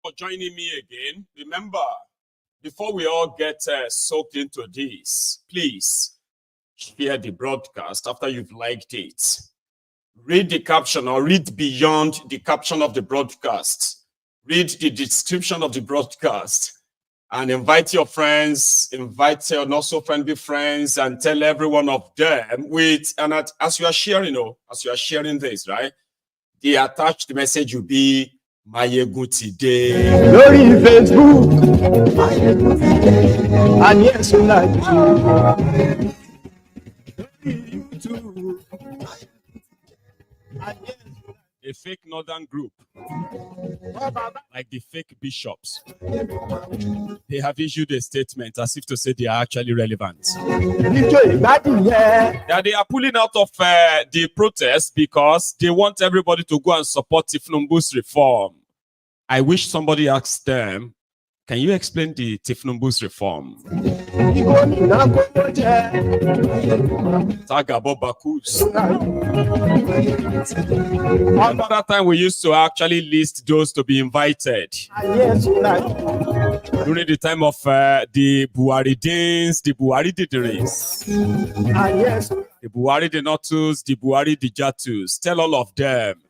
For joining me again. Remember, before we all get soaked into this, please share the broadcast after you've liked it. Read the caption or read beyond the caption of the broadcast. Read the description of the broadcast and invite your friends, invite your not so friendly friends, and tell every one of them as you are sharing, as you are sharing this, right? The attached message will be Maiyegun today. Lórí Facebook, Maiyegun today. And yes, you like Lórí YouTube, and yes, a fake northern group, like the fake bishops, they have issued a statement as if to say they are actually relevant. That they are pulling out of the protest because they want everybody to go and support Thiefnubu's reform. I wish somebody asked them, can you explain the Thiefnubu's reform? Remember that time we used to actually list those to be invited during the time of the Buharidins, the Buharididris, the Buhari the Notus, the Buhari the Jatus. Tell all of them.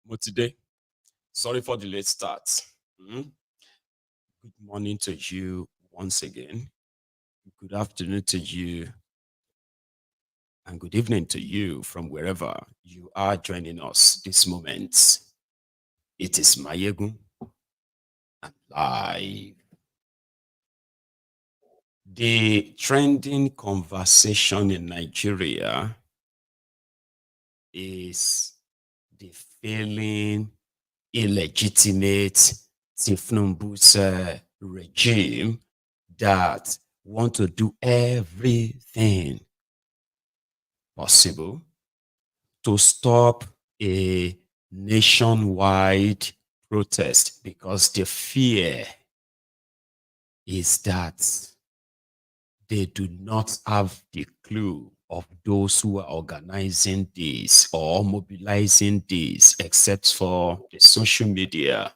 Motide, sorry for the late start. Good morning to you once again. Good afternoon to you. And good evening to you from wherever you are joining us this moment. It is Maiyegun and live. The trending conversation in Nigeria is the failing, illegitimate Thiefnubu's regime that want to do everything possible to stop a nationwide protest, because the fear is that they do not have the clue of those who are organizing this or mobilizing this, except for the social media.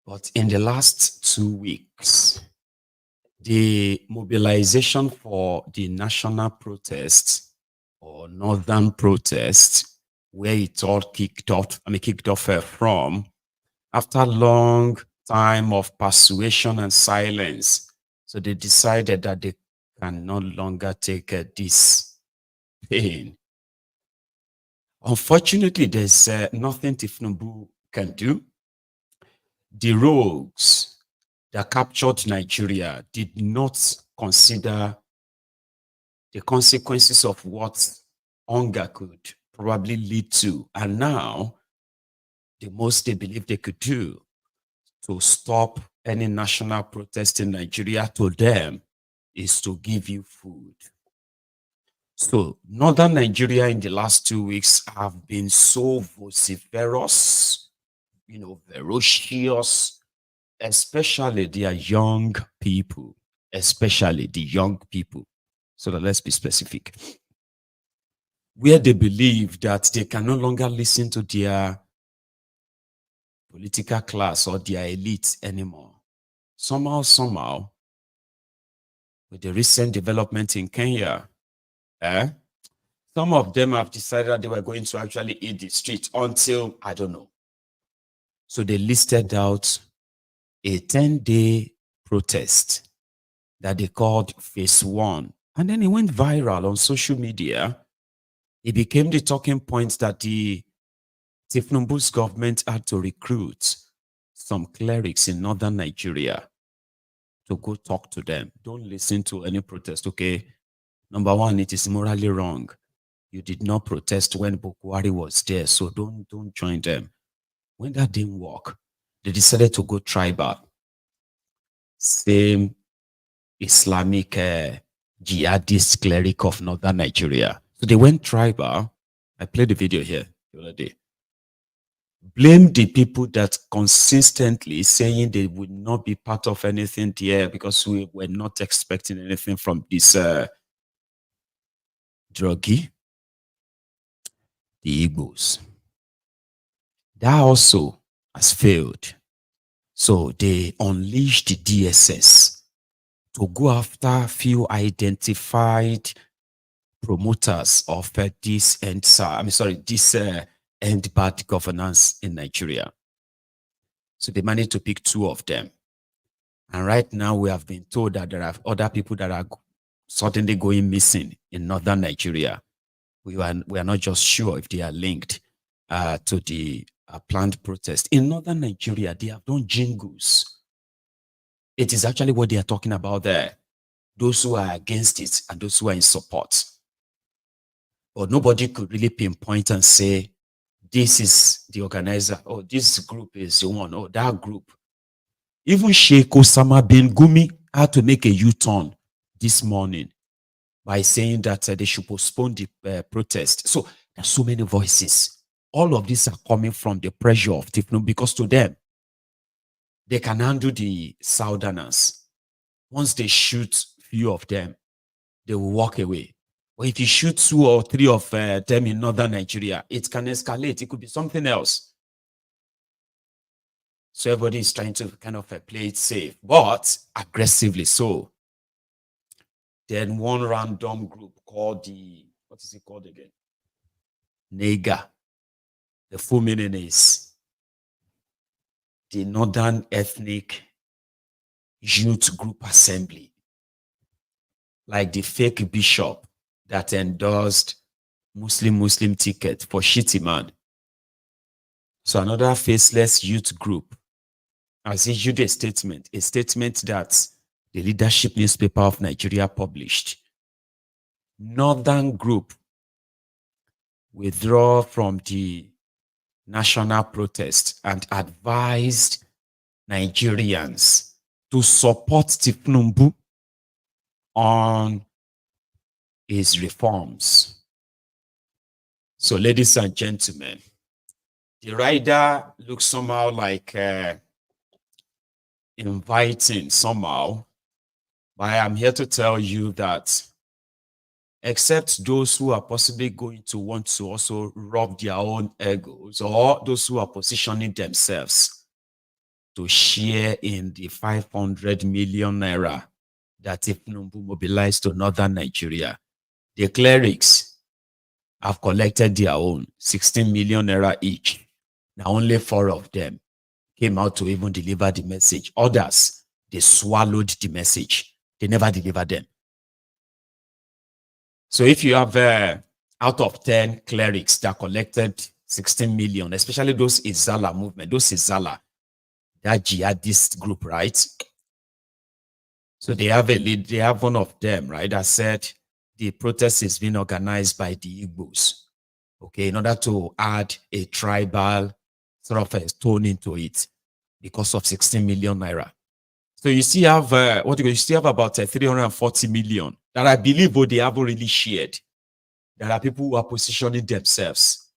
But in the last 2 weeks, the mobilization for the national protest or northern protest, where it all kicked off from, after a long time of persuasion and silence. So they decided that they can no longer take this pain. Unfortunately, there's nothing Thiefnubu can do. The rogues that captured Nigeria did not consider the consequences of what hunger could probably lead to. And now, the most they believe they could do to stop any national protest in Nigeria to them is to give you food. So northern Nigeria in the last 2 weeks have been so vociferous, ferocious, especially their young people, especially the young people. So that let's be specific. Where they believe that they can no longer listen to their political class or their elite anymore. Somehow, with the recent development in Kenya, some of them have decided that they were going to actually eat the street until, I don't know. So they listed out a 10-day protest that they called Phase 1. And then it went viral on social media. It became the talking point that the Thiefnubu's government had to recruit some clerics in northern Nigeria to go talk to them. Don't listen to any protest, okay? Number one, it is morally wrong. You did not protest when Buhari was there, so don't join them. When that didn't work, they decided to go tribal. Same Islamic jihadist cleric of northern Nigeria. So they went tribal. I played the video here the other day. Blame the people that consistently saying they would not be part of anything there because we were not expecting anything from this druggie, the Igbos. That also has failed. So they unleashed the DSS to go after few identified promoters of this end bad governance in Nigeria. So they managed to pick 2 of them. And right now we have been told that there are other people that are suddenly going missing in northern Nigeria. We are not just sure if they are linked to the planned protest. In northern Nigeria, they have done jingles. It is actually what they are talking about there. Those who are against it and those who are in support. But nobody could really pinpoint and say, this is the organizer, or this group is the one, or that group. Even Sheikh Osama bin Gumi had to make a U-turn this morning by saying that they should postpone the protest. So there's so many voices. All of these are coming from the pressure of Thiefnubu, because to them, they can handle the southerners. Once they shoot few of them, they will walk away. But if you shoot 2 or 3 of them in northern Nigeria, it can escalate. It could be something else. So everybody is trying to kind of play it safe, but aggressively so. Then one random group called what is it called again? NEGA. The full meaning is the Northern Ethnic Youth Group Assembly. Like the fake bishop that endorsed Muslim ticket for Shitty Man. So another faceless youth group has issued a statement that the leadership newspaper of Nigeria published. Northern group withdraw from the national protest and advised Nigerians to support Thiefnubu on his reforms. So, ladies and gentlemen, the rider looks somehow like inviting somehow, but I am here to tell you that except those who are possibly going to want to also rub their own egos, or those who are positioning themselves to share in the 500 million naira that Thiefnubu mobilized to northern Nigeria, the clerics have collected their own 16 million naira each. Now only 4 of them came out to even deliver the message. Others, they swallowed the message. They never delivered them. So if you have out of 10 clerics that collected 16 million, especially those Izala movement, those Izala, that jihadist group, right? So they have a lead, they have one of them, right, that said the protest is being organized by the Igbos, okay, in order to add a tribal sort of a tone into it because of 16 million naira. So you still have you still have about 340 million that I believe they haven't really shared. There are people who are positioning themselves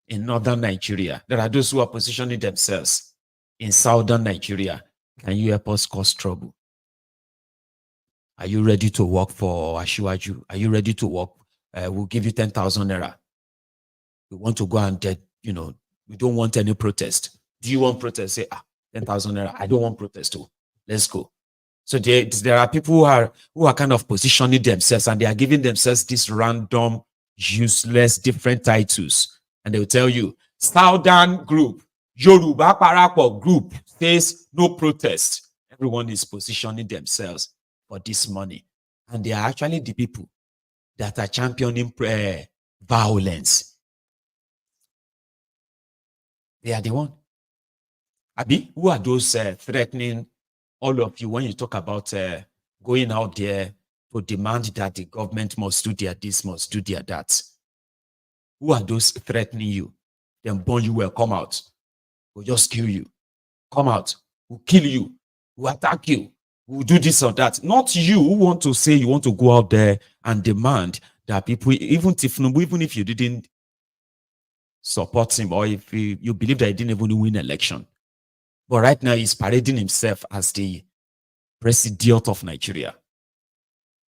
in northern Nigeria. There are those who are positioning themselves in southern Nigeria. Can you help us cause trouble? Are you ready to work for Ashiwaju? Are you ready to work? We'll give you 10,000 naira. We want to go and get, we don't want any protest. Do you want protest? Say, 10,000 naira. I don't want protest too. Let's go. So there are people who are kind of positioning themselves, and they are giving themselves these random, useless, different titles. And they will tell you, Southern group, Yoruba Parapọ̀ group says no protest. Everyone is positioning themselves for this money. And they are actually the people that are championing violence. They are the one. Abi, who are those threatening all of you when you talk about going out there to demand that the government must do their this, must do their that? Who are those threatening you? Then burn you will come out. We'll just kill you. Come out. We'll kill you. We'll attack you. we'll do this or that. Not you who want to say you want to go out there and demand that people, even Thiefnubu, even if you didn't support him, or if you believe that he didn't even win election. But right now he's parading himself as the president of Nigeria,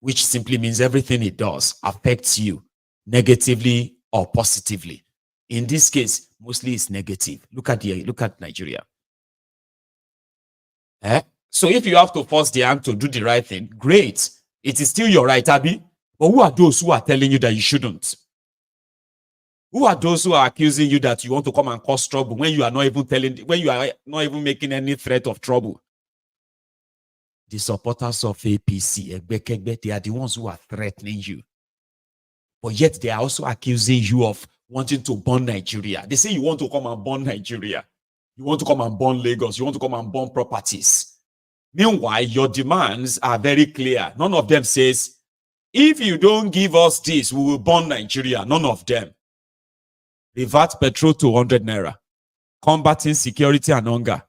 which simply means everything he does affects you negatively or positively. In this case, mostly it's negative. Look at Nigeria. So if you have to force the hand to do the right thing, great. It is still your right, Abi. But who are those who are telling you that you shouldn't? Who are those who are accusing you that you want to come and cause trouble when you are not even making any threat of trouble? The supporters of APC, they are the ones who are threatening you. But yet they are also accusing you of wanting to burn Nigeria. They say you want to come and burn Nigeria. You want to come and burn Lagos. You want to come and burn properties. Meanwhile, your demands are very clear. None of them says, if you don't give us this, we will burn Nigeria. None of them. Revert petrol to 100 naira. Combating security and hunger.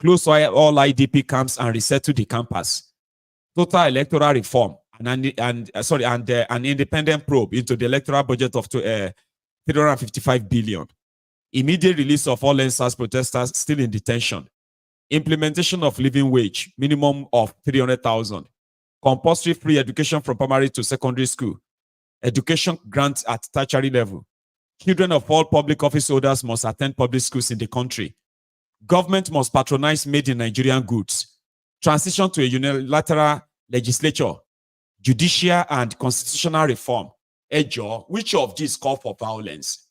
Close all IDP camps and resettle the campus. Total electoral reform and an independent probe into the electoral budget of 355 billion. Immediate release of all NSAS protesters still in detention. Implementation of living wage, minimum of 300,000. Compulsory free education from primary to secondary school. Education grants at tertiary level. Children of all public office holders must attend public schools in the country. Government must patronize made in Nigerian goods. Transition to a unilateral legislature. Judicial and constitutional reform. Ejo, which of these call for violence?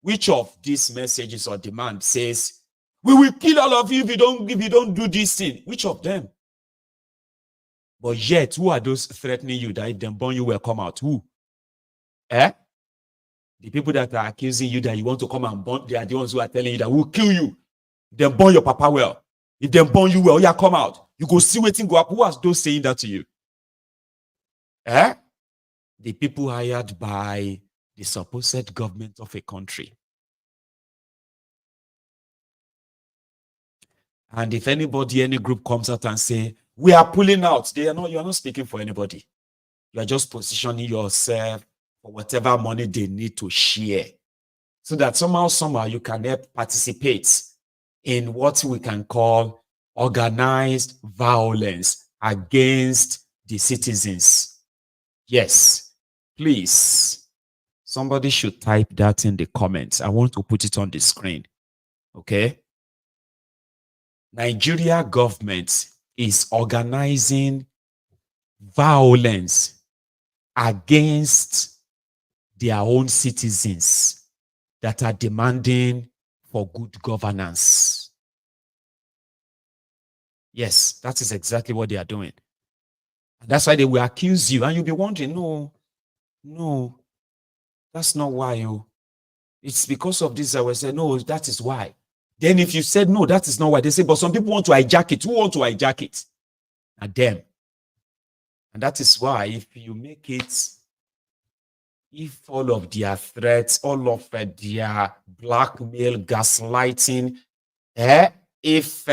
Which of these messages or demand says, we will kill all of you if you don't do this thing? Which of them? But yet, who are those threatening you that if them burn you will come out? Who? The people that are accusing you that you want to come and burn, they are the ones who are telling you that we'll kill you. Then burn your papa well. If they burn you well, yeah, come out. You go see waiting go up. Who are those saying that to you? The people hired by the supposed government of a country. And if anybody, any group comes out and say, we are pulling out, you are not speaking for anybody. You are just positioning yourself for whatever money they need to share. So that somehow you can help participate in what we can call organized violence against the citizens. Yes, please. Somebody should type that in the comments. I want to put it on the screen. Okay? Nigeria government is organizing violence against their own citizens that are demanding for good governance. Yes, that is exactly what they are doing. And that's why they will accuse you. And you'll be wondering, no, that's not why. It's because of this I will say, no, that is why. Then if you said, no, that is not why, they say, but some people want to hijack it. Who want to hijack it? And them. And that is why if you make it, if all of their threats, all of their blackmail, gaslighting, if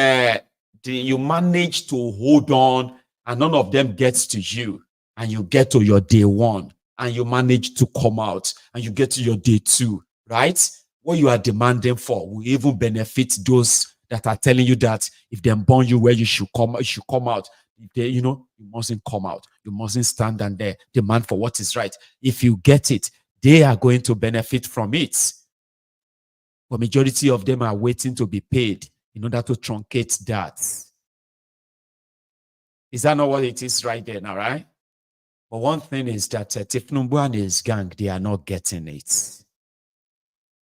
you manage to hold on and none of them gets to you, and you get to your day one, and you manage to come out, and you get to your day two, right? What you are demanding for will even benefit those that are telling you that if they burn you where you should come out. If they, you mustn't come out. You mustn't stand and there demand for what is right. If you get it, they are going to benefit from it. But majority of them are waiting to be paid in order to truncate that. Is that not what it is right there now, right? But one thing is that Thiefnubu and his gang, they are not getting it.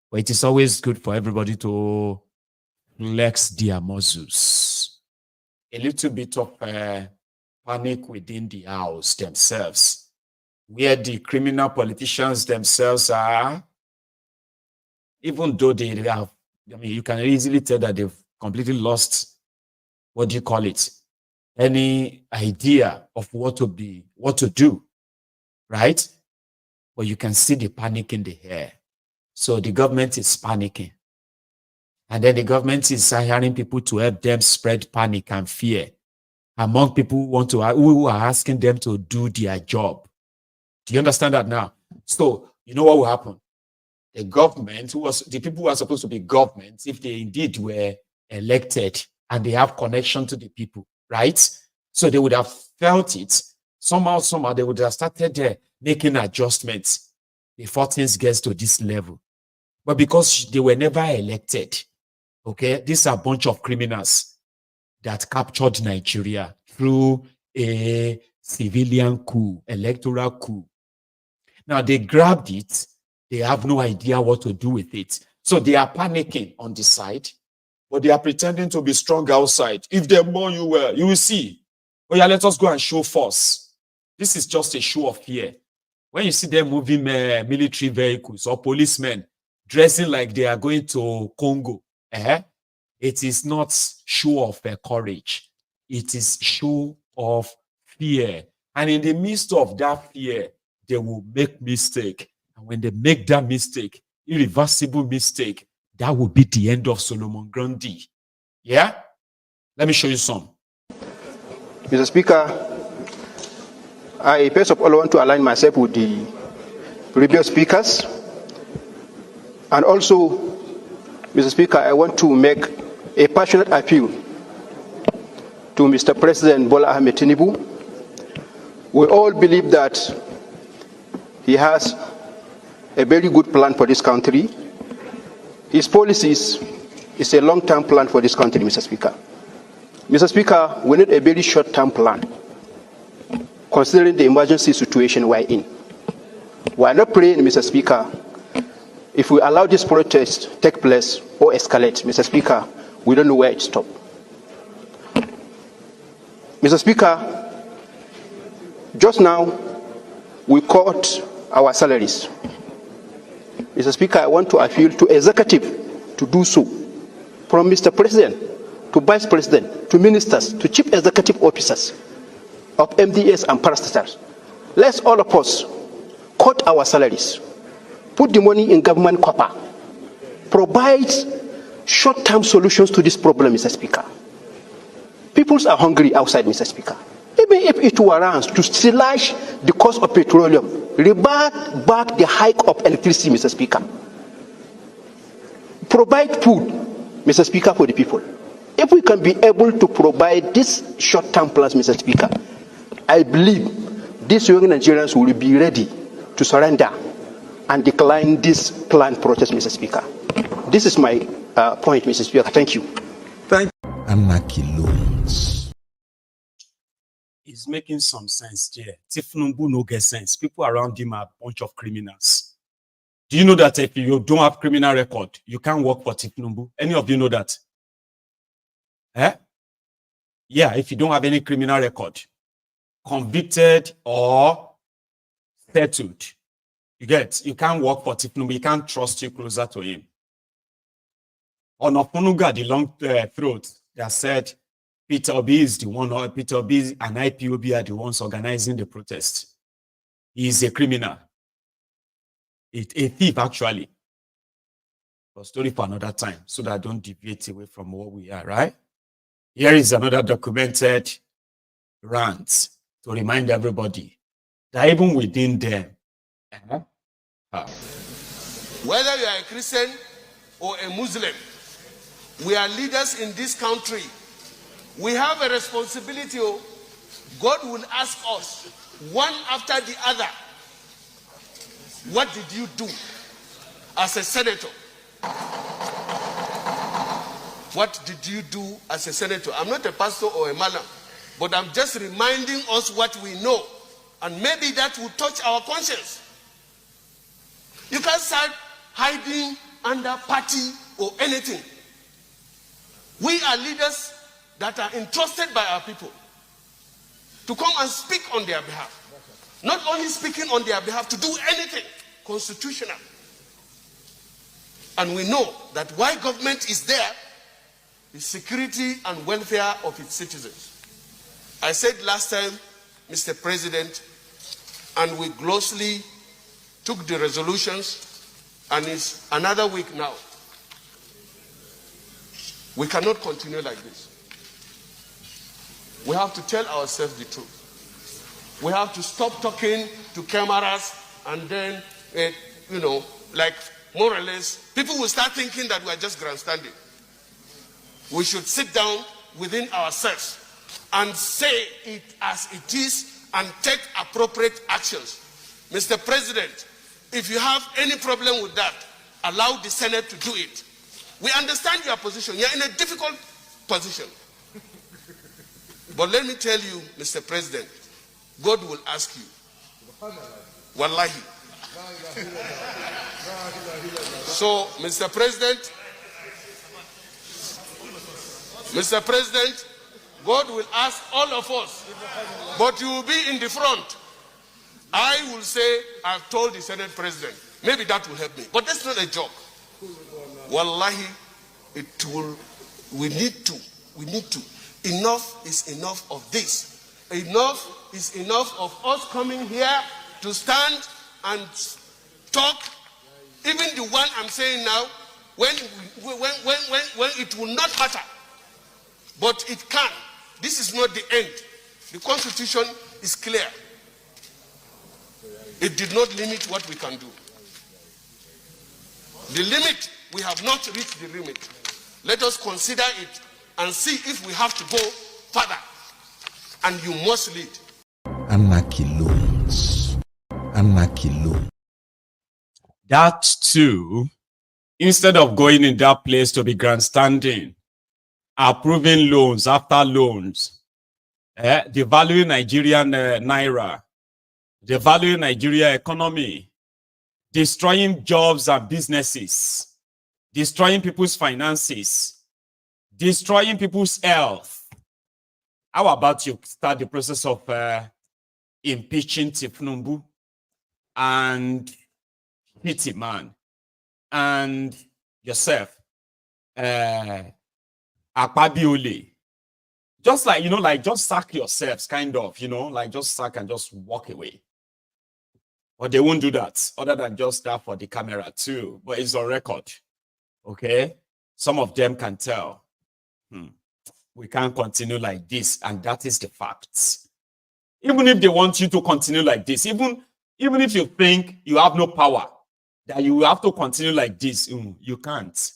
But it is always good for everybody to flex their muscles. A little bit of panic within the house themselves, where the criminal politicians themselves are, even though they have, you can easily tell that they've completely lost, what do you call it, any idea of what to do, right? But you can see the panic in the air. So the government is panicking. And then the government is hiring people to help them spread panic and fear among people who are asking them to do their job. Do you understand that now? So, you know what will happen? The government, the people who are supposed to be government, if they indeed were elected and they have connection to the people, right? So they would have felt it. Somehow, they would have started making adjustments before things gets to this level. But because they were never elected, okay, these are a bunch of criminals that captured Nigeria through a civilian coup, electoral coup. Now they grabbed it. They have no idea what to do with it. So they are panicking on the side, but they are pretending to be strong outside. If they mourn you well, you will see. Oh yeah, let us go and show force. This is just a show of fear. When you see them moving military vehicles or policemen dressing like they are going to Congo, it is not show of courage. It is show of fear. And in the midst of that fear, they will make mistake. And when they make that mistake, irreversible mistake, that will be the end of Solomon Grundy. Yeah? Let me show you some. Mr. Speaker, I first of all want to align myself with the previous speakers. And also, Mr. Speaker, I want to make a passionate appeal to Mr. President Bola Ahmed Tinubu. We all believe that he has a very good plan for this country. His policies is a long-term plan for this country, Mr. Speaker. Mr. Speaker, we need a very short-term plan, considering the emergency situation we're in. We are not praying, Mr. Speaker, if we allow this protest to take place or escalate, Mr. Speaker, we don't know where it stops. Mr. Speaker, just now, we cut our salaries. Mr. Speaker, I want to appeal to executive to do so, from Mr. President to Vice President to ministers to chief executive officers of MDS and parastatals. Let's all of us cut our salaries, put the money in government copper, provide short-term solutions to this problem, Mr. Speaker. People are hungry outside, Mr. Speaker. Even if it warrants to slash the cost of petroleum, revert back the hike of electricity, Mr. Speaker. Provide food, Mr. Speaker, for the people. If we can be able to provide this short-term plans, Mr. Speaker, I believe these young Nigerians will be ready to surrender and decline this planned protest, Mr. Speaker. This is my point, Mr. Speaker. Thank you. Thank you. Anarchy loans. It's making some sense there. Thiefnubu no get sense. People around him are a bunch of criminals. Do you know that if you don't have criminal record, you can't work for Thiefnubu? Any of you know that? Yeah, if you don't have any criminal record, convicted or settled, you can't work for Thiefnubu. You can't trust you closer to him. Onanuga, the long throat, that said Peter Obi is the one, or Peter Obi and IPOB are the ones organizing the protest. He is a criminal. A thief, actually. A story for another time, so that I don't deviate away from what we are, right? Here is another documented rant to remind everybody that even within them, whether you are a Christian or a Muslim, we are leaders in this country. We have a responsibility. God will ask us one after the other, what did you do as a senator? What did you do as a senator? I'm not a pastor or a malam, but I'm just reminding us what we know, and maybe that will touch our conscience. You can't start hiding under party or anything. We are leaders that are entrusted by our people to come and speak on their behalf. Not only speaking on their behalf, to do anything constitutional. And we know that why government is there is security and welfare of its citizens. I said last time, Mr. President, and we closely took the resolutions, and it's another week now. We cannot continue like this. We have to tell ourselves the truth. We have to stop talking to cameras and then, like more or less, people will start thinking that we are just grandstanding. We should sit down within ourselves and say it as it is and take appropriate actions. Mr. President, if you have any problem with that, allow the Senate to do it. We understand your position. You're in a difficult position. But let me tell you, Mr. President, God will ask you. Wallahi. So, Mr. President, God will ask all of us, but you will be in the front. I will say, I've told the Senate President. Maybe that will help me. But that's not a joke. Wallahi, we need to. Enough is enough of this. Enough is enough of us coming here to stand and talk. Even the one I'm saying now, when it will not matter. But it can. This is not the end. The Constitution is clear. It did not limit what we can do. The limit, we have not reached the limit. Let us consider it and see if we have to go further. And you must lead. Anarchy loans. Anarchy loans. That too, instead of going in that place to be grandstanding, approving loans after loans, devaluing Nigerian naira, devaluing Nigeria economy, destroying jobs and businesses, destroying people's finances, destroying people's health. How about you start the process of impeaching Thiefnubu and Hitty Man and yourself, Akpabiole? Just like, just sack yourselves, kind of, just sack and just walk away. But they won't do that, other than just that for the camera too. But it's on record, okay? Some of them can tell. We can't continue like this, and that is the facts. Even if they want you to continue like this, even if you think you have no power, that you have to continue like this, you can't.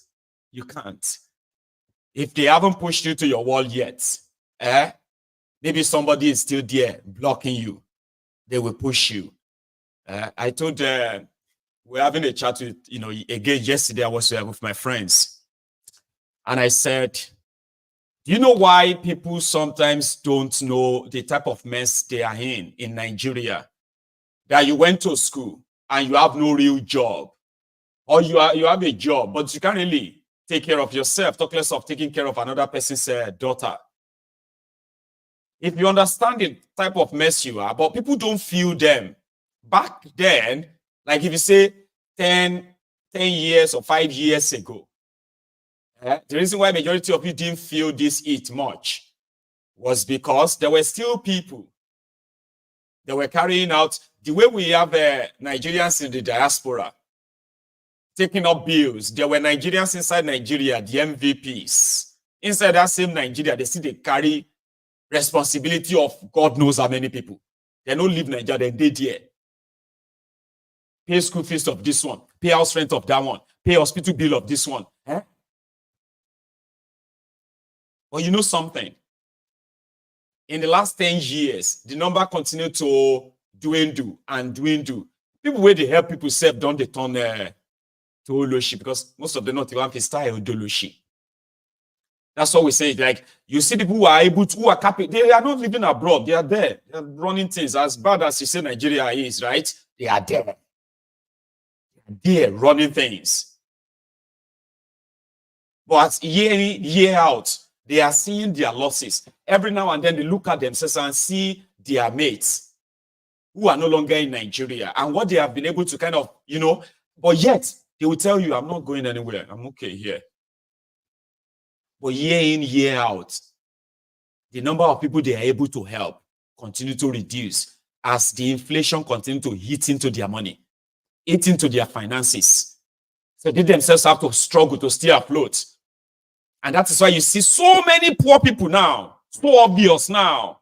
You can't. If they haven't pushed you to your wall yet, maybe somebody is still there blocking you. They will push you. I told we're having a chat with, again yesterday I was with my friends. And I said, do you know why people sometimes don't know the type of mess they are in Nigeria? That you went to school and you have no real job. Or you have a job, but you can't really take care of yourself, talk less of taking care of another person's daughter. If you understand the type of mess you are, but people don't feel them. Back then, like if you say 10 years or 5 years ago, the reason why majority of you didn't feel this heat much was because there were still people that were carrying out the way we have Nigerians in the diaspora taking up bills. There were Nigerians inside Nigeria, the MVPs. Inside that same Nigeria, they carry responsibility of God knows how many people. They don't leave Nigeria, they there. Pay school fees of this one, pay house rent of that one, pay hospital bill of this one. Well, you know something? In the last 10 years, the number continued to dwindle and dwindle. People where they help people save, don't they turn to Oloshi, because most of them not even have style Oloshi. That's what we say. Like, you see people who are able to, who are capable, they are not living abroad, they are there. They are running things. As bad as you say Nigeria is, right? They are there. They are running things. But year in, year out, they are seeing their losses. Every now and then they look at themselves and see their mates who are no longer in Nigeria and what they have been able to kind of, but yet they will tell you, I'm not going anywhere. I'm okay here. But year in, year out, the number of people they are able to help continue to reduce as the inflation continues to hit into their money, eat into their finances. So they themselves have to struggle to stay afloat. And that is why you see so many poor people now So obvious now.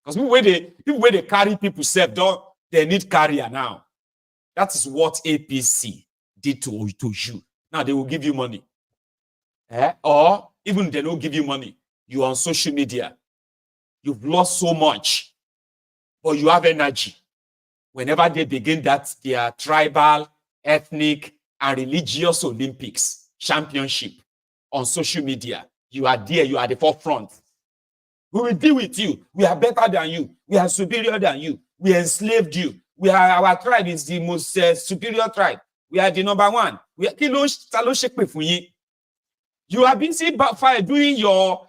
Because people where they carry people self, they need carrier now. That is what APC did to you. Now they will give you money. Or even they don't give you money. You're on social media. You've lost so much, but you have energy. Whenever they begin that, their tribal, ethnic, and religious Olympics championship on social media, you are there, you are the forefront. We will deal with you. We are better than you. We are superior than you. We enslaved you. Our tribe is the most superior tribe. We are the number one. You are busy doing your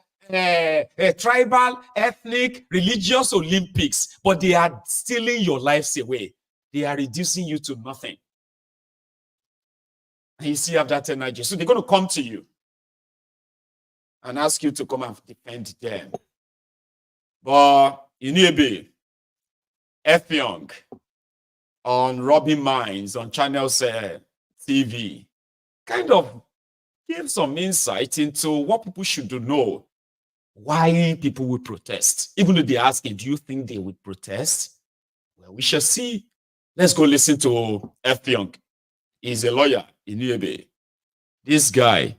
tribal, ethnic, religious Olympics, but they are stealing your lives away. They are reducing you to nothing. And you still have that energy. So they're going to come to you and ask you to come and defend them. But Inebe, F-Young, on Robbing Minds, on Channels TV, kind of gave some insight into what people should know, why people would protest. Even though they're asking, do you think they would protest? Well, we shall see. Let's go listen to F-Young. He's a lawyer in Inebe. This guy,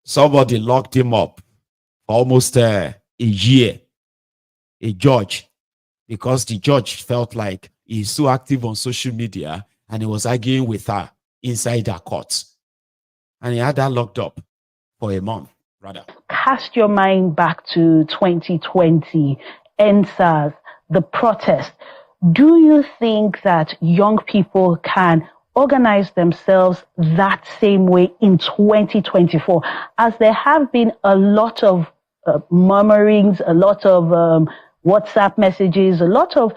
somebody locked him up for almost a year, a judge, because the judge felt like he's so active on social media and he was arguing with her inside her court. And he had that locked up for a month, rather. Cast your mind back to 2020, NSAS, the protest. Do you think that young people can organize themselves that same way in 2024? As there have been a lot of murmurings, a lot of WhatsApp messages, a lot of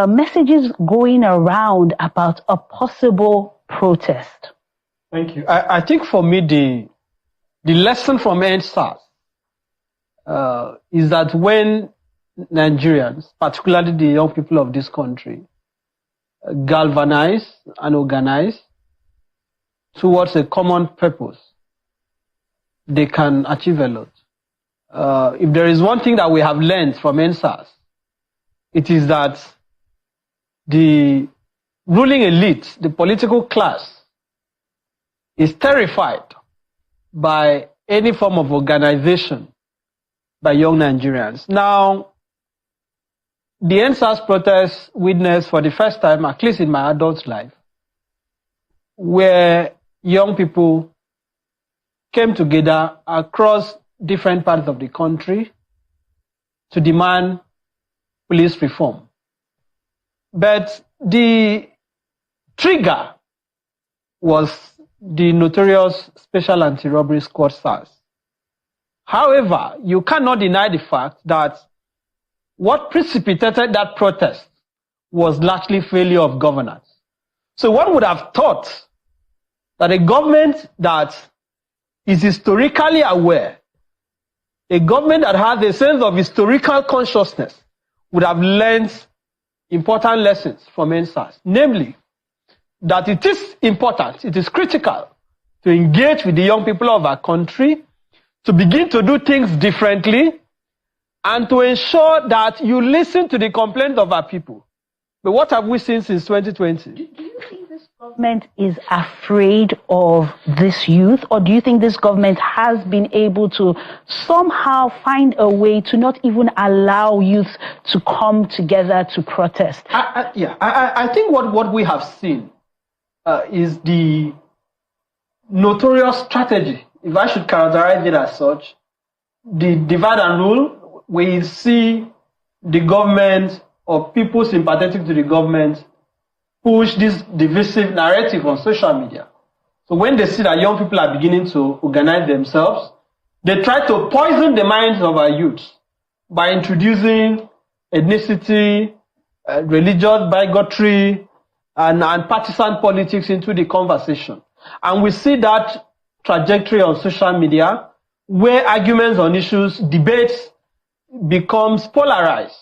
messages going around about a possible protest. Thank you. I think for me, the lesson from NSAS is that when Nigerians, particularly the young people of this country, galvanize and organize towards a common purpose, they can achieve a lot. If there is one thing that we have learned from NSAS, it is that the ruling elite, the political class, is terrified by any form of organization by young Nigerians. Now, the NSAS protest witnessed for the first time, at least in my adult life, where young people came together across different parts of the country to demand police reform. But the trigger was the notorious Special Anti-Robbery Squad SARS. However, you cannot deny the fact that what precipitated that protest was largely failure of governance. So one would have thought that a government that is historically aware, a government that has a sense of historical consciousness, would have learned important lessons from NSAS, namely that it is important, it is critical to engage with the young people of our country, to begin to do things differently, and to ensure that you listen to the complaints of our people. But what have we seen since 2020? Do you think this government is afraid of this youth, or do you think this government has been able to somehow find a way to not even allow youth to come together to protest? I think what we have seen is the notorious strategy, if I should characterize it as such, the divide and rule. We see the government or people sympathetic to the government push this divisive narrative on social media. So when they see that young people are beginning to organize themselves, they try to poison the minds of our youth by introducing ethnicity, religious bigotry, and partisan politics into the conversation. And we see that trajectory on social media where arguments on issues, debates, becomes polarized.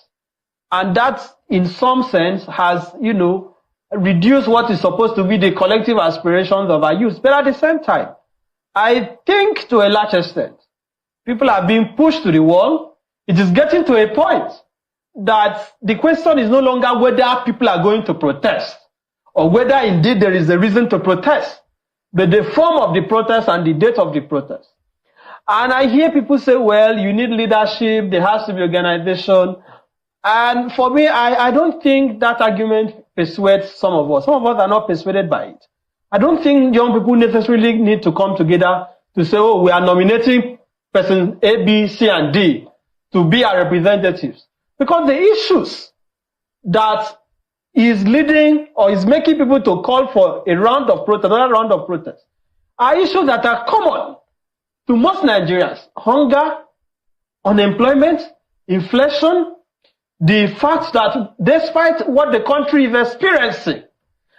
And that, in some sense, has, reduced what is supposed to be the collective aspirations of our youth. But at the same time, I think to a large extent, people are being pushed to the wall it is getting to a point that the question is no longer whether people are going to protest or whether indeed there is a reason to protest, but the form of the protest and the date of the protest. And I hear people say, well, you need leadership, there has to be organization. And for me, I don't think that argument persuades some of us. Some of us are not persuaded by it. I don't think young people necessarily need to come together to say, oh, we are nominating person A, B, C, and D to be our representatives. Because the issues that is leading or is making people to call for a round of protest, another round of protest, are issues that are common to most Nigerians. Hunger, unemployment, inflation, the fact that despite what the country is experiencing,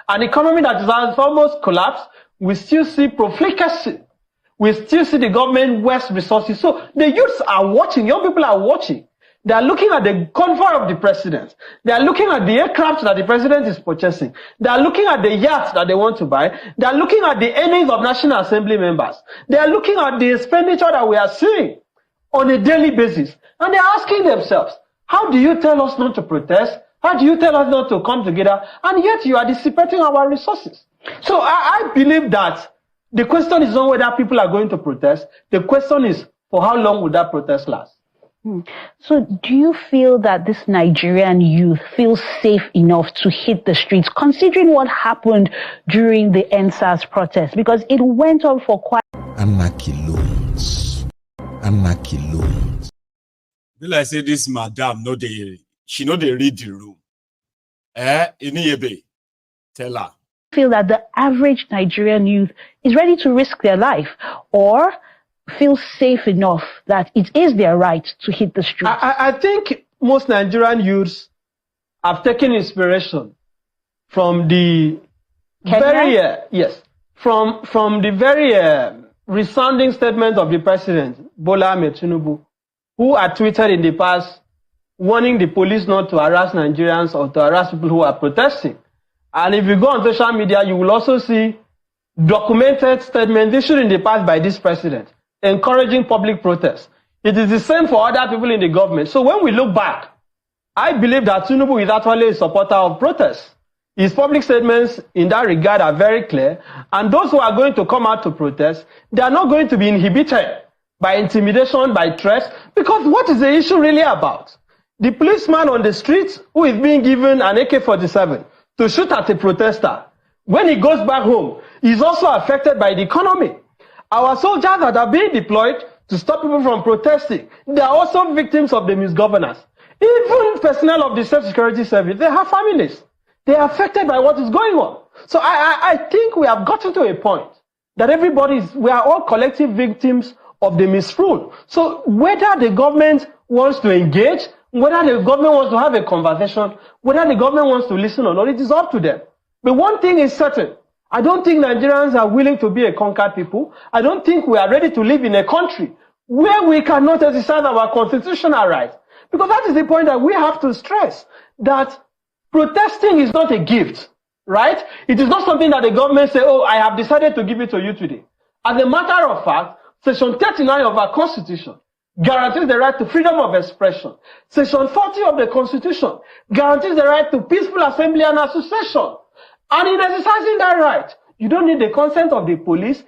an economy that has almost collapsed, we still see profligacy. We still see the government waste resources. So the youths are watching, young people are watching. They are looking at the convoy of the president. They are looking at the aircraft that the president is purchasing. They are looking at the yachts that they want to buy. They are looking at the earnings of National Assembly members. They are looking at the expenditure that we are seeing on a daily basis. And they are asking themselves, how do you tell us not to protest? How do you tell us not to come together? And yet you are dissipating our resources. So I believe that the question is not whether people are going to protest. The question is, for how long will that protest last? So do you feel that this Nigerian youth feels safe enough to hit the streets, considering what happened during the NSAS protest? Because it went on for quite... Anarchy loans. Anarchy loans. Will I say this madam, she know they read the room. Tell her. Feel that the average Nigerian youth is ready to risk their life or feel safe enough that it is their right to hit the streets? I think most Nigerian youths have taken inspiration from the from the very resounding statement of the president, Bola Ahmed Tinubu, who had tweeted in the past warning the police not to harass Nigerians or to harass people who are protesting. And if you go on social media, you will also see documented statements issued in the past by this president, encouraging public protest. It is the same for other people in the government. So when we look back, I believe that Tinubu is actually a supporter of protests. His public statements in that regard are very clear. And those who are going to come out to protest, they are not going to be inhibited by intimidation, by threats, because what is the issue really about? The policeman on the streets who is being given an AK-47 to shoot at a protester, when he goes back home, he's also affected by the economy. Our soldiers that are being deployed to stop people from protesting, they are also victims of the misgovernance. Even personnel of the self-security service, they have families. They are affected by what is going on. So I think we have gotten to a point that we are all collective victims of the misrule. So whether the government wants to engage, whether the government wants to have a conversation, whether the government wants to listen or not, it is up to them. But one thing is certain. I don't think Nigerians are willing to be a conquered people. I don't think we are ready to live in a country where we cannot exercise our constitutional rights. Because that is the point that we have to stress, that protesting is not a gift, right? It is not something that the government say, oh, I have decided to give it to you today. As a matter of fact, Section 39 of our Constitution guarantees the right to freedom of expression. Section 40 of the Constitution guarantees the right to peaceful assembly and association. And in exercising that right, you don't need the consent of the police.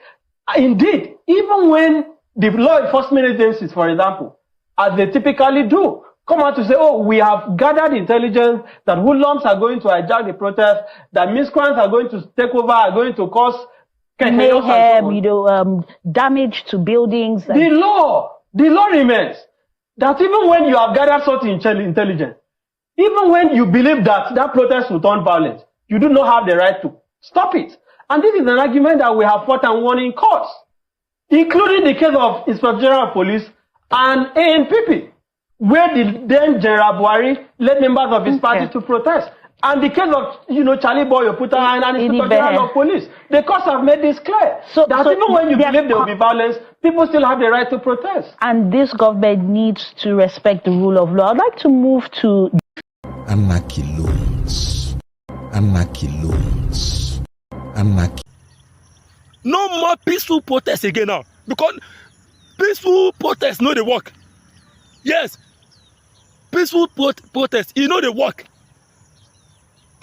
Indeed, even when the law enforcement agencies, for example, as they typically do, come out to say, oh, we have gathered intelligence that hoodlums are going to hijack the protest, that miscreants are going to take over, are going to cause mayhem, damage to buildings. The law remains that even when you have gathered such intelligence, even when you believe that that protest will turn violent, you do not have the right to stop it. And this is an argument that we have fought and won in courts, including the case of Inspector General of Police and ANPP, where the then General Buhari led members of his party to protest. And the case of, Charlie Boy Oputa and Inspector General of Police, the courts have made this clear. So even when you believe there will be violence, people still have the right to protest. And this government needs to respect the rule of law. I'd like to move to... Anarchy loans. Anarchy loans. Anarchy. No more peaceful protests again now. Because peaceful protests no dey work. Yes, peaceful protest, you know they work.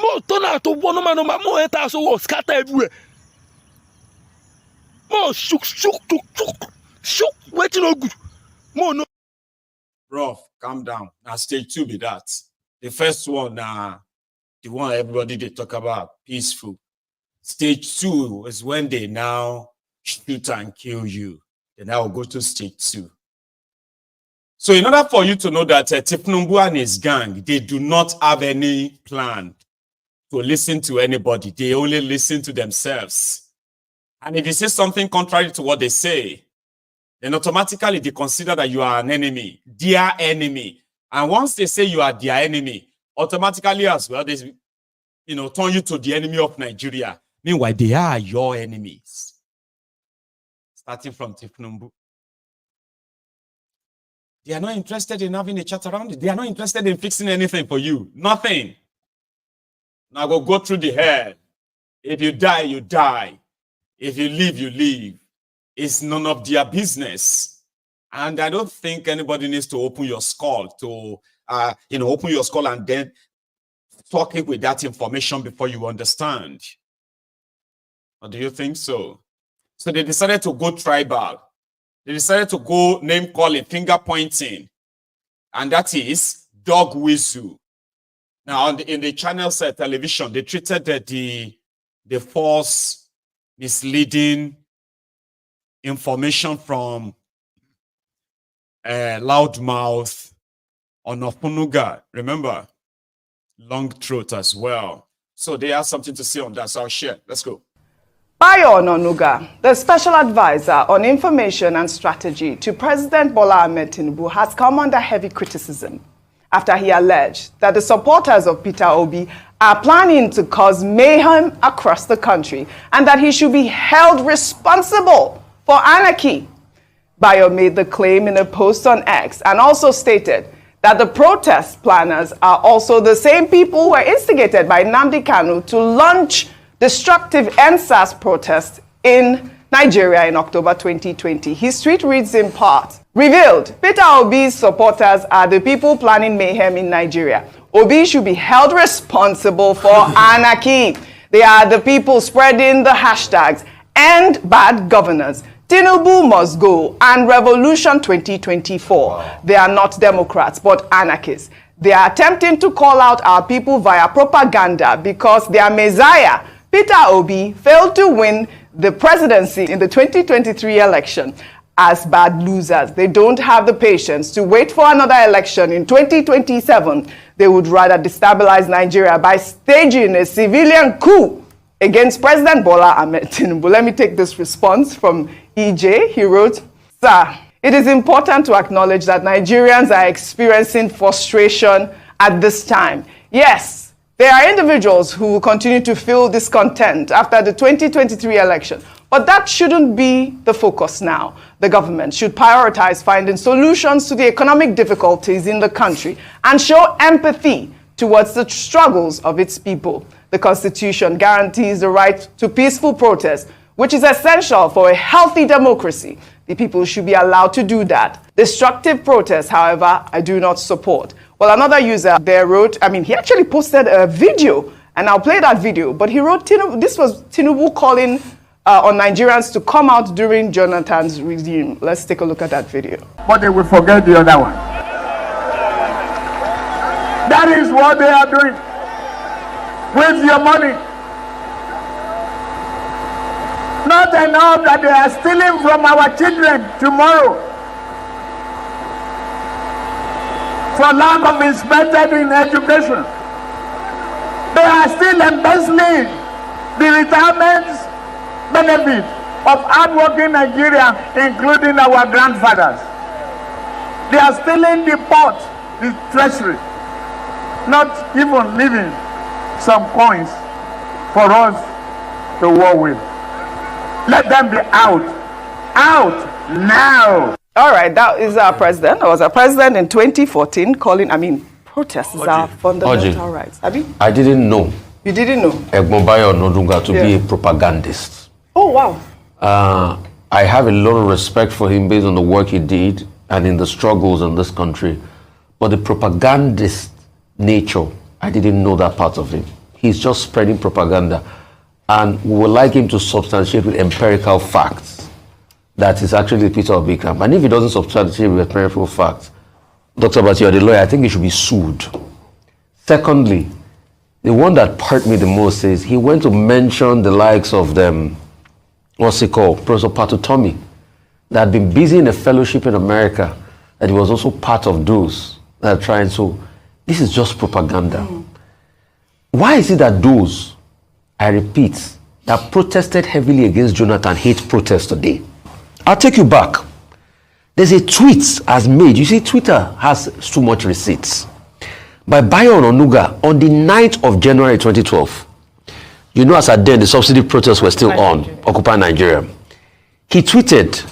More turn out to one man, more enter so scatter everywhere. More shook, waiting no good. More no. Bro, calm down. Now stage 2 be that. The first one, the one everybody they talk about, peaceful. Stage 2 is when they now shoot and kill you. Then I will go to stage 2. So in order for you to know that Thiefnubu and his gang, they do not have any plan to listen to anybody. They only listen to themselves. And if you say something contrary to what they say, then automatically they consider that you are an enemy, their enemy. And once they say you are their enemy, automatically as well, they turn you to the enemy of Nigeria. Meanwhile, they are your enemies. Starting from Thiefnubu. They are not interested in having a chat around it. They are not interested in fixing anything for you. Nothing. Now go through the hell. If you die, you die. If you live, you live. It's none of their business. And I don't think anybody needs to open your skull to, open your skull and then talk it with that information before you understand. Or do you think so? So they decided to go tribal. They decided to go name calling, finger pointing. And that is dog whistle. Now, in the channels television, they treated the false, misleading information from loudmouth Onanuga. Remember? Long throat as well. So they have something to say on that. So I'll share. Let's go. Onanuga, the special advisor on information and strategy to President Bola Ahmed Tinubu, has come under heavy criticism after he alleged that the supporters of Peter Obi are planning to cause mayhem across the country and that he should be held responsible for anarchy. Bayo made the claim in a post on X and also stated that the protest planners are also the same people who were instigated by Nnamdi Kanu to launch destructive NSAS protests in Nigeria in October 2020. His tweet reads in part, revealed, Peter Obi's supporters are the people planning mayhem in Nigeria. Obi should be held responsible for anarchy. They are the people spreading the hashtags and bad governance. Tinubu must go and Revolution 2024. Wow. They are not Democrats, but anarchists. They are attempting to call out our people via propaganda because their messiah, Peter Obi, failed to win the presidency in the 2023 election. As bad losers, they don't have the patience to wait for another election in 2027. They would rather destabilize Nigeria by staging a civilian coup against President Bola Ahmed Tinubu. Let me take this response from EJ. He wrote, Sir, it is important to acknowledge that Nigerians are experiencing frustration at this time. Yes, there are individuals who will continue to feel discontent after the 2023 election, but that shouldn't be the focus now. The government should prioritize finding solutions to the economic difficulties in the country and show empathy towards the struggles of its people. The Constitution guarantees the right to peaceful protest, which is essential for a healthy democracy. The people should be allowed to do that. Destructive protests, however, I do not support. Well, another user there wrote, he actually posted a video, and I'll play that video, but he wrote, this was Tinubu calling on Nigerians to come out during Jonathan's regime. Let's take a look at that video. But they will forget the other one. That is what they are doing with your money. Not enough that they are stealing from our children tomorrow for lack of investment in education. They are still embezzling the retirement benefit of hardworking Nigeria, including our grandfathers. They are stealing the port, the treasury, not even leaving some coins for us to war with. Let them be out now. All right, that is our president. I was our president in 2014 calling, protests is our fundamental rights. I didn't know. You didn't know? Bayo Onanuga to be a propagandist. Oh, wow. I have a lot of respect for him based on the work he did and in the struggles in this country. But the propagandist nature, I didn't know that part of him. He's just spreading propaganda. And we would like him to substantiate with empirical facts that is actually Peter of Bikram. And if he doesn't substantiate with empirical facts, Dr. Bati, you're the lawyer, I think he should be sued. Secondly, the one that hurt me the most is he went to mention the likes of them, what's it called, Professor Patutomi, that had been busy in a fellowship in America, that he was also part of those that are trying to. This is just propaganda. Why is it that those, I repeat, that protested heavily against Jonathan hate protest today? I'll take you back. There's a tweet has made, you see, Twitter has too much receipts, by Onanuga on the 9th of January 2012. You know, as at then, the subsidy protests were still on, Occupy Nigeria. He tweeted,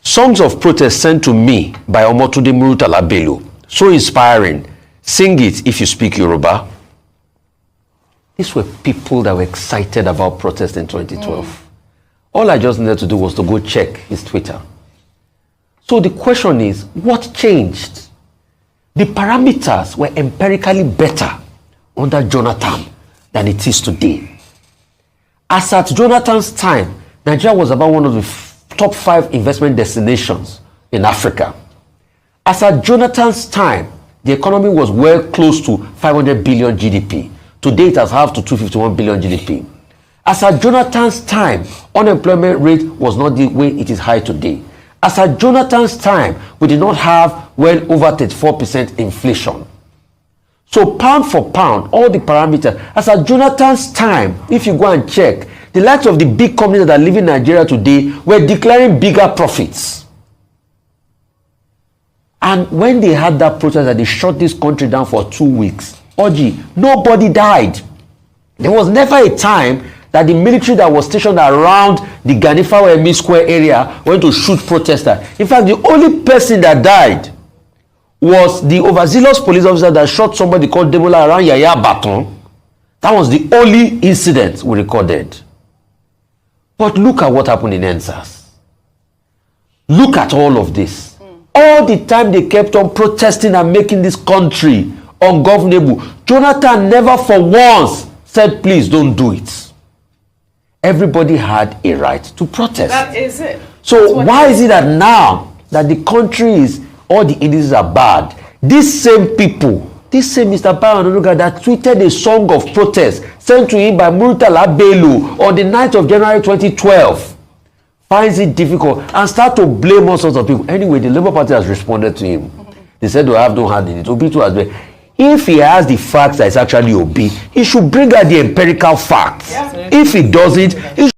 "Songs of protest sent to me by Omotunde Murtala Bello. So inspiring. Sing it if you speak Yoruba." These were people that were excited about protest in 2012. All I just needed to do was to go check his Twitter. So the question is, what changed? The parameters were empirically better under Jonathan than it is today. As at Jonathan's time, Nigeria was about one of the top 5 investment destinations in Africa. As at Jonathan's time, the economy was well close to 500 billion GDP. Today it has halved to 251 billion GDP. As at Jonathan's time, unemployment rate was not the way it is high today. As at Jonathan's time, we did not have well over 34% inflation. So pound for pound, all the parameters, as at Jonathan's time, if you go and check, the likes of the big companies that are living in Nigeria today were declaring bigger profits. And when they had that protest that they shut this country down for 2 weeks, Oji, nobody died. There was never a time that the military that was stationed around the Ganifawa Emi Square area went to shoot protesters. In fact, the only person that died was the overzealous police officer that shot somebody called Demola around Yaya Baton. That was the only incident we recorded. But look at what happened in NSAS. Look at all of this. All the time they kept on protesting and making this country ungovernable. Jonathan never for once said, please don't do it. Everybody had a right to protest. That is it. So why is it that now that the country is, all the indices are bad, these same people, this same Mr. Onanuga that tweeted a song of protest sent to him by Murtala Bello on the 9th of January 2012, finds it difficult and start to blame all sorts of people. Anyway, the Labour Party has responded to him. They said they have no hand in it. Obi too has been. If he has the facts that it's actually Obi, he should bring out the empirical facts. Yeah. If he doesn't, he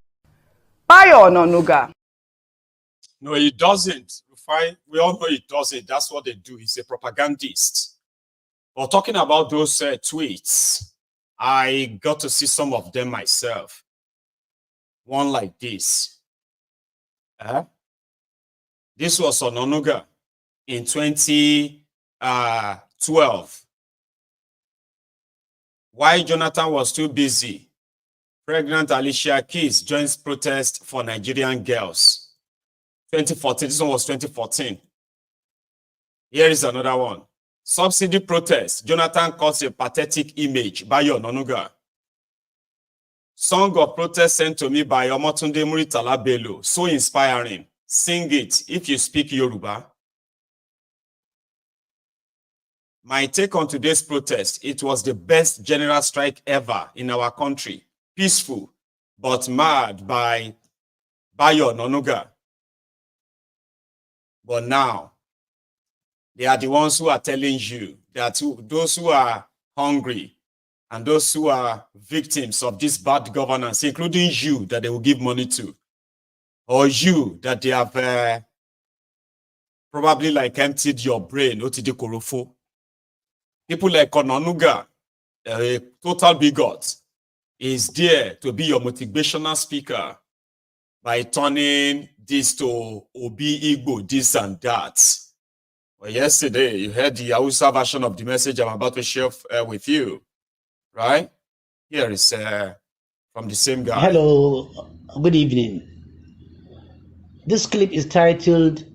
Onanuga. No, he doesn't. We all know he doesn't. That's what they do. He's a propagandist. But talking about those tweets, I got to see some of them myself. One like this. This was Onanuga in 2012. Why Jonathan was too busy. Pregnant Alicia Keys joins protest for Nigerian girls. 2014, this one was 2014. Here is another one. Subsidy protest. Jonathan calls a pathetic image by Onanuga. Song of protest sent to me by Omotunde Murtala Bello. So inspiring. Sing it if you speak Yoruba. My take on today's protest, it was the best general strike ever in our country. Peaceful, but mad by Onanuga. But now, they are the ones who are telling you that those who are hungry and those who are victims of this bad governance, including you that they will give money to, or you that they have probably like emptied your brain, Otide Korofo. People like Onanuga, a total bigot, is there to be your motivational speaker by turning this to Obi Igbo, this and that. Well, yesterday, you heard the Hausa version of the message I'm about to share with you, right? Here is from the same guy. Hello, good evening. This clip is titled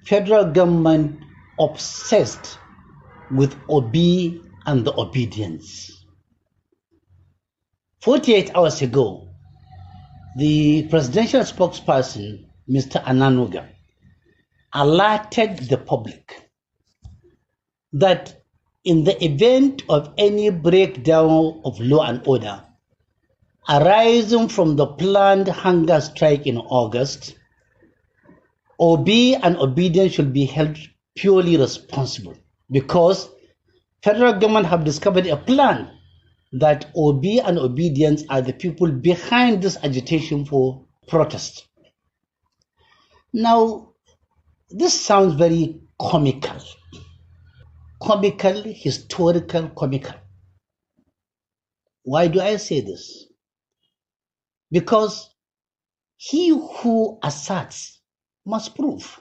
Federal Government Obsessed with Obi and the obedience. 48 hours ago, the presidential spokesperson, Mr. Onanuga, alerted the public that in the event of any breakdown of law and order arising from the planned hunger strike in August, Obi and obedience should be held purely responsible because federal government have discovered a plan that Obi and obedience are the people behind this agitation for protest. Now, this sounds very comical, historical, comical. Why do I say this? Because he who asserts must prove.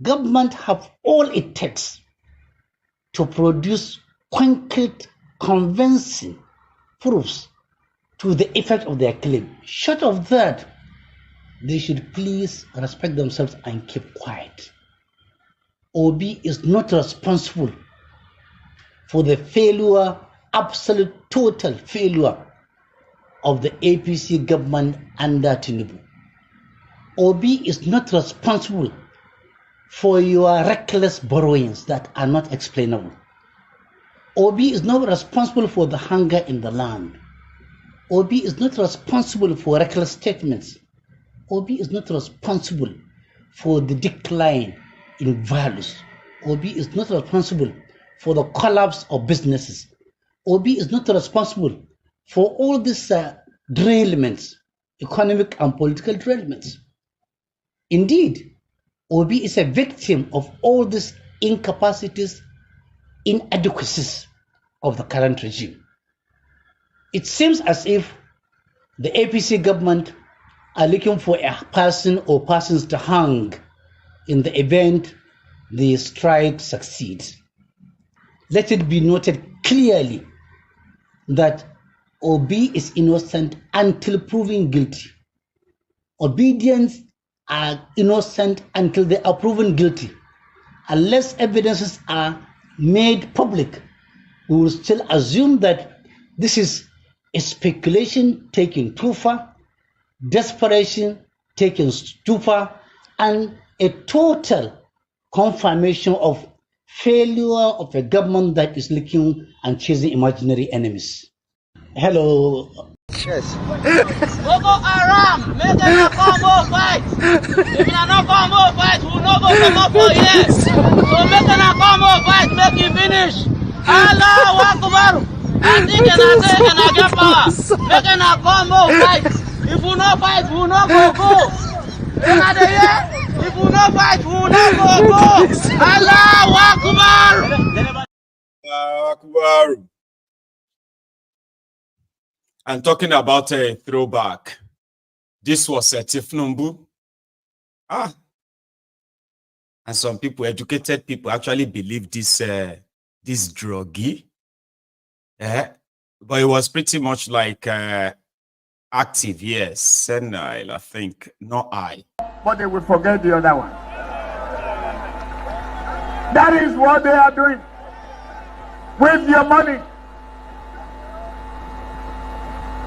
Government have all it takes to produce concrete, convincing proofs to the effect of their claim. Short of that, they should please respect themselves and keep quiet. Obi is not responsible for the failure, absolute total failure of the APC government under Thiefnubu. Obi is not responsible for your reckless borrowings that are not explainable. Obi is not responsible for the hunger in the land. Obi is not responsible for reckless statements. Obi is not responsible for the decline in values. Obi is not responsible for the collapse of businesses. Obi is not responsible for all these derailments, economic and political derailments. Indeed, Obi is a victim of all these incapacities, inadequacies of the current regime. It seems as if the APC government are looking for a person or persons to hang in the event the strike succeeds. Let it be noted clearly that Obi is innocent until proven guilty. Obedience are innocent until they are proven guilty. Unless evidences are made public, we will still assume that this is a speculation taken too far, desperation taken too far, and a total confirmation of failure of a government that is looking and chasing imaginary enemies. Hello. Yes. Boko Haram, make a combo fight. If you are not combo fight, we will not go come up for here. So make a combo fight, make it finish. Allahu Akbar. I think and I say and I get power. Make a combo fight. If we not fight, we will not go. If we not fight, we will not go. Allahu Akbar. Allahu Akbar. And talking about a throwback, this was a Thiefnubu. And some people, educated people, actually believe this this druggy. But it was pretty much like active, yes, senile, I think, not I. But they will forget the other one. That is what they are doing with your money.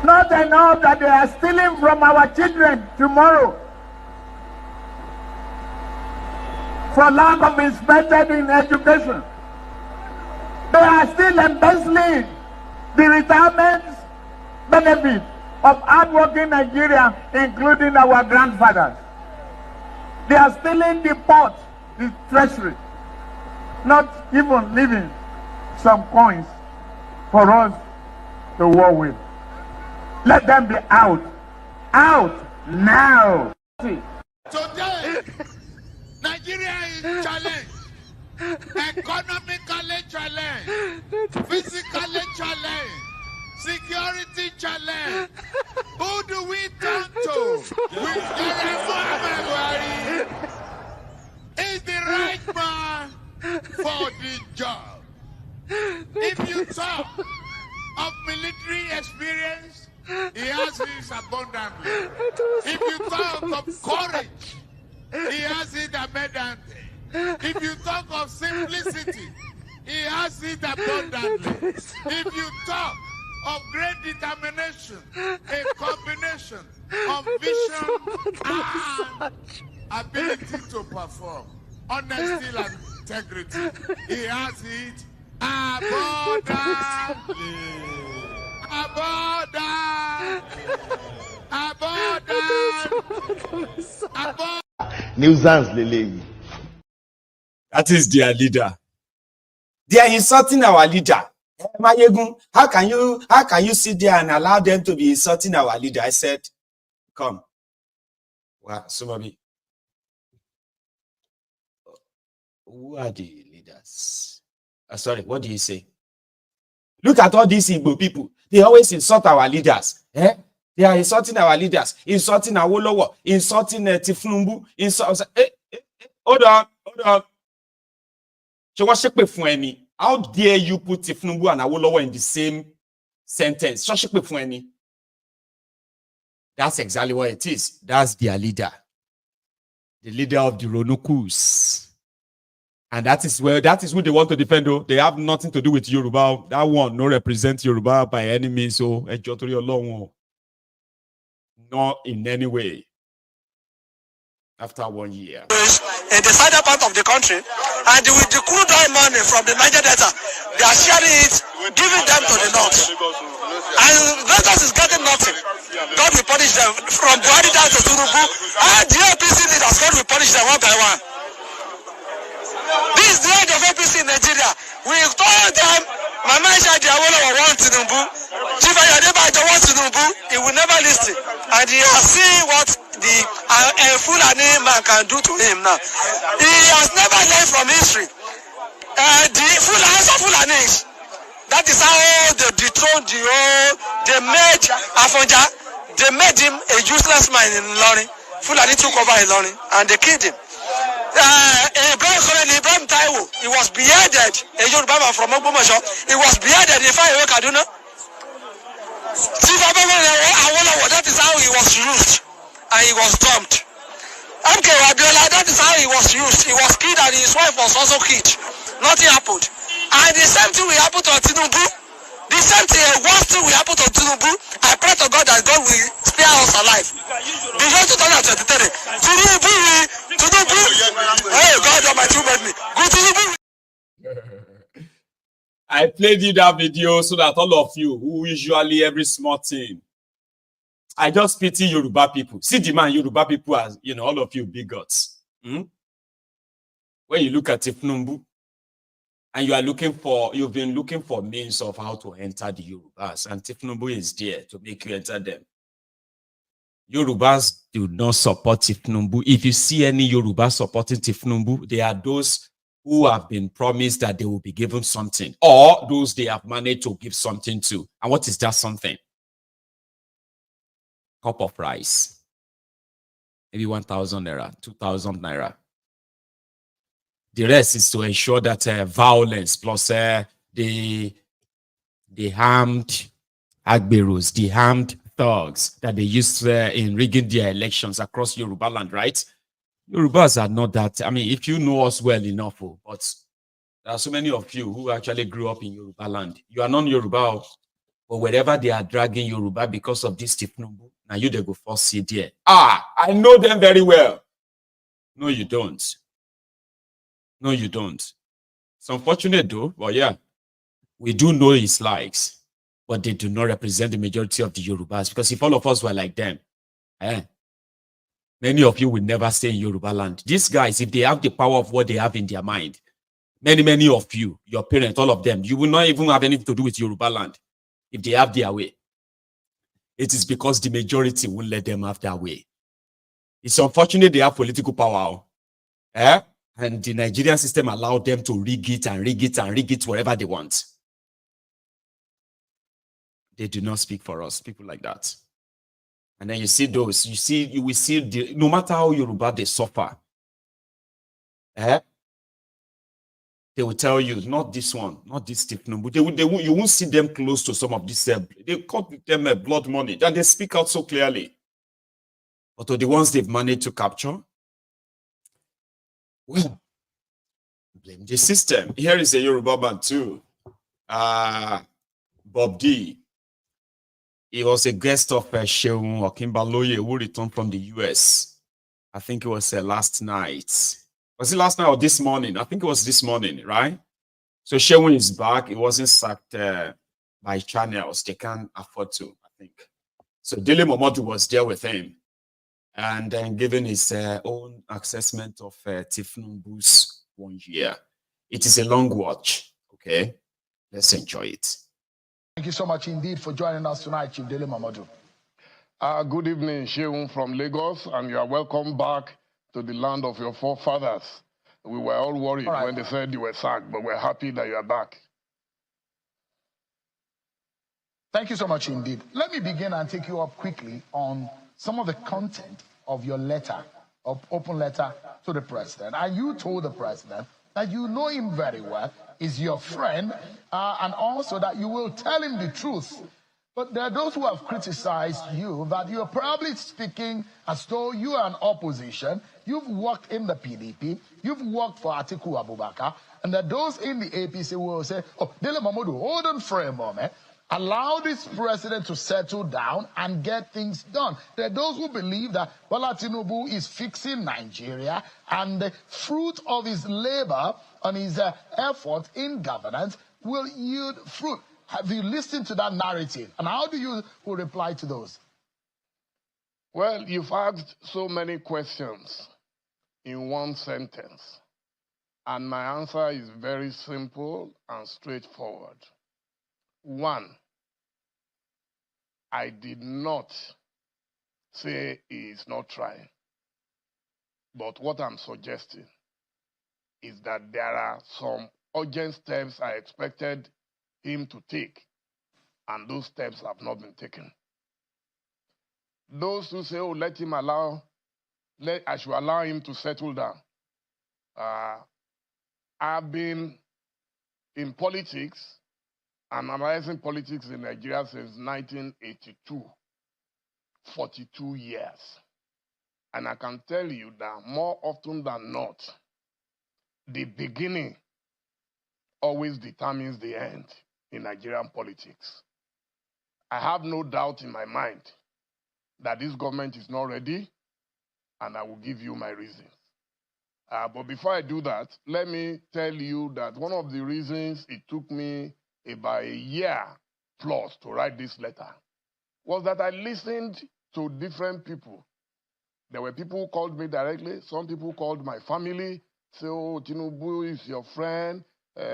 Not enough that they are stealing from our children tomorrow for lack of investment in education. They are still embezzling the retirement benefit of hardworking Nigeria, including our grandfathers. They are stealing the port, the treasury, not even leaving some coins for us to war with. Let them be out. Out now. Today, Nigeria is challenged. Economically challenged. Physically challenged. Security challenge. Who do we turn to? Is the right man for the job. If you talk of military experience, he has it abundantly. If you talk of courage, he has it abundantly. If you talk of simplicity, He has it abundantly. If you talk of great determination, a combination of vision and ability to perform, honesty and integrity, he has it abundantly. Nuisance Lele. That is their leader. They are insulting our leader. Maiyegun, how can you sit there and allow them to be insulting our leader? I said, come. Well, Sumabi. Who are the leaders? Sorry, what do you say? Look at all these Igbo people. They always insult our leaders. They are insulting our leaders, insulting Awolowo, insulting Thiefnubu, hold on. How dare you put Thiefnubu and Awolowo in the same sentence? That's exactly what it is. That's their leader. The leader of the Ronokus. And that is who they want to defend. Though. They have nothing to do with Yoruba. That one no represent Yoruba by any means. So not in any way. After 1 year. In the southern part of the country, and with the crude oil money from the Niger Delta, they are sharing it, giving them to the north. And Lagos is getting nothing. God will punish them from Buhari down to Tinubu, and the APC leaders, God will punish them one by one. This is the end of APC in Nigeria. We told them, Mama Ishadi Awolowo wants Tinubu, Chief Ayodele wants Tinubu, he will never listen. And he has seen what the Fulani man can do to him now. He has never learned from history. The Fulanis, that is how they dethroned they made Afonja, they made him a useless man in Ilorin. Fulani took over Ilorin and they killed him. Ibrahim Taiwo, he was beheaded, a Yoruba man from Ogbomoso, he was beheaded in Fayewe, Kaduna. That is how he was used, and he was dumped. MK Abiola, that is how he was used. He was killed and his wife was also killed. Nothing happened. And the same thing will happen to Tinubu. The same thing, worst thing will happen to Tinubu. I pray to God that God will spare us alive. Before 2023, Tinubu, hey, God Almighty made me. Go Tinubu. I played you that video so that all of you who usually every small thing, I just pity Yoruba people. See the man Yoruba people as, all of you bigots. When you look at Thiefnubu and you've been looking for means of how to enter the Yorubas, and Thiefnubu is there to make you enter them. Yorubas do not support Thiefnubu. If you see any Yoruba supporting Thiefnubu, they are those who have been promised that they will be given something, or those they have managed to give something to. And what is that something? Cup of rice. Maybe 1,000 naira, 2,000 naira. The rest is to ensure that violence plus the harmed agberos, the harmed thugs that they used in rigging their elections across Yoruba land, right? Yorubas are not that. I mean, if you know us well enough, but there are so many of you who actually grew up in Yoruba land. You are non-Yoruba, but wherever they are dragging Yoruba because of this Thiefnubu, now you they go first see there. I know them very well. No, you don't. No, you don't. It's unfortunate though, but yeah, we do know his likes, but they do not represent the majority of the Yorubas, because if all of us were like them, many of you will never stay in Yoruba land. These guys, if they have the power of what they have in their mind, many of you, your parents, all of them, you will not even have anything to do with Yoruba land if they have their way. It is because the majority won't let them have their way. It's unfortunate they have political power. And the Nigerian system allowed them to rig it wherever they want. They do not speak for us, people like that. And then you see those, you will see, no matter how Yoruba they suffer, they will tell you, not this one, not this Thiefnubu. You won't see them close to some of these, they cut them blood money, and they speak out so clearly. But to the ones they've managed to capture, well, blame the system. Here is a Yoruba man too. Bob D. He was a guest of Sheung Okimbaloye, who returned from the US. I think it was last night. Was it last night or this morning? I think it was this morning, right? So Sheung is back. He wasn't sacked by channels. They can't afford to, I think. So Dele Momodu was there with him and then giving his own assessment of Thiefnubu's 1 year. It is a long watch, okay? Let's enjoy it. Thank you so much indeed for joining us tonight, Chief Dele Momodu. Good evening, Sheung from Lagos, and you are welcome back to the land of your forefathers. We were all worried when they said you were sacked, but we're happy that you are back. Thank you so much indeed. Let me begin and take you up quickly on some of the content of your letter, of open letter to the president. And you told the president that you know him very well, is your friend, and also that you will tell him the truth. But there are those who have criticized you that you're probably speaking as though you are an opposition. You've worked in the PDP. You've worked for Atiku Abubakar. And that those in the APC will say, oh, Dele Momodu, hold on for a moment. Allow this president to settle down and get things done. There are those who believe that Bola Tinubu is fixing Nigeria and the fruit of his labor and his effort in governance will yield fruit. Have you listened to that narrative? And how do you reply to those? Well, you've asked so many questions in one sentence. And my answer is very simple and straightforward. One, I did not say he is not trying. But what I'm suggesting is that there are some urgent steps I expected him to take, and those steps have not been taken. Those who say, oh, I should allow him to settle down. I've been in politics, and analyzing politics in Nigeria since 1982, 42 years. And I can tell you that more often than not, the beginning always determines the end in Nigerian politics. I have no doubt in my mind that this government is not ready, and I will give you my reasons. But before I do that, let me tell you that one of the reasons it took me about a year plus to write this letter was that I listened to different people. There were people who called me directly. Some people called my family, say, oh, Tinubu is your friend.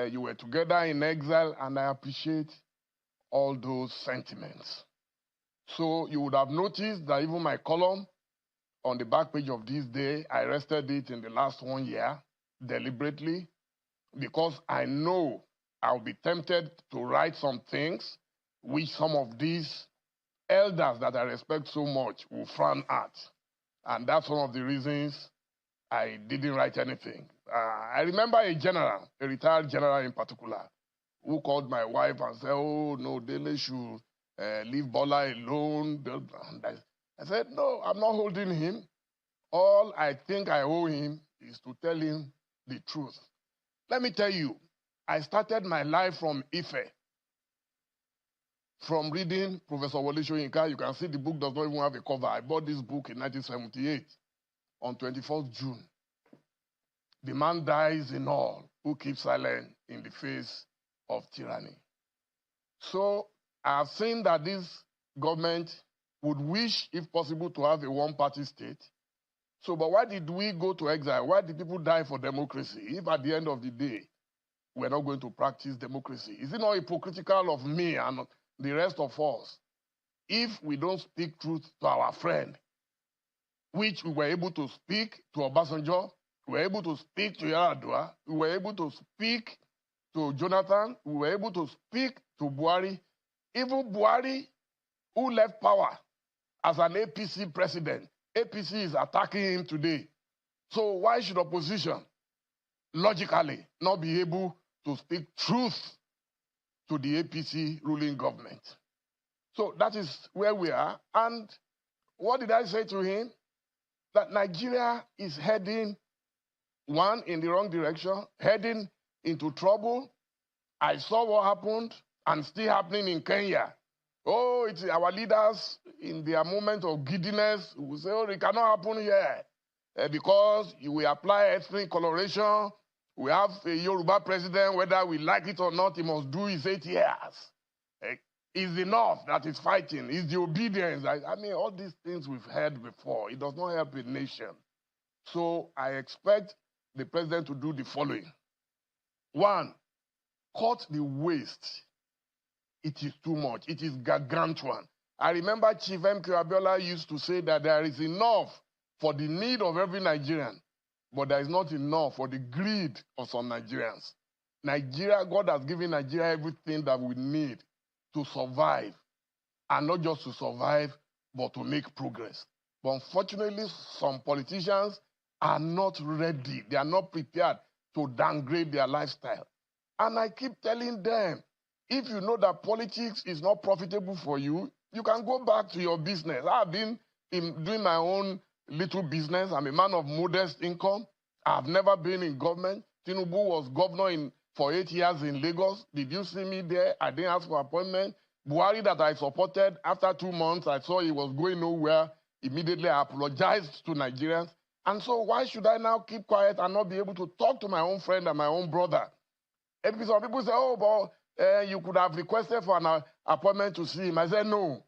You were together in exile, and I appreciate all those sentiments. So you would have noticed that even my column on the back page of this day, I rested it in the last 1 year deliberately because I know I'll be tempted to write some things which some of these elders that I respect so much will frown at. And that's one of the reasons I didn't write anything. I remember a general, a retired general in particular, who called my wife and said, oh, no, Dele should leave Bola alone. And I said, no, I'm not holding him. All I think I owe him is to tell him the truth. Let me tell you, I started my life from Ife, from reading Professor Wole Soyinka. You can see the book does not even have a cover. I bought this book in 1978 on 24th June. The man dies in all who keeps silent in the face of tyranny. So I have seen that this government would wish, if possible, to have a one-party state. So, but why did we go to exile? Why did people die for democracy? If at the end of the day, we're not going to practice democracy. Is it not hypocritical of me and the rest of us if we don't speak truth to our friend, which we were able to speak to Obasanjo, we were able to speak to Yar'Adua, we were able to speak to Jonathan, we were able to speak to Buhari. Even Buhari, who left power as an APC president, APC is attacking him today. So why should opposition logically not be able to speak truth to the APC ruling government? So that is where we are. And what did I say to him? That Nigeria is heading one in the wrong direction, heading into trouble. I saw what happened and still happening in Kenya. Oh, it's our leaders in their moment of giddiness will say, oh, it cannot happen here because we apply ethnic coloration. We have a Yoruba president, whether we like it or not, he must do his 8 years. It's enough that he's fighting. It's the obedience. I mean, all these things we've heard before. It does not help a nation. So I expect the president to do the following. One, cut the waste. It is too much. It is gargantuan. I remember Chief M.K. Abiola used to say that there is enough for the need of every Nigerian, but there is not enough for the greed of some Nigerians. Nigeria, God has given Nigeria everything that we need to survive, and not just to survive, but to make progress. But unfortunately, some politicians are not ready. They are not prepared to downgrade their lifestyle. And I keep telling them, if you know that politics is not profitable for you, you can go back to your business. I've been doing my own little business. I'm a man of modest income. I've never been in government. Thiefnubu was governor for 8 years in Lagos. Did you see me there? I didn't ask for appointment. Buhari that I supported, after 2 months, I saw he was going nowhere. Immediately, I apologized to Nigerians. And so why should I now keep quiet and not be able to talk to my own friend and my own brother? And some people say, oh, but you could have requested for an appointment to see him. I said, no.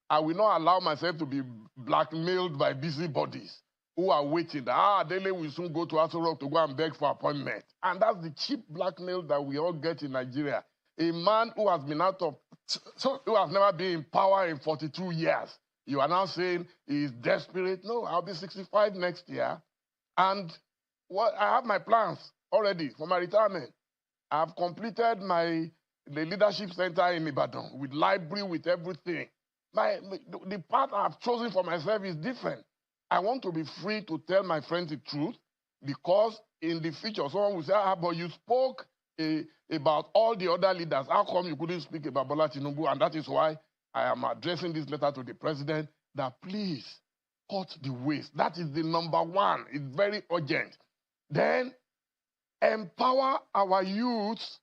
I will not allow myself to be blackmailed by busybodies who are waiting. Dele will soon go to Aso Rock to go and beg for appointment. And that's the cheap blackmail that we all get in Nigeria. A man who has been who has never been in power in 42 years. You are now saying he is desperate. No, I'll be 65 next year. And I have my plans already for my retirement. I've completed the leadership center in Ibadan with library, with everything. The path I've chosen for myself is different. I want to be free to tell my friends the truth, because in the future, someone will say, but you spoke about all the other leaders. How come you couldn't speak about Bola Tinubu? And that is why I am addressing this letter to the president, that please cut the waste. That is the number one. It's very urgent. Then empower our youth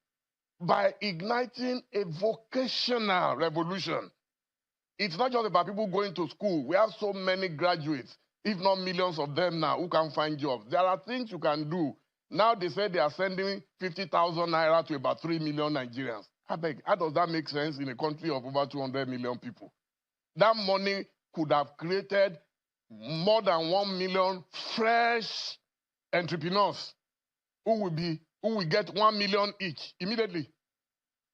by igniting a vocational revolution. It's not just about people going to school. We have so many graduates, if not millions of them now, who can find jobs. There are things you can do. Now they say they are sending 50,000 naira to about 3 million Nigerians. I beg, how does that make sense in a country of over 200 million people? That money could have created more than 1 million fresh entrepreneurs who will get 1 million each immediately.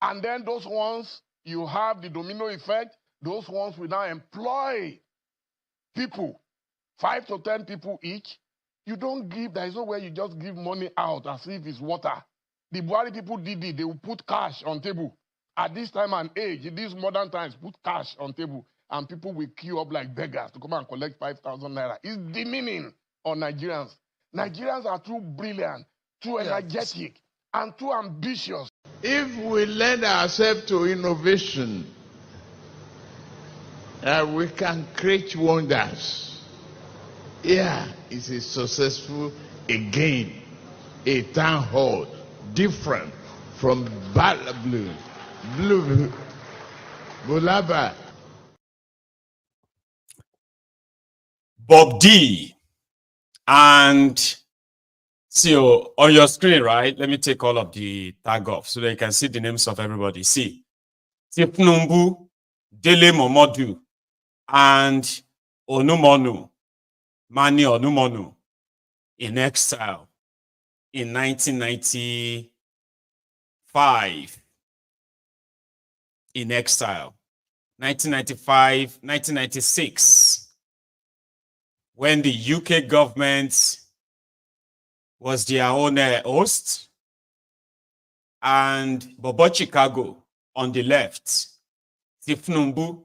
And then those ones, you have the domino effect. Those ones will now employ people, 5 to 10 people each. You don't give, there is no way you just give money out as if it's water. The Buhari people did it. They will put cash on table. At this time and age, in these modern times, put cash on table, and people will queue up like beggars to come and collect 5,000 naira. It's demeaning on Nigerians. Nigerians are too brilliant, too energetic, and too ambitious. If we lend ourselves to innovation, we can create wonders. Here is a successful, again, a town hall, different from Blue Bulaba. Bob D. And so on your screen, right? Let me take all of the tag off so that you can see the names of everybody. See, Thiefnubu, Dele Momodu, and Onumonu, Mani Onumonu, in exile in 1995. In exile, 1995, 1996, when the UK government was their own host, and Bobo Chicago on the left, Thiefnubu,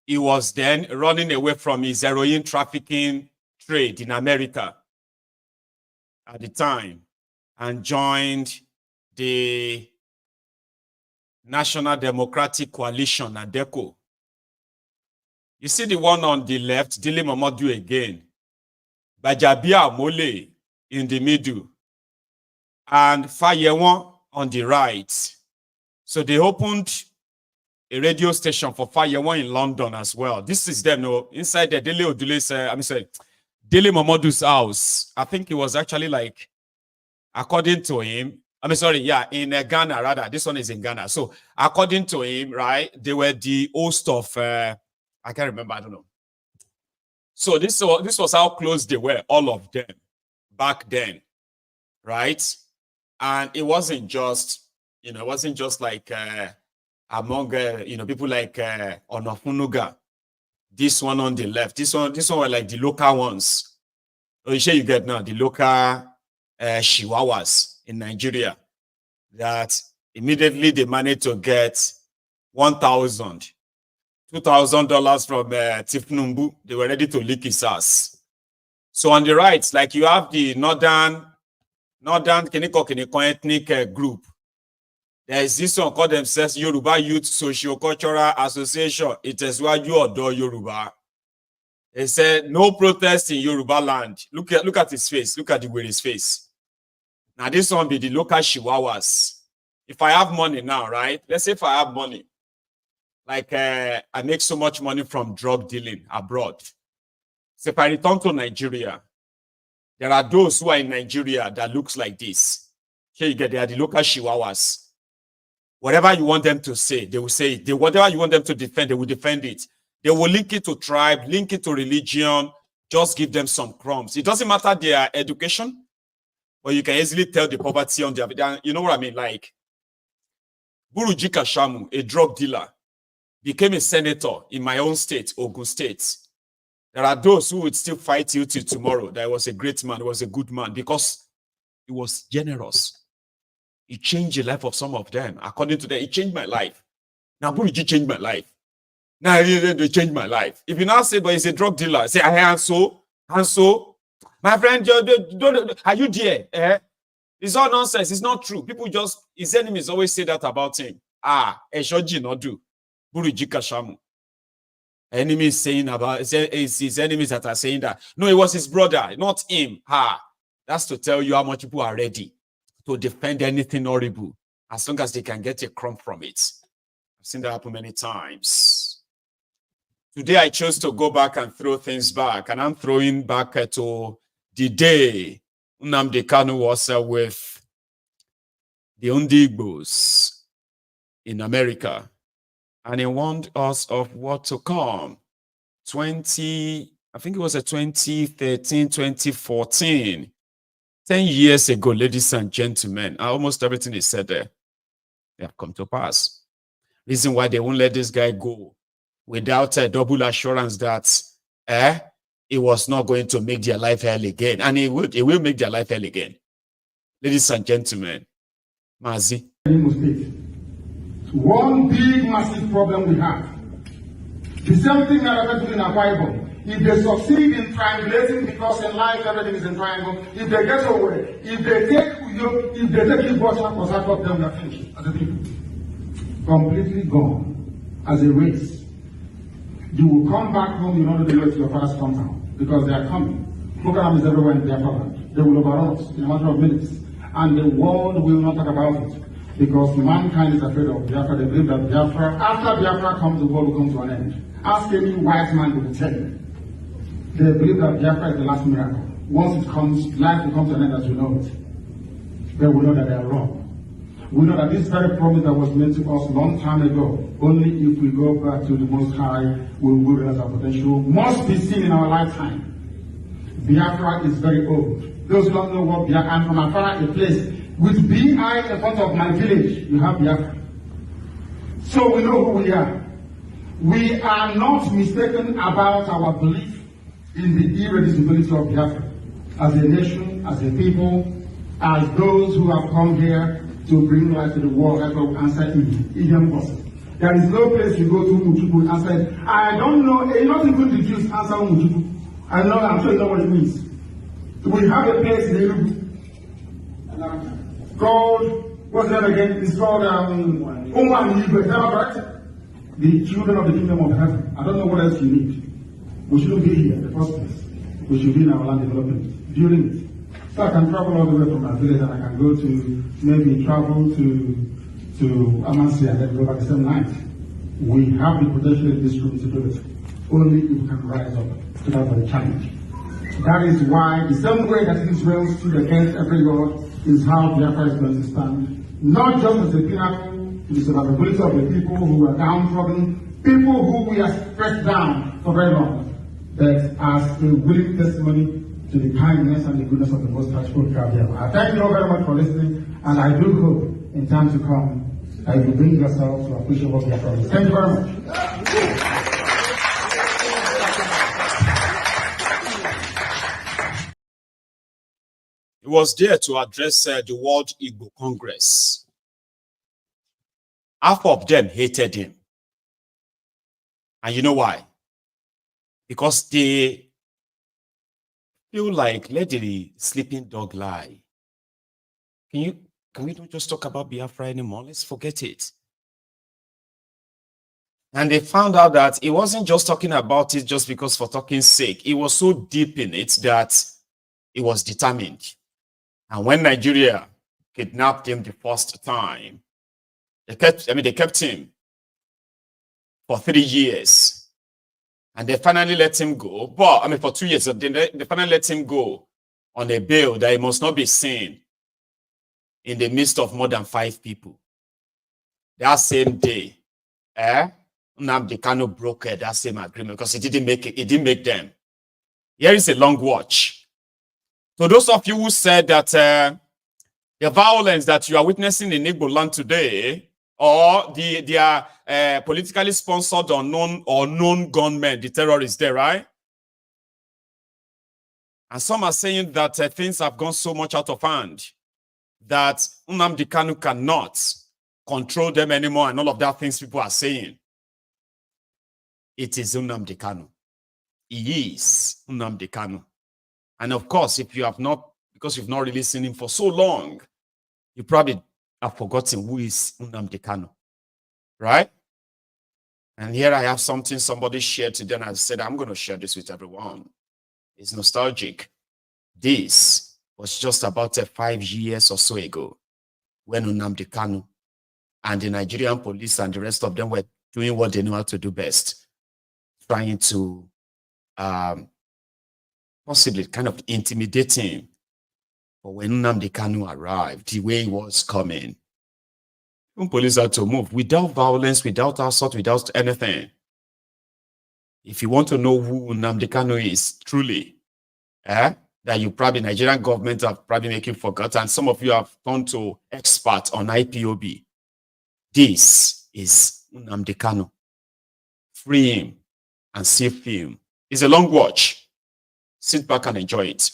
he was then running away from his heroin trafficking trade in America at the time and joined the National Democratic Coalition, ADECO. You see the one on the left, Dele Momodu again. Bajabia Mole in the middle, and Fayewan on the right. So they opened a radio station for Fayewan in London as well. This is them, no, inside the Dele Odule's, Dele Momodu's house. I think it was actually like, according to him, in Ghana, rather. This one is in Ghana. So according to him, right, they were the host of, I can't remember, I don't know. So this was how close they were, all of them, back then, right? And it wasn't just, it wasn't just like among, people like Onanuga. This one on the left, this one were like the local ones. Oh, you get now, the local Chihuahuas in Nigeria, that immediately they managed to get $1,000, $2,000 from Thiefnubu. They were ready to lick his ass. So on the right, like you have the northern ethnic group. There is this one called themselves Yoruba Youth Socio-Cultural Association. It is why you adore Yoruba. They said no protest in Yoruba land. Look at his face. Look at the way his face. Now, this one be the local Chihuahuas. If I have money now, right? Let's say if I have money, like I make so much money from drug dealing abroad. So if I return to Nigeria, there are those who are in Nigeria that looks like this. Here you get, they are the local Chihuahuas. Whatever you want them to say, they will say it. Whatever you want them to defend, they will defend it. They will link it to tribe, link it to religion, just give them some crumbs. It doesn't matter their education, but you can easily tell the poverty on their, you know what I mean? Like, Buruji Kashamu, a drug dealer, became a senator in my own state, Ogun State. There are those who would still fight you till tomorrow. That was a great man, he was a good man, because he was generous. He changed the life of some of them. According to them, he changed my life. Now, Buruji changed my life. Now, they changed my life. If you now say, but he's a drug dealer, I say, and so, my friend, are you there? It's all nonsense. It's not true. People just, his enemies always say that about him. Eshoji no do. Buruji Kashamu. Enemies saying about, it's his enemies that are saying that. No, it was his brother, not him. That's to tell you how much people are ready to defend anything horrible, as long as they can get a crumb from it. I've seen that happen many times. Today, I chose to go back and throw things back, and I'm throwing back to the day Nnamdi Kanu was with the Ndigbos in America, and he warned us of what to come. I think it was a 2013, 2014, 10 years ago, ladies and gentlemen. Almost everything he said there, they have come to pass. Reason why they won't let this guy go without a double assurance that it was not going to make their life hell again. And it will make their life hell again. Ladies and gentlemen, Mazi. One big, massive problem we have. The same thing that happened in Akwa. If they succeed in triangulating, because in life everything is in triangle, if they get away, if they take you both up, then we are finished as a people. Completely gone as a race. You will come back home, you know the way to your father's compound, because they are coming. Program is everywhere in Biafra land. They will overrun us in a matter of minutes. And the world will not talk about it, because mankind is afraid of Biafra. They believe that Biafra, after Biafra comes, the world will come to an end. Ask any wise man who will tell you. They believe that Biafra is the last miracle. Once it comes, life will come to an end as we know it. They will know that they are wrong. We know that this very promise that was made to us long time ago, only if we go back to the Most High will we realize our potential, must be seen in our lifetime. Biafra is very old. Those who don't know what Biafra, I'm from Afara, a place with B-I in front of my village, you have Biafra. So we know who we are. We are not mistaken about our belief in the irreducibility of Biafra. As a nation, as a people, as those who have come here to bring life to the world, as well answer Indian bosses. There is no place you go to Mujubu and say, I don't know, not even the Jews answer Mujubu. I'm sure you know what it means. We have a place in Erubu called, what's that again? It's called Onanuga, is that correct? The children of the kingdom of heaven. I don't know what else you need. We shouldn't be here in the first place. We should be in our land development, building it. So I can travel all the way from my village and I can go to, maybe travel to Amansi and then go back the same night. We have the potential in this room to do it. Only if we can rise up to that very challenge. That is why the same way that Israel stood against every God is how Biafra is going to stand. Not just as a pinnacle to the survivability of the people who are downtrodden, people who we have pressed down for very long, but as a willing testimony to the kindness and the goodness of the Most High Biafra. I thank you all very much for listening, and I do hope in time to come that you bring yourselves to appreciate what Biafra is. Thank you very much. He was there to address the World Igbo Congress. Half of them hated him. And you know why? Because they feel like, let the sleeping dog lie. Can we don't just talk about Biafra anymore? Let's forget it. And they found out that he wasn't just talking about it just because for talking's sake. He was so deep in it that he was determined. And when Nigeria kidnapped him the first time, they kept him for 3 years. And they finally let him go. But, for 2 years, they finally let him go on a bail that he must not be seen in the midst of more than 5 people. That same day, Nnamdi Kanu broke that same agreement because he didn't make them. Here is a long watch. So those of you who said that the violence that you are witnessing in Igbo land today, or their politically sponsored or known gunmen, the terrorists there, right? And some are saying that things have gone so much out of hand that Nnamdi Kanu cannot control them anymore and all of that things people are saying. It is Nnamdi Kanu. He is Nnamdi Kanu. And of course, if you have not, because you've not really seen him for so long, you probably have forgotten who is Nnamdi Kanu, right? And here I have something somebody shared today, and I said, I'm going to share this with everyone. It's nostalgic. This was just about 5 years or so ago when Nnamdi Kanu and the Nigerian police and the rest of them were doing what they know how to do best, trying to possibly kind of intimidating. But when Nnamdi Kanu arrived, the way he was coming, police had to move without violence, without assault, without anything. If you want to know who Nnamdi Kanu is, truly, that you probably, Nigerian government have probably making forgot, and some of you have turned to experts on IPOB. This is Nnamdi Kanu. Free him and save him. It's a long watch. Sit back and enjoy it.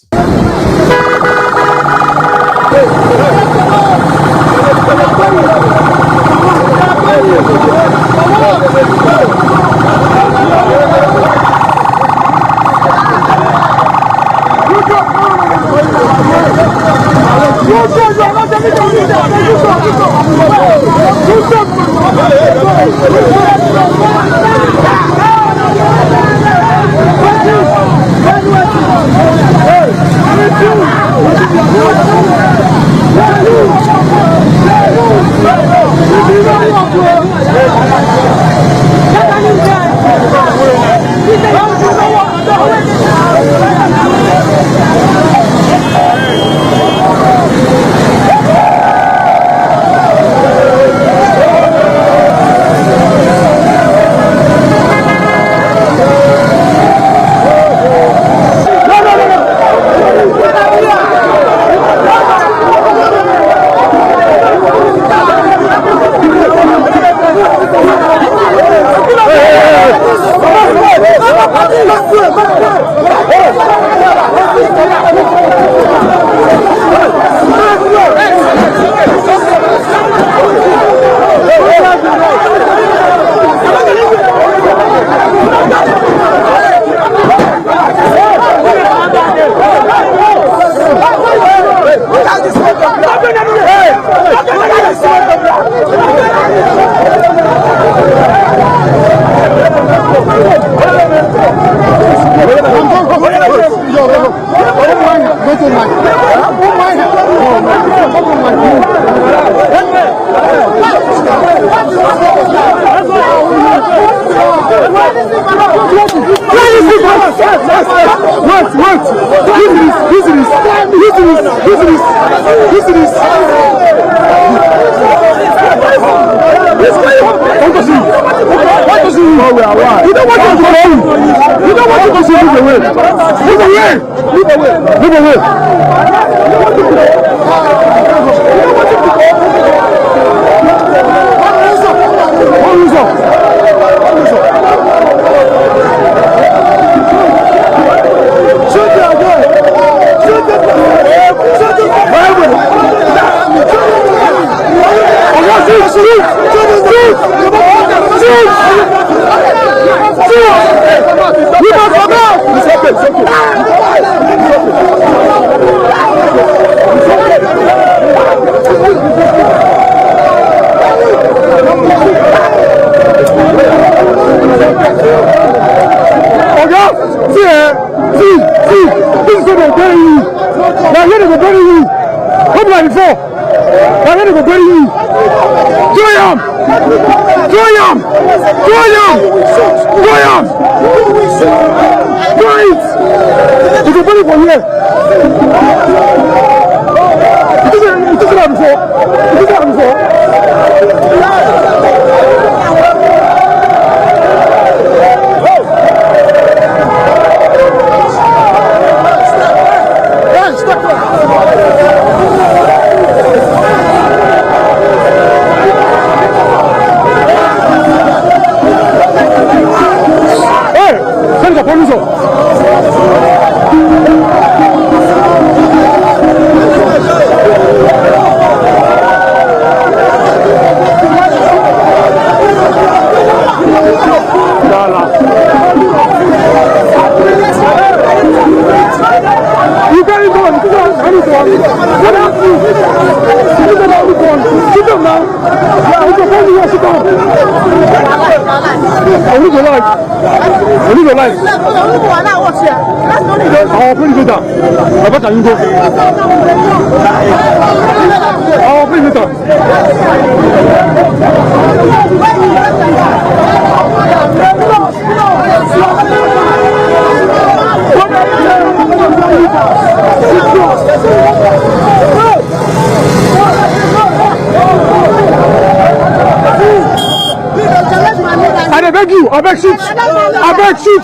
I beg shoot! I beg shoot!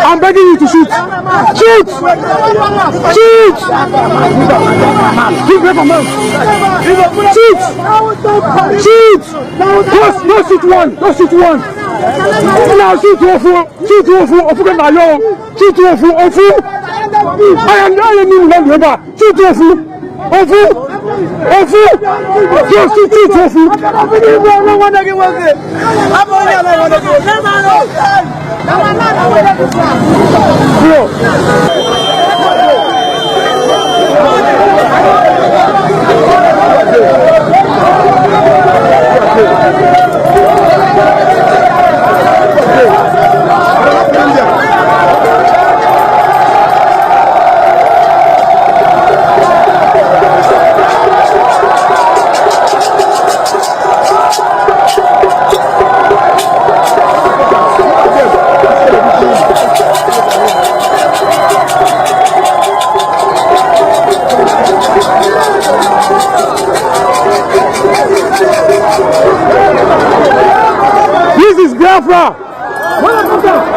I'm begging you to shoot! Shoot! Shoot! Shoot! Shoot! Shoot! No shoot one! No shoot one! Now shoot Ofu! Shoot Ofu! Ofu can now shoot Ofu! Ofu! I am Yoruba! Shoot Ofu! Ofu! Ofu! Yes, shoot Ofu!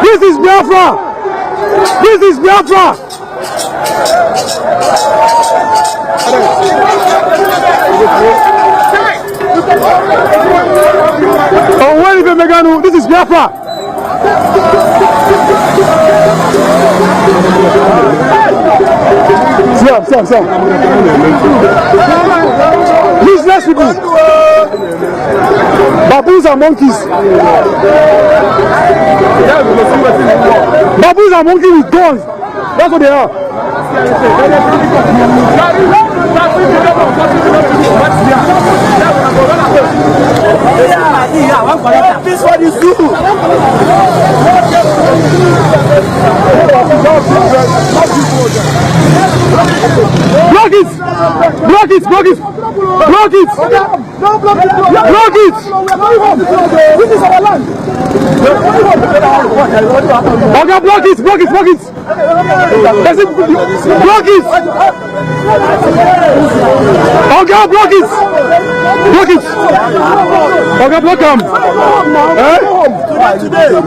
This is Biafra! This is Biafra! Oh, where is the Maiyegun? This is Biafra! Sam. Useless people. Baboons and monkeys. Baboons and monkeys with guns. That's what they are. This one is you. Block it! Block it! Block it! Block it! Block it! This is our land! Okay, block it! Block it! Block it! Block it! Okay, block it! Block it! Okay, block him!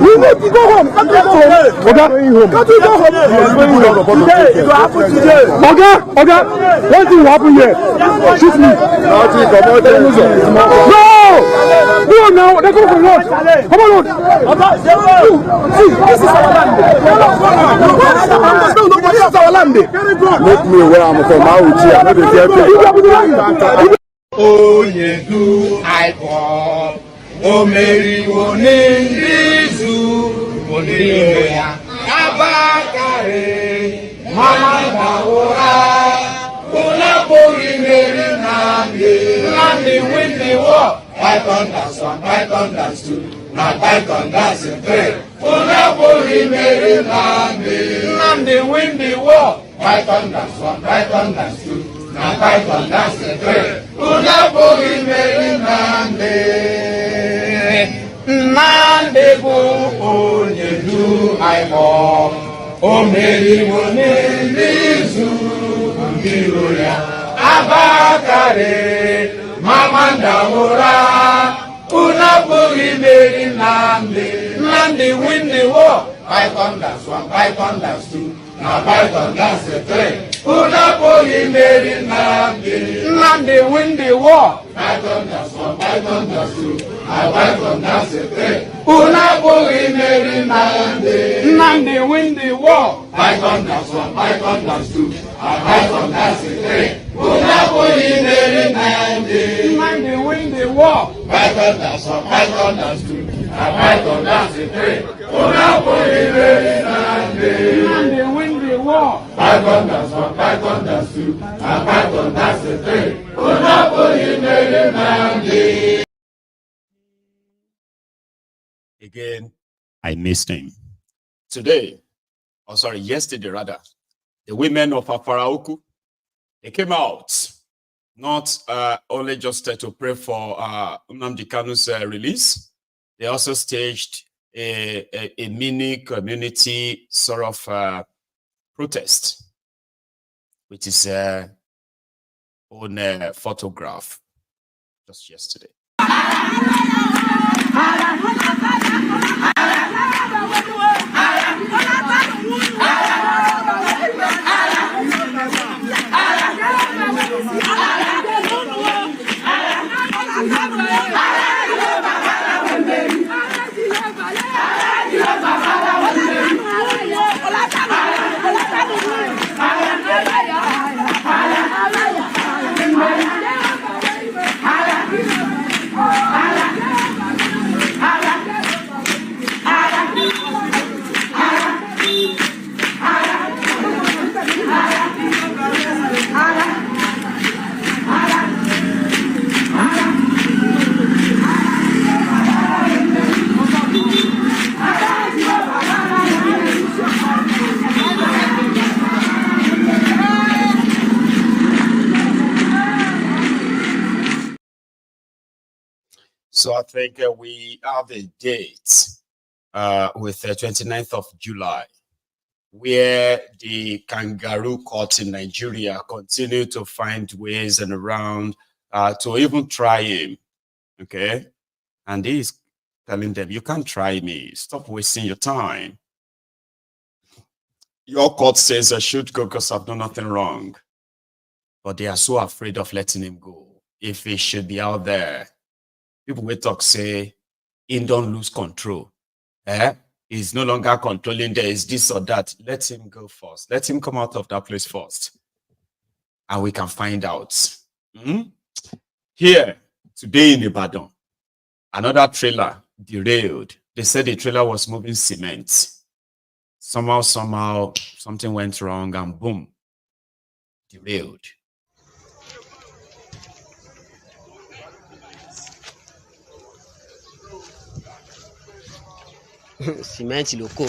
We need to go home! Okay? Okay, one thing will happen here. Shoot me! No! No, now, they're going for Lord. Come on, Lord. See, this is our land. No, this is our land. Make me where I'm from. I will cheer. Onyedu Icon, Omeri Onendizu, Oniriya, Abakare, Mama Daora, Unapori Meri Nandi win the war. Icon that's one, Icon that's two, not Icon that's three. Unapori Meri Nandi win the war. Icon that's one, Icon that's two. Now Icon that's the three. Unapori Meri Nandi go Onyedu Icon. Omeri Onendizu Oniriya Abakare Mama Daora Unapori Meri Nandi win the war. Icon that's one, Icon that's two. Now Icon that's the three. Unapori Meri Nandi win the war. Icon that's one, Icon that's two. Now Icon that's the three. Unapori Meri Nandi win the war. Icon that's one, Icon that's two. Now Icon that's the three. Unapori Meri Nandi win the war. Icon that's one, Icon that's two. Now Icon that's the three. Unapori Meri Nandi win the war. Icon that's one, Icon that's two. Now Icon that's the three. Unapori Meri Nandi. Again, I missed him. Today, yesterday rather, the women of Afaraoku, they came out, not only just to pray for Nnamdi Kanu's release, they also staged a mini community sort of protest, which is on a photograph just yesterday. So I think we have a date with the 29th of July, where the kangaroo court in Nigeria continue to find ways and around to even try him. Okay? And he's telling them, you can't try me. Stop wasting your time. Your court says I should go because I've done nothing wrong. But they are so afraid of letting him go. If he should be out there, people will talk, say, he don't lose control. He's no longer controlling there is this or that. Let him go first. Let him come out of that place first. And we can find out. Here, today in Ibadan, another trailer derailed. They said the trailer was moving cement. Somehow, something went wrong and boom, derailed. Cement loco.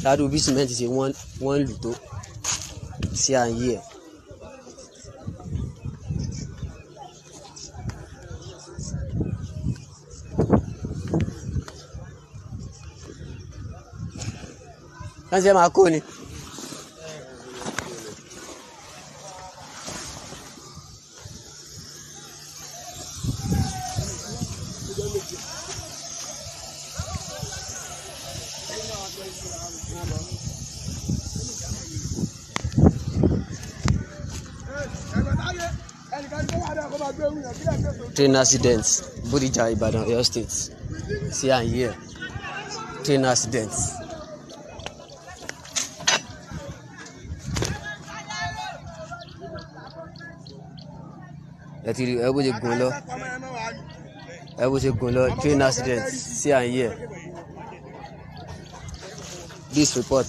That will be cement is a one luto. See here. Can't say my Coney. Train accidents, Bodija, Ibadan, Oyo State. See and here. Train accidents. Train accidents. See and here. This report.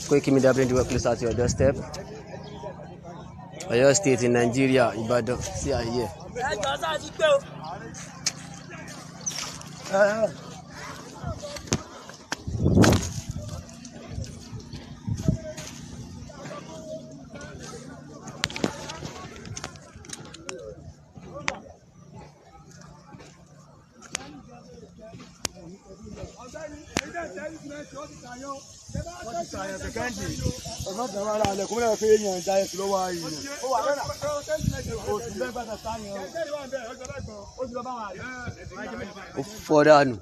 Quick media bring the work closer to your doorstep. Oyo State in Nigeria, Ibadan. See and here. Fodano.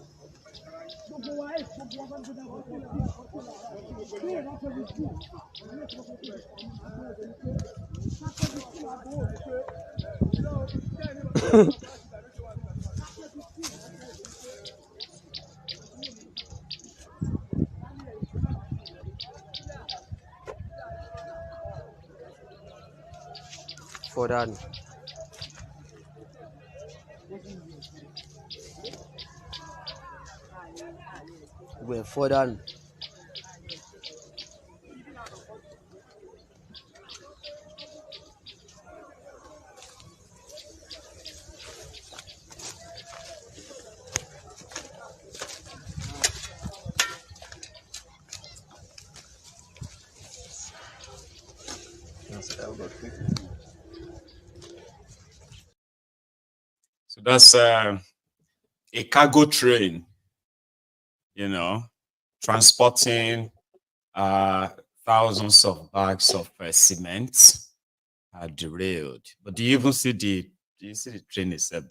Fodano. We're Fodano. So that's a cargo train, transporting thousands of bags of cement are derailed. But do you even see the train itself?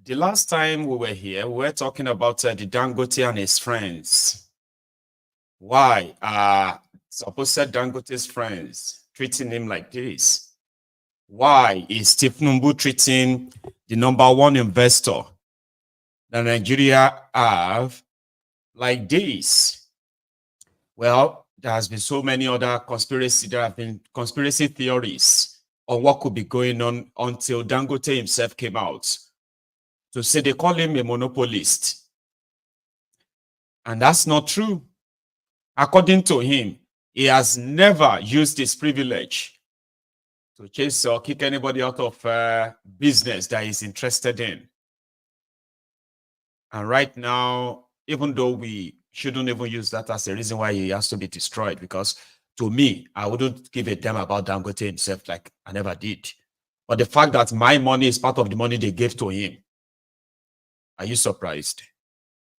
The last time we were here, we were talking about the Dangote and his friends. Why supposed Dangote's friends treating him like this? Why is Thiefnubu treating the #1 investor that Nigeria have like this? Well, there has been so many other there have been conspiracy theories on what could be going on until Dangote himself came out to say they call him a monopolist. And that's not true. According to him, he has never used his privilege to chase or kick anybody out of business that he's interested in. And right now, even though we shouldn't even use that as a reason why he has to be destroyed, because to me, I wouldn't give a damn about Dangote himself like I never did. But the fact that my money is part of the money they gave to him, are you surprised?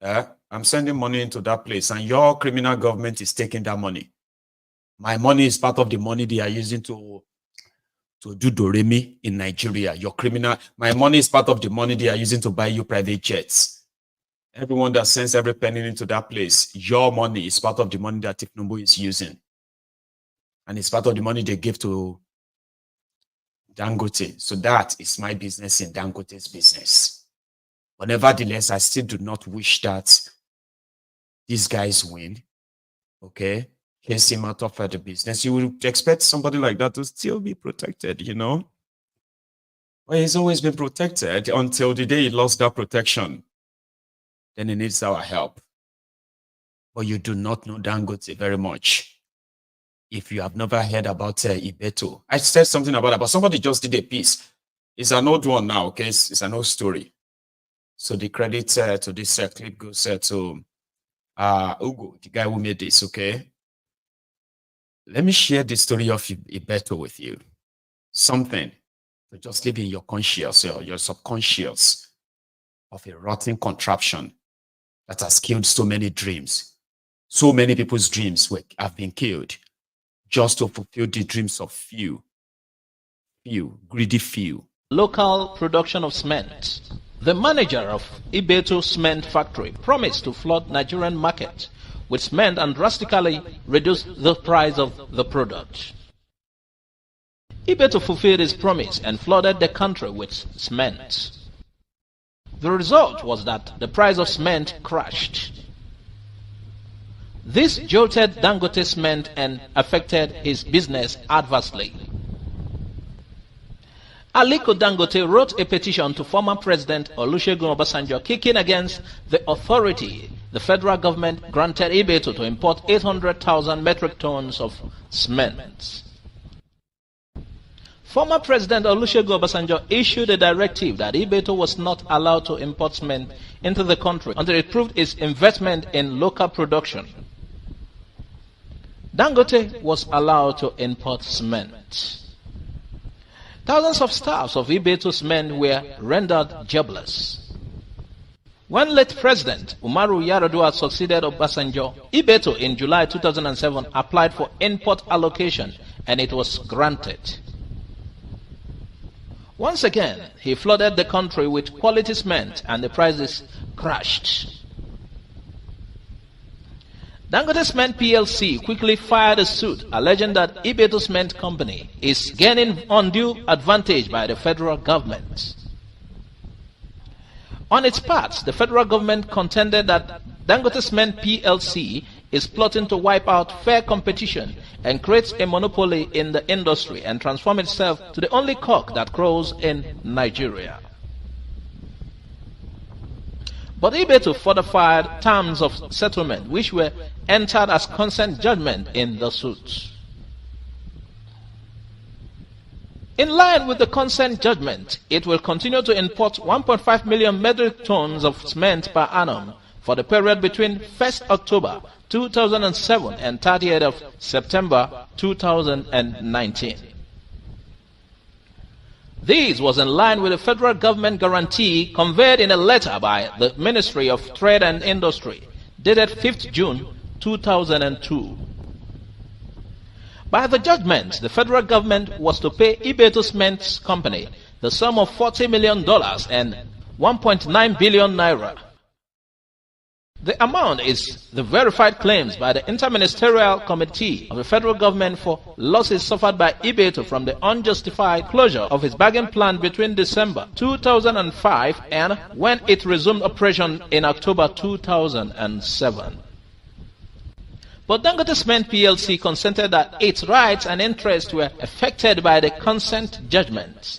I'm sending money into that place and your criminal government is taking that money. My money is part of the money they are using to do Doremi in Nigeria. My money is part of the money they are using to buy you private jets. Everyone that sends every penny into that place, your money is part of the money that Thiefnubu is using. And it's part of the money they give to Dangote. So that is my business in Dangote's business. But nevertheless, I still do not wish that these guys win. Okay? Chase him out of the business. You would expect somebody like that to still be protected, Well, he's always been protected until the day he lost that protection. Then he needs our help. But you do not know Dangote very much. If you have never heard about Ibeto, I said something about that, but somebody just did a piece. It's an old one now, okay? It's an old story. So the credit to this clip goes to Ugo, the guy who made this, okay? Let me share the story of Ibeto with you. Something to just live in your conscious or your subconscious of a rotten contraption that has killed so many dreams. So many people's dreams have been killed just to fulfill the dreams of few, greedy few. Local production of cement. The manager of Ibeto Cement Factory promised to flood Nigerian market with cement and drastically reduce the price of the product. Ibeto fulfilled his promise and flooded the country with cement. The result was that the price of cement crashed. This jolted Dangote Cement and affected his business adversely. Aliko Dangote wrote a petition to former President Olusegun Obasanjo kicking against the authority the federal government granted Ibeto to import 800,000 metric tons of cement. Former President Olusegun Obasanjo issued a directive that Ibeto was not allowed to import cement into the country until it proved its investment in local production. Dangote was allowed to import cement. Thousands of staffs of Ibeto's men were rendered jobless. When late President Umaru Yar'Adua succeeded Obasanjo, Ibeto in July 2007 applied for import allocation and it was granted. Once again, he flooded the country with quality cement and the prices crashed. Dangote Cement PLC quickly filed a suit alleging that Ibeto Cement Company is gaining undue advantage by the federal government. On its part, the federal government contended that Dangote Cement PLC is plotting to wipe out fair competition and create a monopoly in the industry and transform itself to the only cock that crows in Nigeria. But Ibeto fortified terms of settlement which were entered as consent judgment in the suit. In line with the consent judgment, it will continue to import 1.5 million metric tons of cement per annum for the period between 1st October 2007 and 30th of September 2019. This was in line with the federal government guarantee conveyed in a letter by the Ministry of Trade and Industry, dated 5th June 2002. By the judgment, the federal government was to pay Ibeto Cement Company the sum of $40 million and 1.9 billion naira. The amount is the verified claims by the Interministerial Committee of the federal government for losses suffered by Ibeto from the unjustified closure of its bagging plant between December 2005 and when it resumed operation in October 2007. But Dangote Cement PLC consented that its rights and interests were affected by the consent judgment.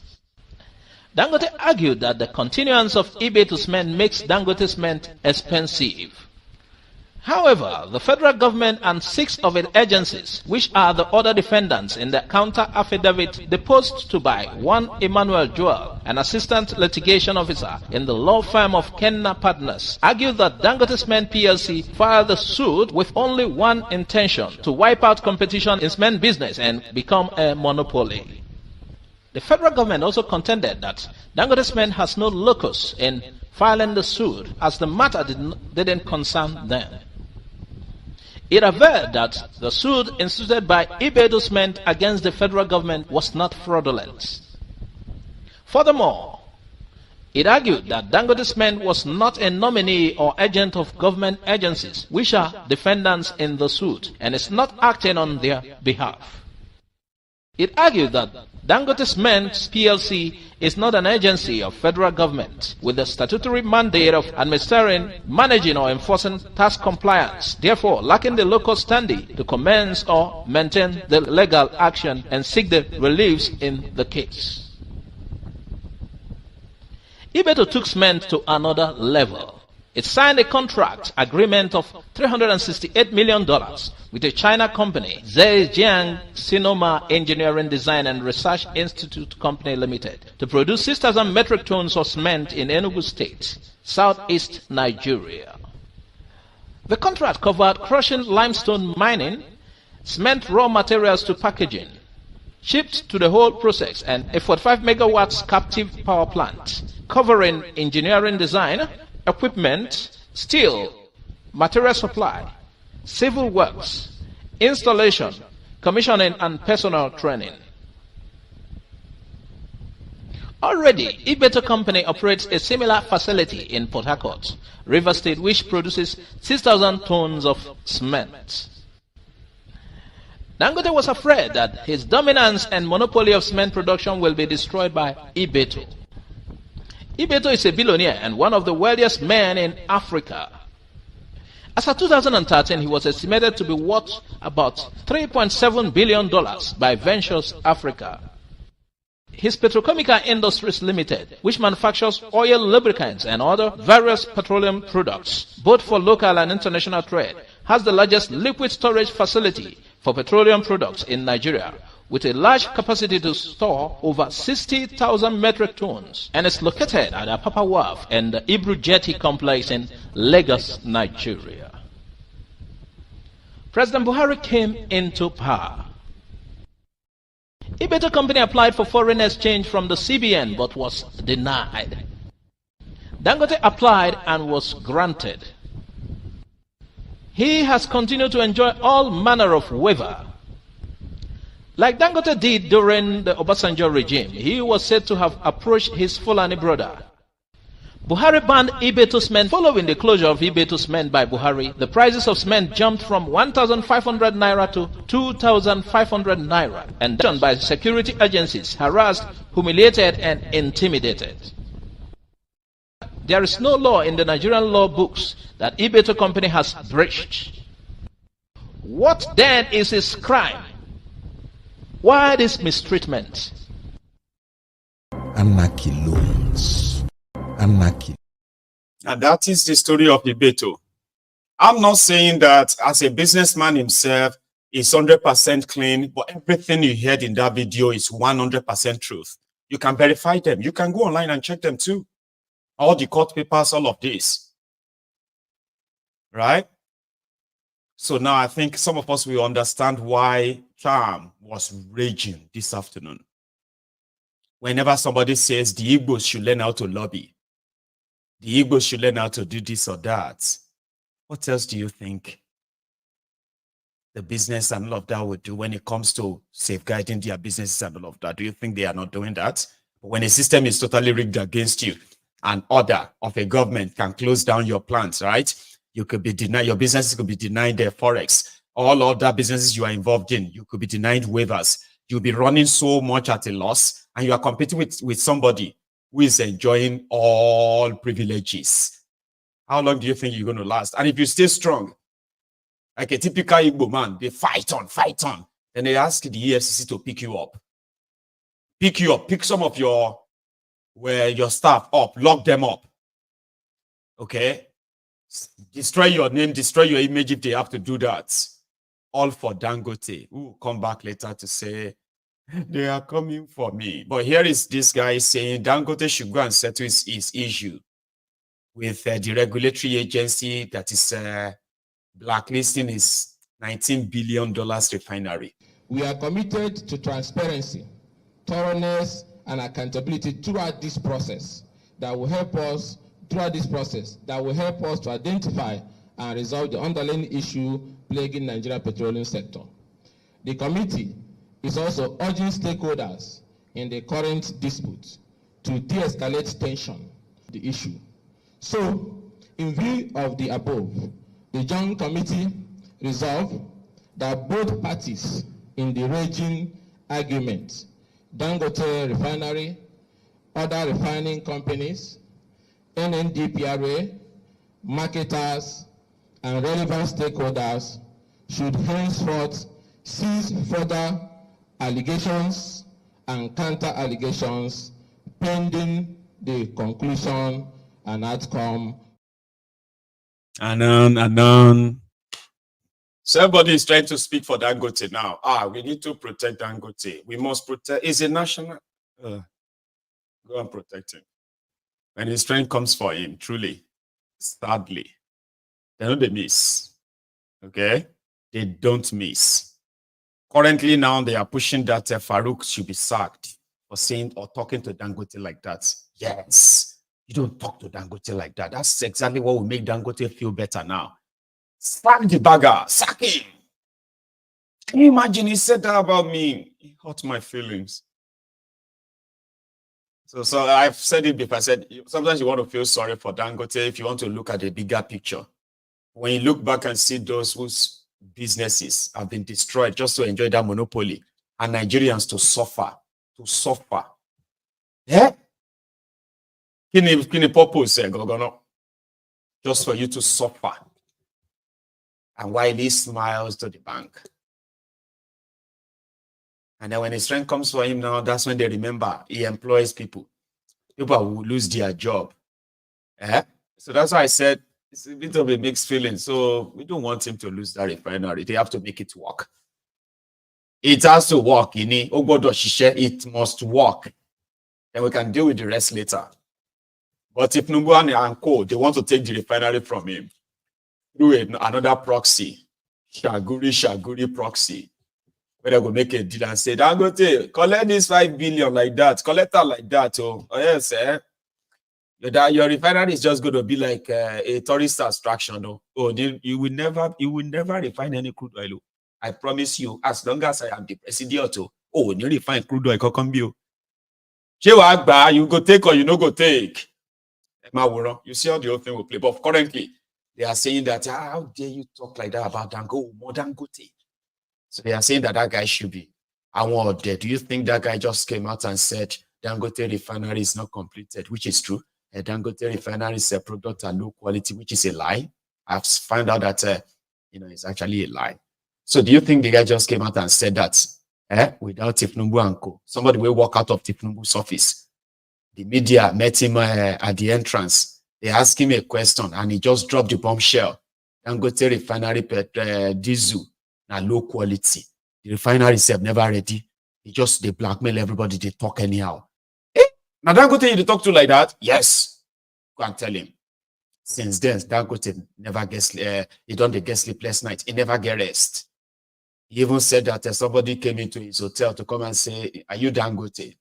Dangote argued that the continuance of Ibeto Cement makes Dangote Cement expensive. However, the federal government and 6 of its agencies, which are the other defendants in the counter affidavit deposed to by one Emmanuel Joel, an assistant litigation officer in the law firm of Kenna Partners, argued that Dangote Cement PLC filed the suit with only one intention: to wipe out competition in cement business and become a monopoly. The federal government also contended that Dangote Cement has no locus in filing the suit as the matter didn't concern them. It averred that the suit instituted by Ibeto Cement against the federal government was not fraudulent. Furthermore, it argued that Dangote Cement was not a nominee or agent of government agencies, which are defendants in the suit, and is not acting on their behalf. It argued that Dangote Cement PLC is not an agency of federal government with the statutory mandate of administering, managing or enforcing tax compliance, therefore lacking the local standing to commence or maintain the legal action and seek the reliefs in the case. Ibeto took cement to another level. It signed a contract agreement of $368 million with a China company, Zhejiang Sinoma Engineering Design and Research Institute Company Limited, to produce 6,000 metric tons of cement in Enugu State, southeast Nigeria. The contract covered crushing limestone mining, cement raw materials to packaging, shipped to the whole process, and a 45 megawatts captive power plant, covering engineering design, equipment, steel, material supply, civil works, installation, commissioning, and personal training. Already, Ibeto Company operates a similar facility in Port Harcourt, River State, which produces 6,000 tons of cement. Dangote was afraid that his dominance and monopoly of cement production will be destroyed by Ibeto. Ibeto is a billionaire and one of the wealthiest men in Africa. As of 2013, he was estimated to be worth about $3.7 billion by Ventures Africa. His Petrochemical Industries Limited, which manufactures oil lubricants and other various petroleum products, both for local and international trade, has the largest liquid storage facility for petroleum products in Nigeria, with a large capacity to store over 60,000 metric tons, and is located at Apapa Wharf and the Ibru Jetty complex in Lagos, Nigeria. President Buhari came into power. Ibeto Company applied for foreign exchange from the CBN but was denied. Dangote applied and was granted. He has continued to enjoy all manner of waiver. Like Dangote did during the Obasanjo regime, he was said to have approached his Fulani brother. Buhari banned Ibeto cement. Following the closure of Ibeto cement by Buhari, the prices of cement jumped from 1,500 naira to 2,500 naira, and done by security agencies, harassed, humiliated, and intimidated. There is no law in the Nigerian law books that Ibeto Company has breached. What then is his crime? Why this mistreatment? Anarchy loans. Anarchy. And that is the story of Ibeto. I'm not saying that as a businessman himself is 100% clean, but everything you heard in that video is 100% truth. You can verify them. You can go online and check them too. All the court papers, all of this. Right? So now I think some of us will understand why Charm was raging this afternoon. Whenever somebody says the Igbos should learn how to lobby, the Igbos should learn how to do this or that, what else do you think the business and all of that would do when it comes to safeguarding their businesses and all of that? Do you think they are not doing that? But when a system is totally rigged against you, an order of a government can close down your plants, right? You could be denied, your businesses could be denied their forex. All other businesses you are involved in, you could be denied waivers. You'll be running so much at a loss, and you are competing with somebody who is enjoying all privileges. How long do you think you're going to last? And if you stay strong, like a typical Igbo man, they fight on. Then they ask the EFCC to pick you up. Pick some of your staff up, lock them up. Okay? Destroy your name, destroy your image if they have to do that. All for Dangote, who will come back later to say, they are coming for me. But here is this guy saying Dangote should go and settle his issue with the regulatory agency that is blacklisting his $19 billion refinery. We are committed to transparency, thoroughness, and accountability throughout this process that will help us to identify and resolve the underlying issue plaguing Nigerian petroleum sector. The committee is also urging stakeholders in the current dispute to de-escalate tension, the issue. So, in view of the above, the Joint Committee resolved that both parties in the raging argument, Dangote Refinery, other refining companies, NNDPRA, marketers, and relevant stakeholders should henceforth cease further allegations and counter-allegations pending the conclusion and outcome. Anon. So everybody is trying to speak for Dangote now. We need to protect Dangote. We must protect. It's a national. Go and protect him. When his strength comes for him, truly, sadly, they don't miss. Okay? They don't miss. Currently now, they are pushing that Farouk should be sacked for saying or talking to Dangote like that. Yes. You don't talk to Dangote like that. That's exactly what will make Dangote feel better now. Sack the bagger, sack him. Can you imagine he said that about me? It hurt my feelings. So I've said it before. I said sometimes you want to feel sorry for Dangote if you want to look at the bigger picture. When you look back and see those whose businesses have been destroyed just to enjoy that monopoly, and Nigerians to suffer. Yeah? Kini purpose, just for you to suffer. And while he smiles to the bank. And then when his strength comes for him now, that's when they remember he employs people. People will lose their job. So that's why I said it's a bit of a mixed feeling. So we don't want him to lose that refinery. They have to make it work. It has to work. It must work. And we can deal with the rest later. But if Thiefnubu and Co, they want to take the refinery from him through another proxy, Shaguri proxy, where they go make a deal and say, Dangote, collect this 5 billion like that, collect that like that. Oh yes, your refinery is just going to be like a tourist attraction. You will never refine any crude oil. I promise you, as long as I am the president, you refine crude oil, you go take or you no go take. You see how the whole thing will play. But currently, they are saying that, how dare you talk like that about Dangote? So they are saying that guy should be. Do you think that guy just came out and said Dangote refinery is not completed, which is true? Dangote refinery is a product at low quality, which is a lie. I've found out that, it's actually a lie. So do you think the guy just came out and said that without Thiefnubu and Co? Somebody will walk out of Thiefnubu's office. The media met him at the entrance. They asked him a question and he just dropped the bombshell. Dangote refinery diesel na low quality. The refinery is never ready. They blackmail everybody. They talk anyhow. Now Dangote you talk to like that? Yes. Go and tell him. Since then, Dangote never gets he don't get sleepless night. He never get rest. He even said that somebody came into his hotel to come and say, "Are you Dangote?"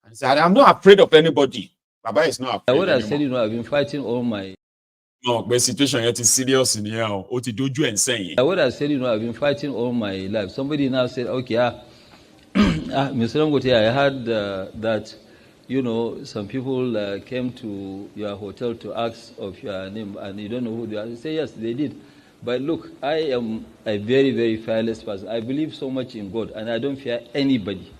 And he said, "I'm not afraid of anybody." Baba is not afraid. I would have said, I've been fighting all my. No, but the situation yet is serious in here. I would have said, I've been fighting all my life. Somebody now said, okay, Mr. Dangote, I heard that, some people came to your hotel to ask of your name and you don't know who they are. I say, yes, they did. But look, I am a very, very fearless person. I believe so much in God and I don't fear anybody.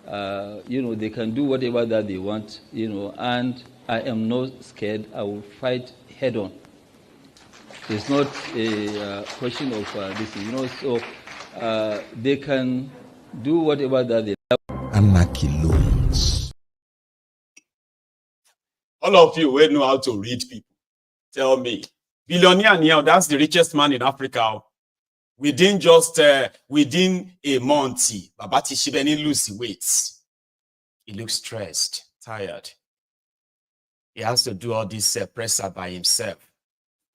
They can do whatever that they want, and I am not scared. I will fight head on. It's not a question of this, so they can do whatever that they like. Anarchy loans. All of you will know how to read people. Tell me. Billionaire Niel, that's the richest man in Africa. Within a month, Babati Shibeni lose weight. He looks stressed, tired. He has to do all this presser by himself.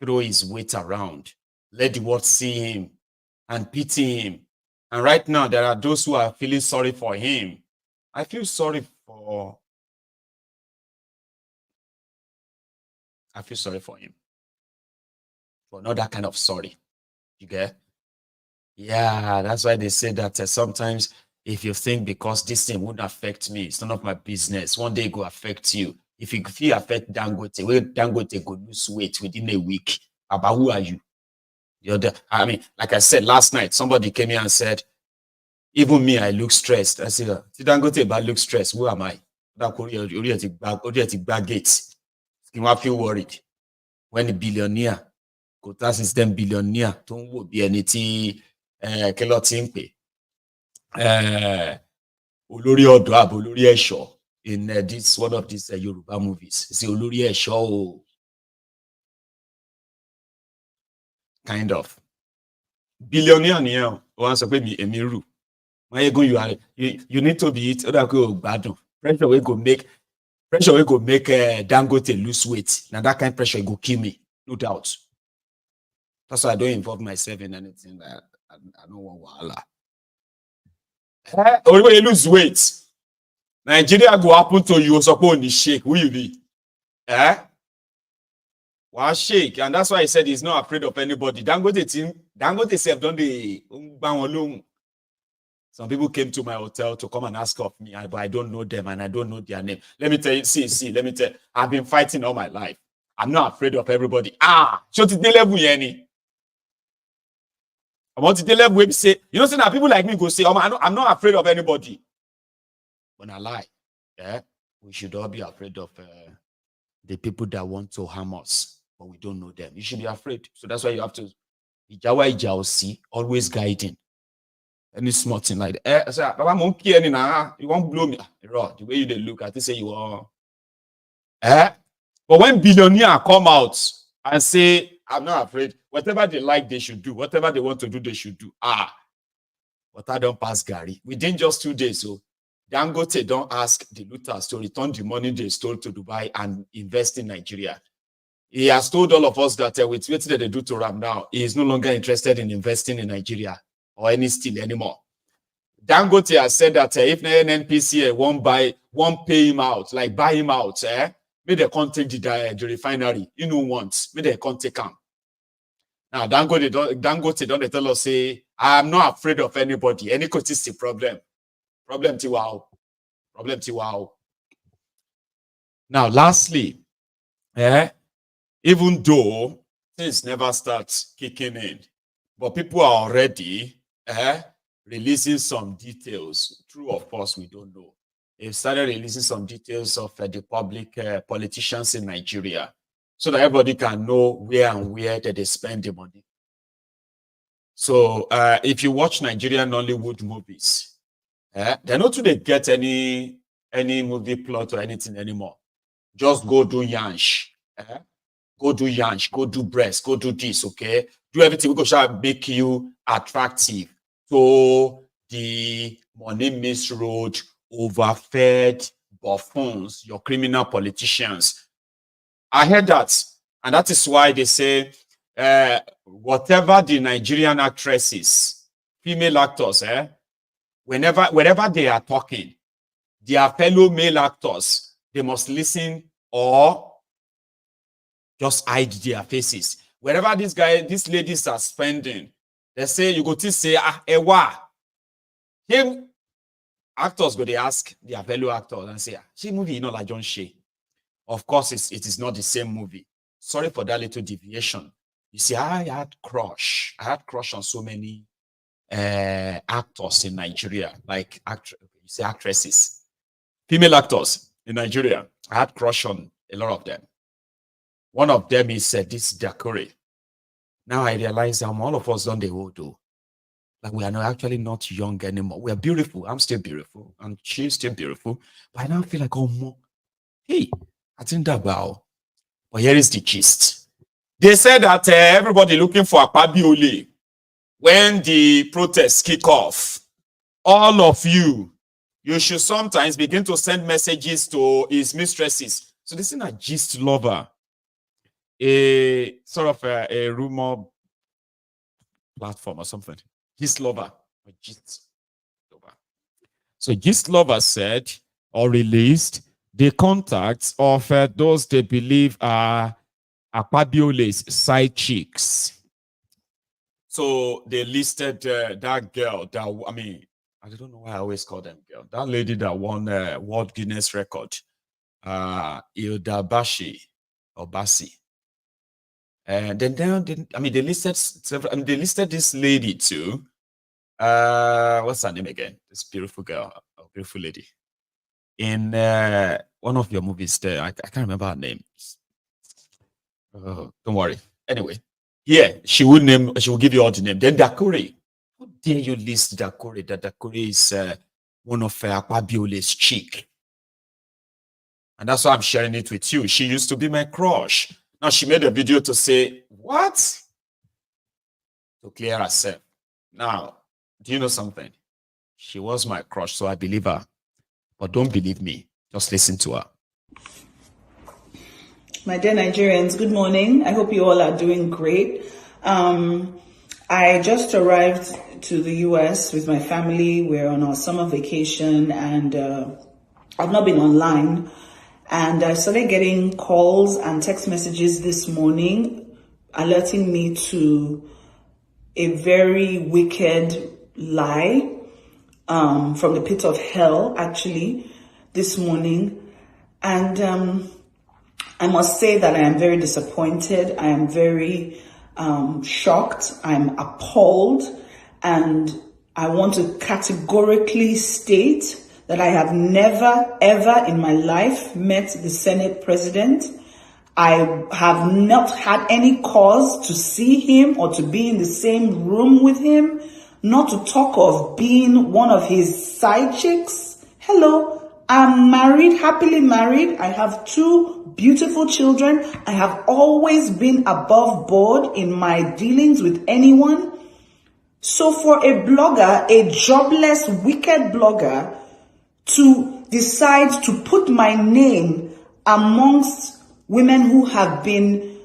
Throw his weight around. Let the world see him and pity him. And right now, there are those who are feeling sorry for him. I feel sorry for him. But not that kind of sorry. You get? Yeah, that's why they say that sometimes if you think because this thing wouldn't affect me, it's none of my business. One day it will affect you. If you affect Dangote, Dangote go lose weight within a week. About who are you? Like I said last night, somebody came here and said, even me, I look stressed. I said, Dangote, but I look stressed. Who am I? Gates. You feel worried. When a billionaire, quota system billionaire, don't be anything. Olórí ọ̀dọ́ àbò olórí ẹ̀ṣọ́ in this one of these Yoruba movies. It's olórí ẹ̀ṣọ́ kind of billionaire ni ẹ wọ́n sọ pé mi èmi rù Maiyegun you need to be it other ko gbádùn pressure wey go make Dangote lose weight. Now that kind of pressure go kill me, no doubt. That's why I don't involve myself in anything that I don't want wahala. Or when you lose weight, Nigeria go happen to you. Suppose you shake. Who you be? Wow, shake. And that's why he said he's not afraid of anybody. Dangote self don't they. Some people came to my hotel to come and ask of me, but I don't know them and I don't know their name. Let me tell you, let me tell you, I've been fighting all my life. I'm not afraid of everybody. So to the level, Yenny. I want to the level where say, you know, now people like me go say, I'm not afraid of anybody. When I lie, we should all be afraid of the people that want to harm us, but we don't know them. You should be afraid. So that's why you have to always guiding. Any small thing like that. So, you won't blow me. The way you look, I think say you are. But when billionaires come out and say, I'm not afraid, whatever they like, they should do. Whatever they want to do, they should do. But I don't pass Gary. Within just 2 days, so Dangote don't ask the looters to return the money they stole to Dubai and invest in Nigeria. He has told all of us that with what they do to Ram now, he is no longer interested in investing in Nigeria or any steal anymore. Dangote has said that if the NNPC won't pay him out, like buy him out, may they can't take the refinery. You know once, may they can't take him. Now Dangote don't tell us say, I'm not afraid of anybody. Any cotistic problem. Problem tiwao. Now, lastly, even though things never start kicking in, but people are already releasing some details. True, of course, we don't know. They've started releasing some details of the public politicians in Nigeria so that everybody can know where they spend the money. So if you watch Nigerian Nollywood movies, they're not to get any movie plot or anything anymore. Just go do yansh. Go do yansh, go do breast, go do this, okay? Do everything we go make you attractive. So the money misroad, overfed buffoons, your criminal politicians. I heard that. And that is why they say whatever the Nigerian actresses, female actors, whenever they are talking, their fellow male actors, they must listen or just hide their faces. Wherever these ladies are spending, they say, you go to say, him actors go they ask their fellow actors and say, she movie, you know, like John Shea. Of course, it is not the same movie. Sorry for that little deviation. You see, I had crush on so many actors in Nigeria, like actresses, female actors in Nigeria. I had crush on a lot of them. One of them is this Dakore. Now I realize all of us don't do. Like we are not actually not young anymore. We are beautiful. I'm still beautiful, and she's still beautiful. But I now feel like, oh, more. Hey, I think that well. But here is the gist. They said that everybody looking for a Akpabiole when the protests kick off. All of you should sometimes begin to send messages to his mistresses. So this is a gist lover, a sort of a rumor platform or something. Gist lover or gist lover. So gist lover said or released the contacts of those they believe are Akpabiole's side chicks. So they listed that girl that, I mean, I don't know why I always call them girl. That lady that won World Guinness record, Hilda Bashi or Basi. And then they listed several. I mean, they listed this lady too. What's her name again? This beautiful girl, beautiful lady. In one of your movies, there I can't remember her name. Oh, don't worry. Anyway, yeah, she will give you all the name. Then Dakore. How dare you list Dakore? That Dakore is one of Akpabiole's chick. And that's why I'm sharing it with you. She used to be my crush. Now she made a video to say, what? To clear herself. Now, do you know something? She was my crush, so I believe her. But don't believe me. Just listen to her. My dear Nigerians, good morning. I hope you all are doing great. I just arrived to the US with my family. We're on our summer vacation and I've not been online. And I started getting calls and text messages this morning alerting me to a very wicked lie from the pit of hell, actually, this morning. And I must say that I am very disappointed. I am very shocked. I'm appalled. And I want to categorically state that I have never, ever in my life met the Senate president. I have not had any cause to see him or to be in the same room with him, not to talk of being one of his side chicks. Hello, I'm married, happily married. I have 2 beautiful children. I have always been above board in my dealings with anyone. So for a blogger, a jobless, wicked blogger, to decide to put my name amongst women who have been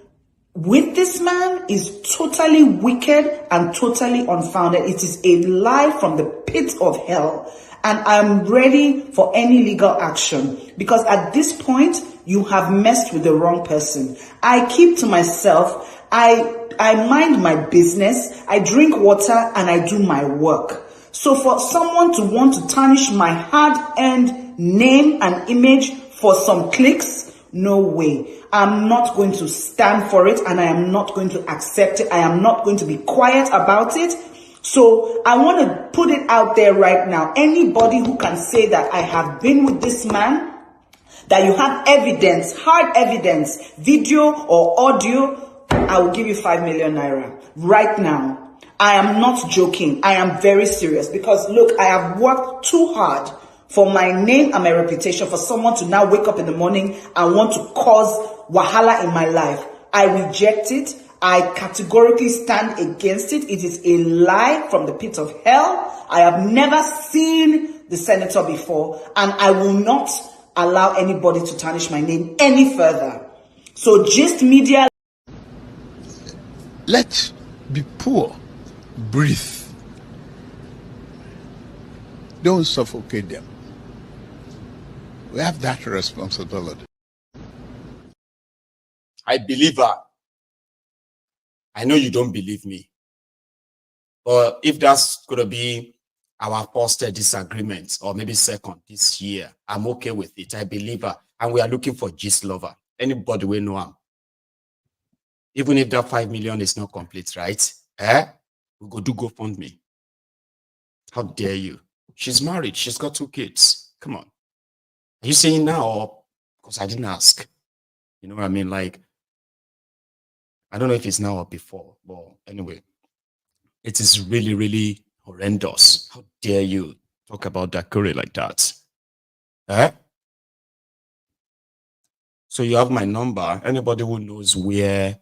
with this man is totally wicked and totally unfounded. It is a lie from the pit of hell. And I'm ready for any legal action because at this point, you have messed with the wrong person. I keep to myself. I mind my business. I drink water and I do my work. So for someone to want to tarnish my hard-earned name and image for some clicks, no way. I'm not going to stand for it and I am not going to accept it. I am not going to be quiet about it. So I want to put it out there right now. Anybody who can say that I have been with this man, that you have evidence, hard evidence, video or audio, I will give you 5 million naira right now. I am not joking. I am very serious because look, I have worked too hard for my name and my reputation for someone to now wake up in the morning and want to cause wahala in my life. I reject it. I categorically stand against it. It is a lie from the pit of hell. I have never seen the senator before and I will not allow anybody to tarnish my name any further. So Gist Media. Let's be poor. Breathe. Don't suffocate them. We have that responsibility. I believe her. I know you don't believe me. But if that's going to be our first disagreement, or maybe second this year, I'm okay with it. I believe her. And we are looking for gist lover. Anybody will know him. Even if that 5 million is not complete, right? We go do GoFundMe. How dare you? She's married. She's got 2 kids. Come on. Are you saying now or because I didn't ask? You know what I mean? Like, I don't know if it's now or before, but anyway, it is really, really horrendous. How dare you talk about Dakure like that? So you have my number. Anybody who knows where,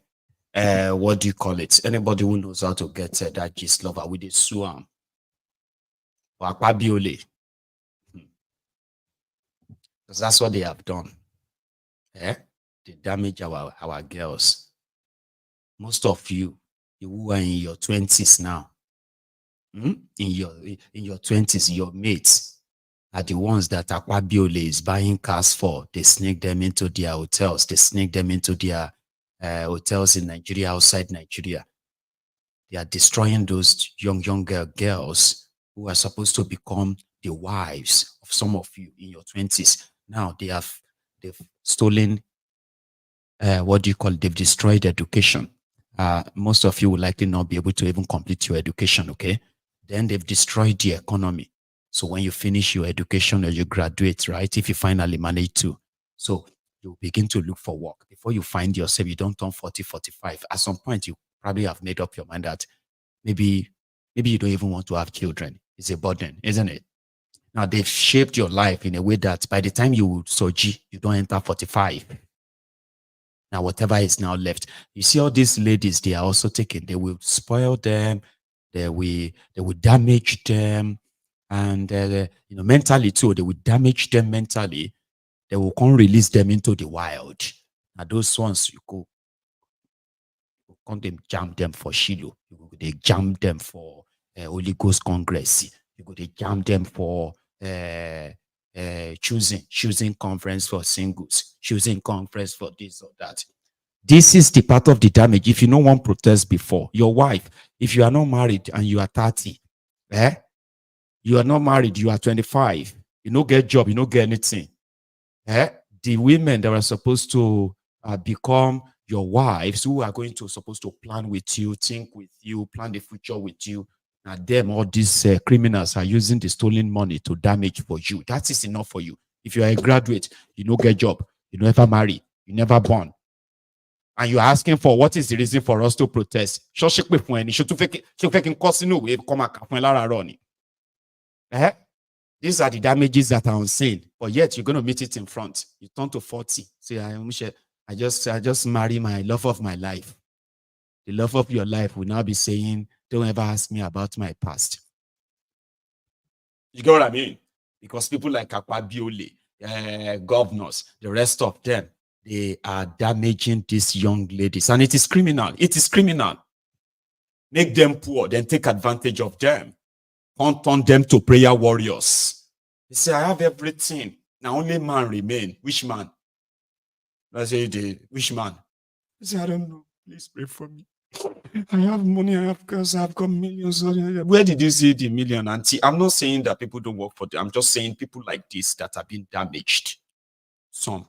what do you call it? Anybody who knows how to get that gist lover with a suam. Or akwabiole. Because that's what they have done. They damage our girls. Most of you who are in your 20s now, in your 20s, your mates are the ones that Akwabiole is buying cars for. They sneak them into their hotels. They sneak them into their hotels in Nigeria, outside Nigeria. They are destroying those young girls who are supposed to become the wives of some of you in your 20s. Now they've stolen, what do you call it? They've destroyed education. Most of you will likely not be able to even complete your education, okay? Then they've destroyed the economy. So when you finish your education or you graduate, right, if you finally manage to, so you begin to look for work. Before you find yourself, you don't turn 40, 45. At some point, you probably have made up your mind that maybe you don't even want to have children. It's a burden, isn't it? Now, they've shaped your life in a way that by the time you soji, you don't enter 45. Now, whatever is now left, you see all these ladies, they are also taken. They will spoil them. They will damage them. And, mentally too, they will damage them mentally. They will come release them into the wild. Now, those ones, you come them jam them for Shiloh. They jam them for Holy Ghost Congress. You go, they jam them for choosing conference for singles, choosing conference for this or that. This is the part of the damage. If you no one protest before, your wife, if you are not married and you are 30, you are not married, you are 25, you don't get job, you don't get anything. The women that are supposed to become your wives, who are going to supposed to plan with you, think with you, plan the future with you, and them, all these criminals are using the stolen money to damage for you. That is enough for you. If you are a graduate, you don't get job, you never marry, you never born, and you're asking for what is the reason for us to protest. These are the damages that are unseen, but yet you're going to meet it in front. You turn to 40. Say, I just marry my love of my life. The love of your life will now be saying, don't ever ask me about my past. You get what I mean? Because people like Akwabiole, governors, the rest of them, they are damaging these young ladies. And it is criminal. It is criminal. Make them poor, then take advantage of them. Turn them to prayer warriors. They say, I have everything. Now only man remain. Which man? Let's say, which man? I say, I don't know. Please pray for me. I have money, I have cars, I've got millions. Where did you see the million, auntie? I'm not saying that people don't work for them. I'm just saying people like this that have been damaged. Some.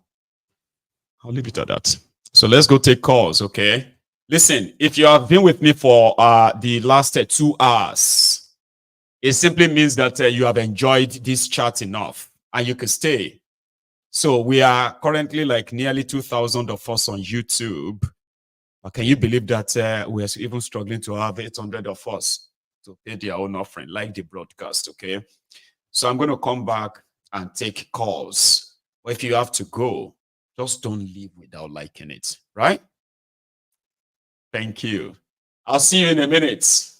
I'll leave it at that. So let's go take calls, okay? Listen, if you have been with me for the last 2 hours, it simply means that you have enjoyed this chat enough and you can stay. So we are currently like nearly 2,000 of us on YouTube. Can you believe that we are even struggling to have 800 of us to pay their own offering, like the broadcast, okay? So I'm going to come back and take calls. But if you have to go, just don't leave without liking it, right? Thank you. I'll see you in a minute.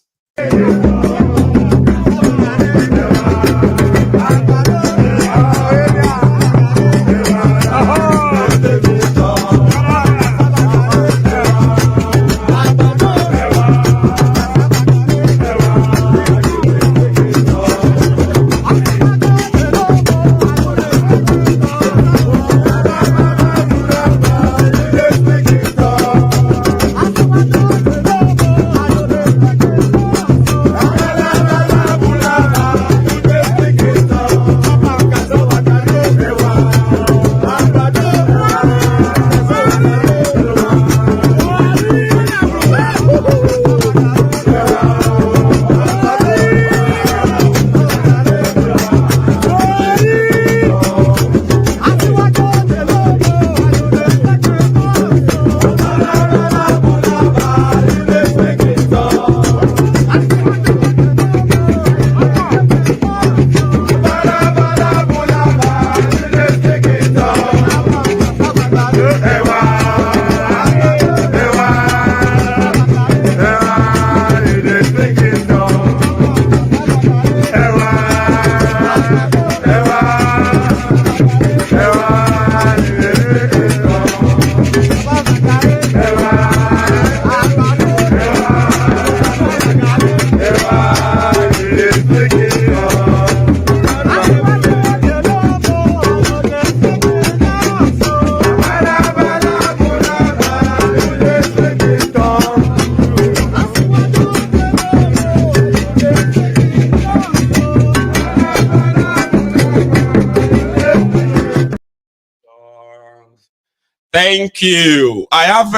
Thank you. I have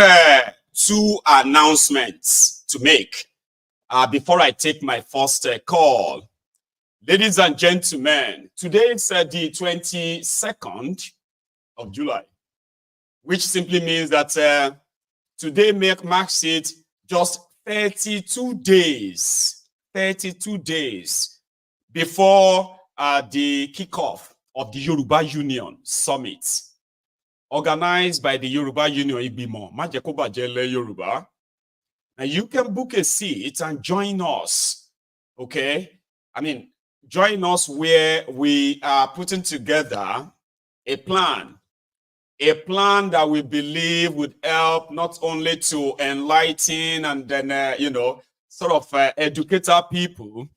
2 announcements to make before I take my first call. Ladies and gentlemen, today is the 22nd of July, which simply means that today marks it just 32 days before the kickoff of the Yoruba Union Summit, organized by the Yoruba Union Ibimo, Majekoba Jele Yoruba. And you can book a seat and join us, okay? I mean, join us where we are putting together a plan that we believe would help not only to enlighten and then, sort of educate our people,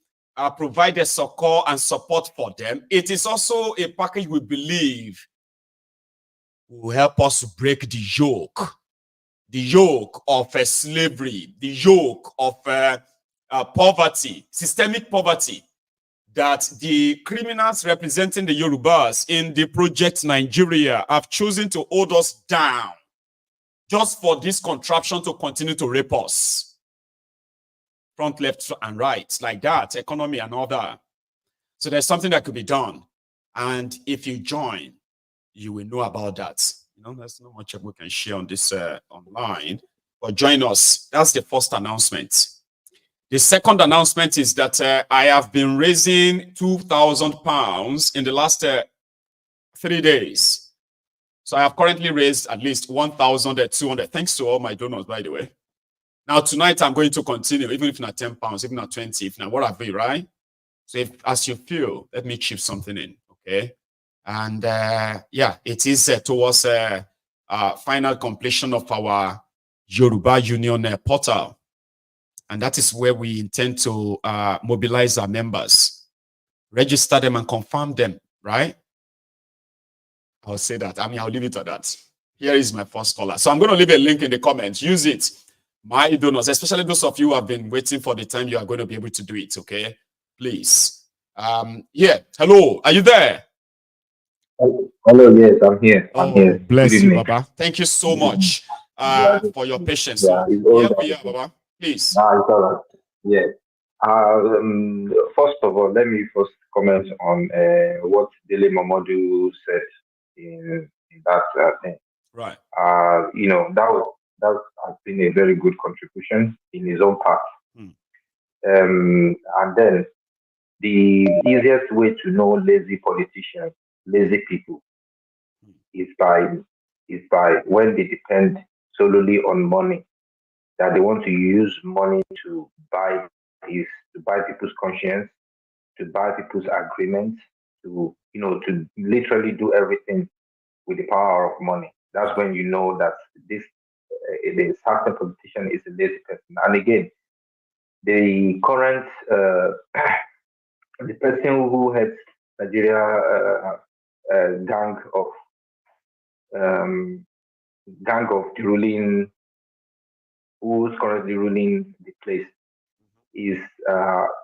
provided succor and support for them. It is also a package we believe will help us break the yoke of slavery, the yoke of poverty, systemic poverty that the criminals representing the Yorubas in the Project Nigeria have chosen to hold us down just for this contraption to continue to rape us. Front, left, and right, like that, economy and all that. So there's something that could be done. And if you join, you will know about that. You know, there's not much we can share on this online, but join us. That's the first announcement. The second announcement is that I have been raising £2,000 in the last 3 days. So I have currently raised at least 1,200. Thanks to all my donors, by the way. Now, tonight, I'm going to continue, even if not £10, even not 20, if not whatever, right? So if, as you feel, let me chip something in, okay? And yeah, it is towards final completion of our Yoruba Union portal. And that is where we intend to mobilize our members, register them and confirm them, right? I'll say that. I mean, I'll leave it at that. Here is my first caller. So I'm going to leave a link in the comments. Use it. My donors, especially those of you who have been waiting for the time you are going to be able to do it, okay? Please. Yeah. Hello. Are you there? Hello, yes, I'm here. I'm here. Bless you, Baba. Thank you so much for your patience. So, here we are, Baba. Please. It's all right. Yeah. First of all, let me first comment on what Dele Momodu said in that thing. Right. You know, that has been a very good contribution in his own part. And then the easiest way to know lazy politicians, lazy people, is by when they depend solely on money, that they want to use money to buy people's conscience, to buy people's agreements, to to literally do everything with the power of money. That's when you know that this the certain politician is a lazy person. And again, the current the person who heads Nigeria gang of the ruling, who's currently ruling the place, is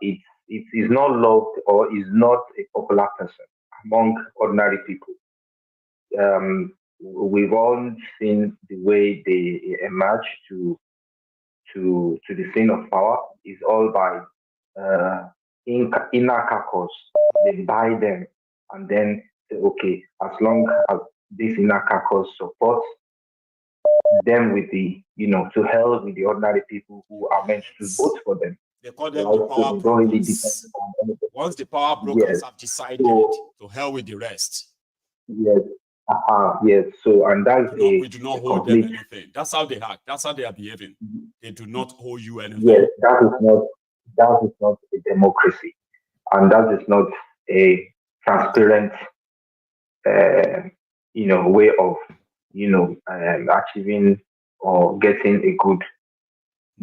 it is not loved or is not a popular person among ordinary people. We've all seen the way they emerge to the scene of power. Is all by inner caucus. They buy them and then say, okay, as long as this inner caucus supports them with the, to hell with the ordinary people who are meant to vote for them. They call them the power brokers. Once the power brokers have decided, to hell with the rest. Yes. Yes. So, and that's we do not hold them anything. That's how they act. That's how they are behaving. They do not owe you anything. Yes, that is not a democracy, and that is not a transparent, way of, achieving or getting a good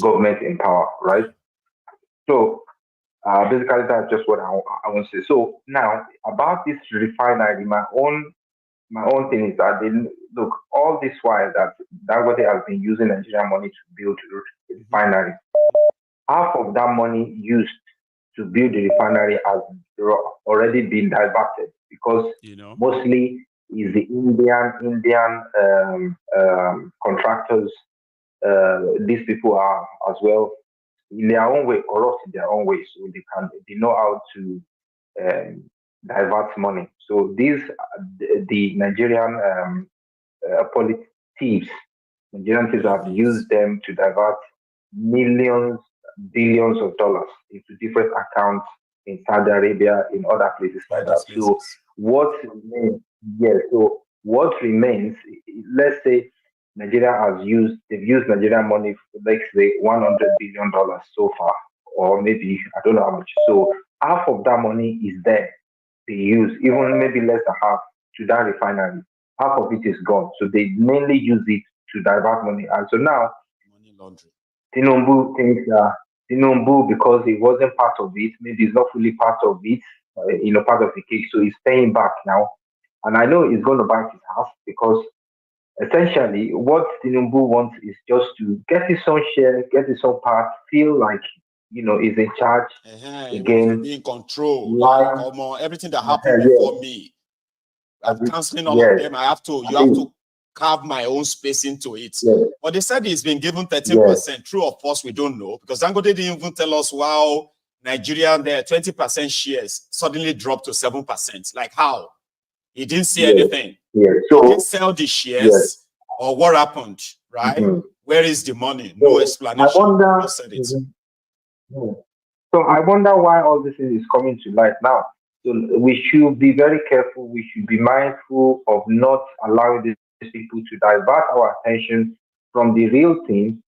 government in power, right? So, basically, that's just what I want to say. So now about this refinery, my own thing is that look, all this while that Dangote has been using Nigerian money to build a refinery, half of that money used to build the refinery has already been diverted, because mostly is the Indian contractors. These people are as well in their own way, corrupt in their own way, so they know how to divert money. So these the Nigerian thieves have used them to divert millions, billions of dollars into different accounts in Saudi Arabia, in other places like that. So what remains? Yes. So what remains? Let's say they've used Nigerian money for, let's say, $100 billion so far, or maybe I don't know how much. So half of that money is there. They use even maybe less than half to that refinery. Half of it is gone. So they mainly use it to divert money. And so now, money laundering. Thiefnubu thinks Thiefnubu, because he wasn't part of it, maybe he's not fully part of it, part of the cake, so he's paying back now. And I know he's going to bite his ass because essentially what Thiefnubu wants is just to get his own share, get his own part, feel like, he's in charge again. Be in control. Like, come on, everything that happened before me, I'm canceling all of them. You have to carve my own space into it. But they said he's been given 13%. True or false, we don't know. Because Zanga didn't even tell us, wow, Nigeria, their 20% shares suddenly dropped to 7%. Like how? He didn't see anything. So, he didn't sell the shares or what happened, right? Where is the money? No explanation. I wonder, So I wonder why all this is coming to light now. So we should be very careful. We should be mindful of not allowing these people to divert our attention from the real thing,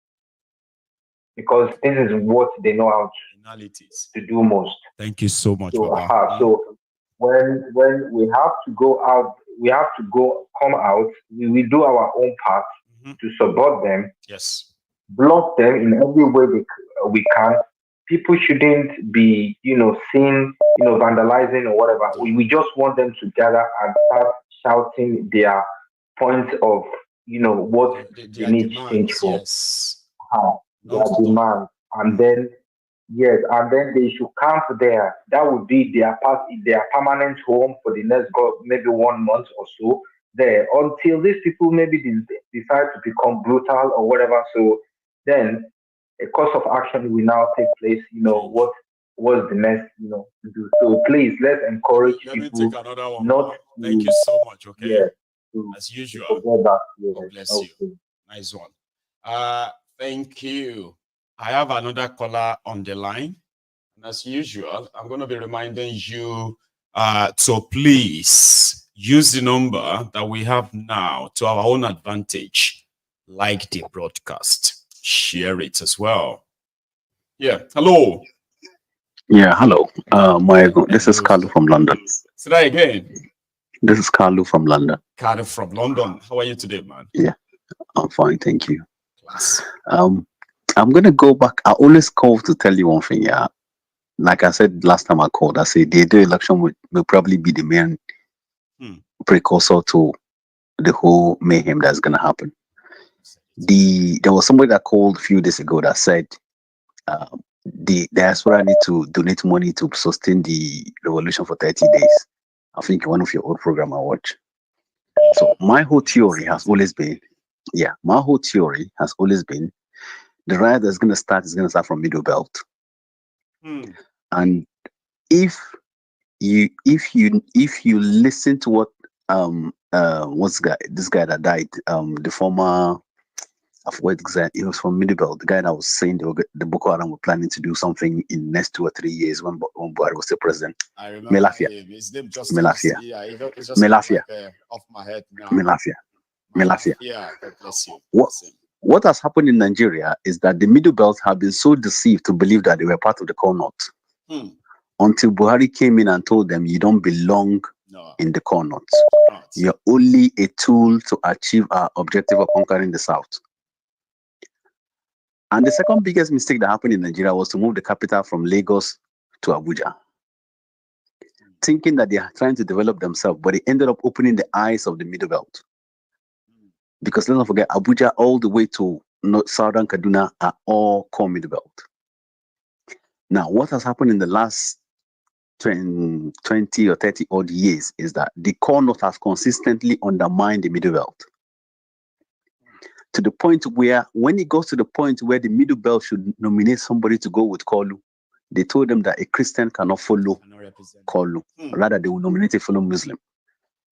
because this is what they know how to do most. Thank you so much, so, Baba. So when we have to go out, come out, we will do our own part to support them. Yes. Block them in every way we can. People shouldn't be, seen, vandalizing or whatever. We just want them to gather and start shouting their points of, what they need change for. Yes. Their demand. And then, and then they should camp there. That would be their permanent home for the next, maybe 1 month or so there, until these people maybe decide to become brutal or whatever. So then a course of action will now take place. What was the next, to do. So please, let's encourage people. Not Thank you so much. Okay. As usual. God bless you. Nice one. Thank you. I have another caller on the line. And as usual, I'm going to be reminding you to please use the number that we have now to our own advantage. Like the broadcast. Share it as well. Yeah. Hello. Yeah, hello. Maiyegun. This is Carlo from London. Say that again. This is Carlo from London. Carlo from London. How are you today, man? Yeah, I'm fine, thank you. Class. I'm gonna go back. I always call to tell you one thing. Yeah, like I said last time I called, I said the election will probably be the main precursor to the whole mayhem that's gonna happen. There was somebody that called a few days ago that said the diaspora need to donate money to sustain the revolution for 30 days. I think one of your old program I watch. So my whole theory has always been, the riot that's gonna start is gonna start from Middle Belt. And if you listen to what this guy that died, the former, I forgot exactly, it was from Middle Belt, the guy that was saying the Boko Haram were planning to do something in next 2 or 3 years when Buhari was still president. I remember his name just Melafia. Off my head now. Melafia. Yeah, God bless you. What has happened in Nigeria is that the Middle Belt have been so deceived to believe that they were part of the core north. Until Buhari came in and told them, you don't belong in the core north. You're only a tool to achieve our objective of conquering the south. And the second biggest mistake that happened in Nigeria was to move the capital from Lagos to Abuja, thinking that they are trying to develop themselves, but they ended up opening the eyes of the Middle Belt. Because let's not forget, Abuja all the way to southern Kaduna are all core Middle Belt. Now, what has happened in the last 20 or 30 odd years is that the core north has consistently undermined the Middle Belt. To the point where, when it goes to the point where the Middle Belt should nominate somebody to go with Kolu, they told them that a Christian cannot follow Kolu. Rather, they will nominate a fellow Muslim.